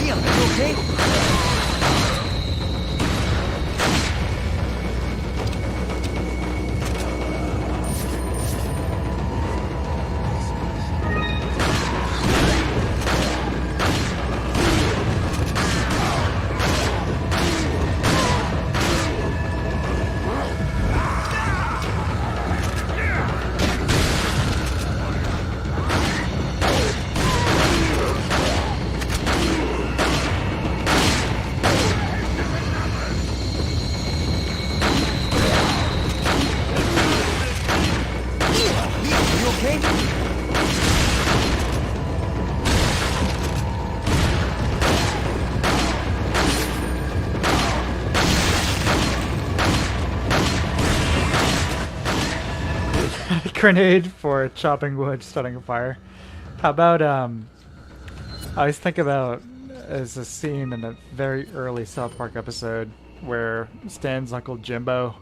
Leon, are you okay? Grenade for chopping wood, starting a fire. How about I always think about as a scene in a very early South Park episode where Stan's Uncle Jimbo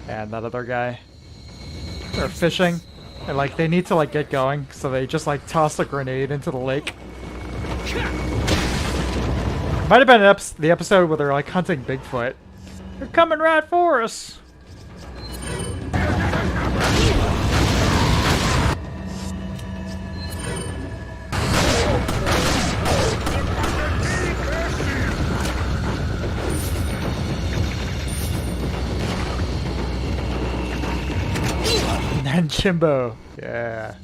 and that other guy are fishing and like they need to like get going, so they just like toss a grenade into the lake. Might have been the episode where they're like hunting Bigfoot. They're coming right for us. And Jimbo, yeah.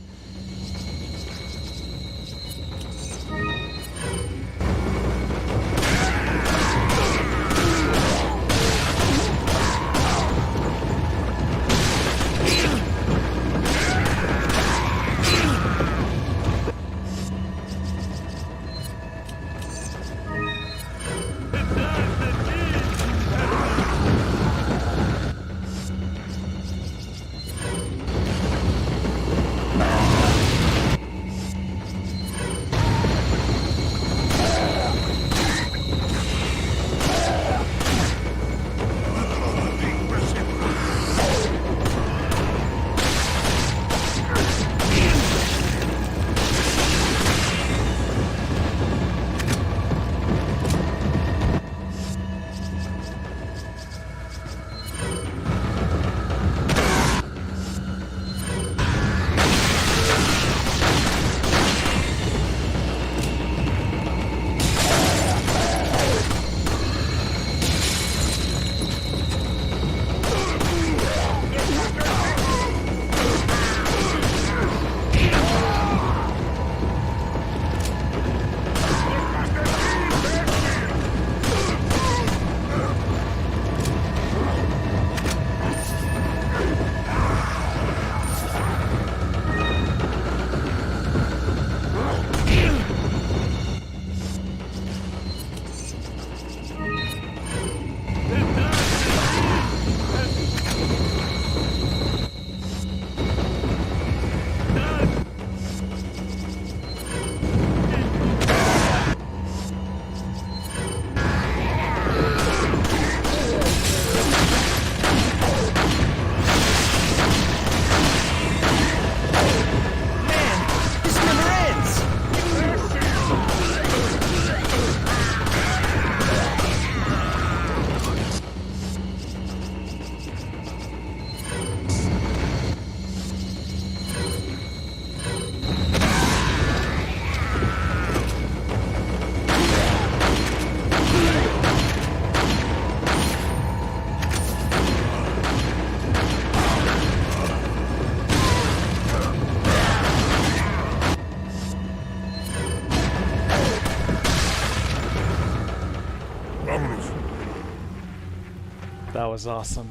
that was awesome.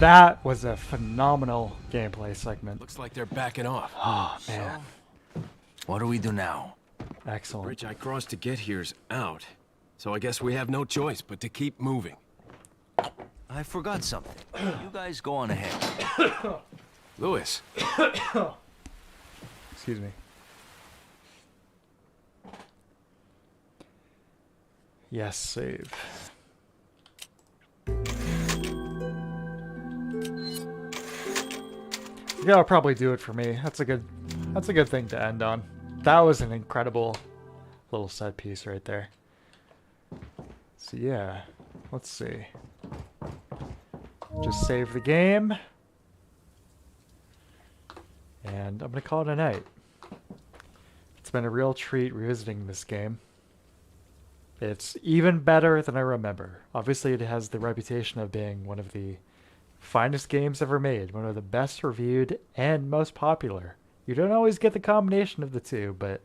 That was a phenomenal gameplay segment. Looks like they're backing off. Oh, man. What do we do now? The Excellent. bridge I crossed to get here's out. So I guess we have no choice but to keep moving. I forgot something. You guys go on ahead. Louis. Excuse me. Yes, save. That'll probably do it for me. That's a good thing to end on. That was an incredible little set piece right there. So yeah, let's see. Just save the game. And I'm gonna call it a night. It's been a real treat revisiting this game. It's even better than I remember. Obviously, it has the reputation of being one of the finest games ever made, one of the best reviewed and most popular. You don't always get the combination of the two, but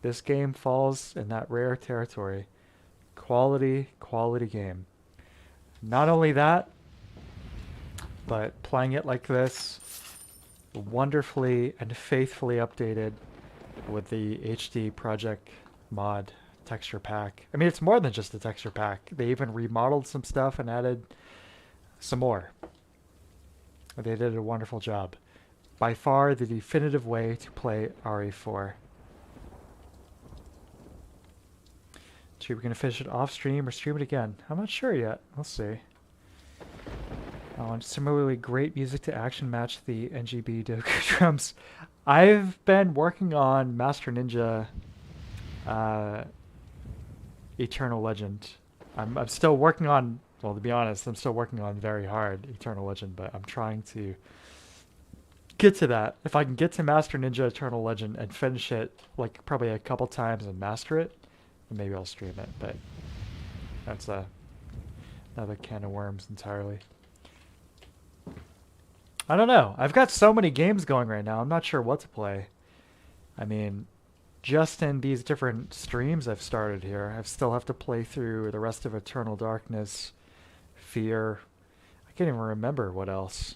this game falls in that rare territory. Quality game. Not only that, but playing it like this, wonderfully and faithfully updated with the HD Project mod texture pack. I mean, it's more than just a texture pack. They even remodeled some stuff and added some more. They did a wonderful job. By far the definitive way to play RE4. Gee, we're going to finish it off stream or stream it again. I'm not sure yet. We'll see. And similarly great music to action match the NGB Doku drums. I've been working on Master Ninja Eternal Legend. I'm still working on, well, to be honest, I'm still working on very hard Eternal Legend, but I'm trying to get to that. If I can get to Master Ninja Eternal Legend and finish it like probably a couple times and master it, then maybe I'll stream it, but that's another can of worms entirely. I don't know. I've got so many games going right now. I'm not sure what to play. I mean, just in these different streams I've started here, I still have to play through the rest of Eternal Darkness, Fear. I can't even remember what else.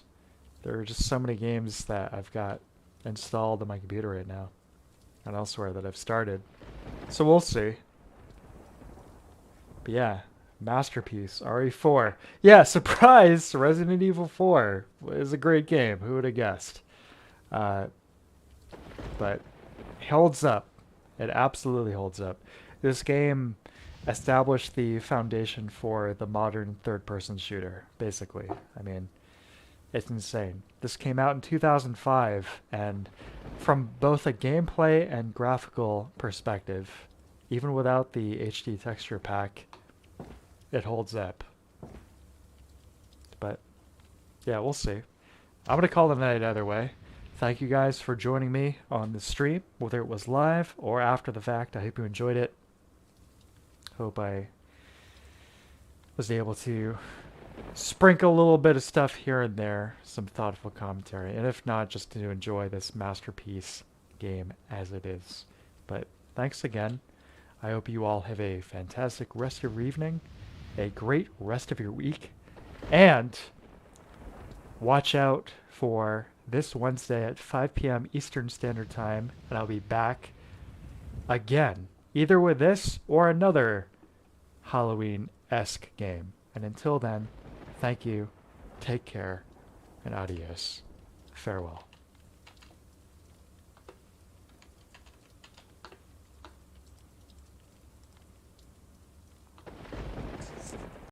There are just so many games that I've got installed on my computer right now and elsewhere that I've started. So we'll see. But yeah, masterpiece, RE4. Yeah, surprise! Resident Evil 4 is a great game. Who would have guessed? But holds up. It absolutely holds up. This game established the foundation for the modern third-person shooter, basically. I mean, it's insane. This came out in 2005, and from both a gameplay and graphical perspective, even without the HD texture pack, it holds up. But yeah, we'll see. I'm going to call it a night either way. Thank you guys for joining me on the stream, whether it was live or after the fact. I hope you enjoyed it. Hope I was able to sprinkle a little bit of stuff here and there, some thoughtful commentary, and if not, just to enjoy this masterpiece game as it is. But thanks again. I hope you all have a fantastic rest of your evening, a great rest of your week, and watch out for this Wednesday at 5 p.m. Eastern Standard Time, and I'll be back again, either with this or another Halloween-esque game. And until then, thank you, take care, and adios. Farewell.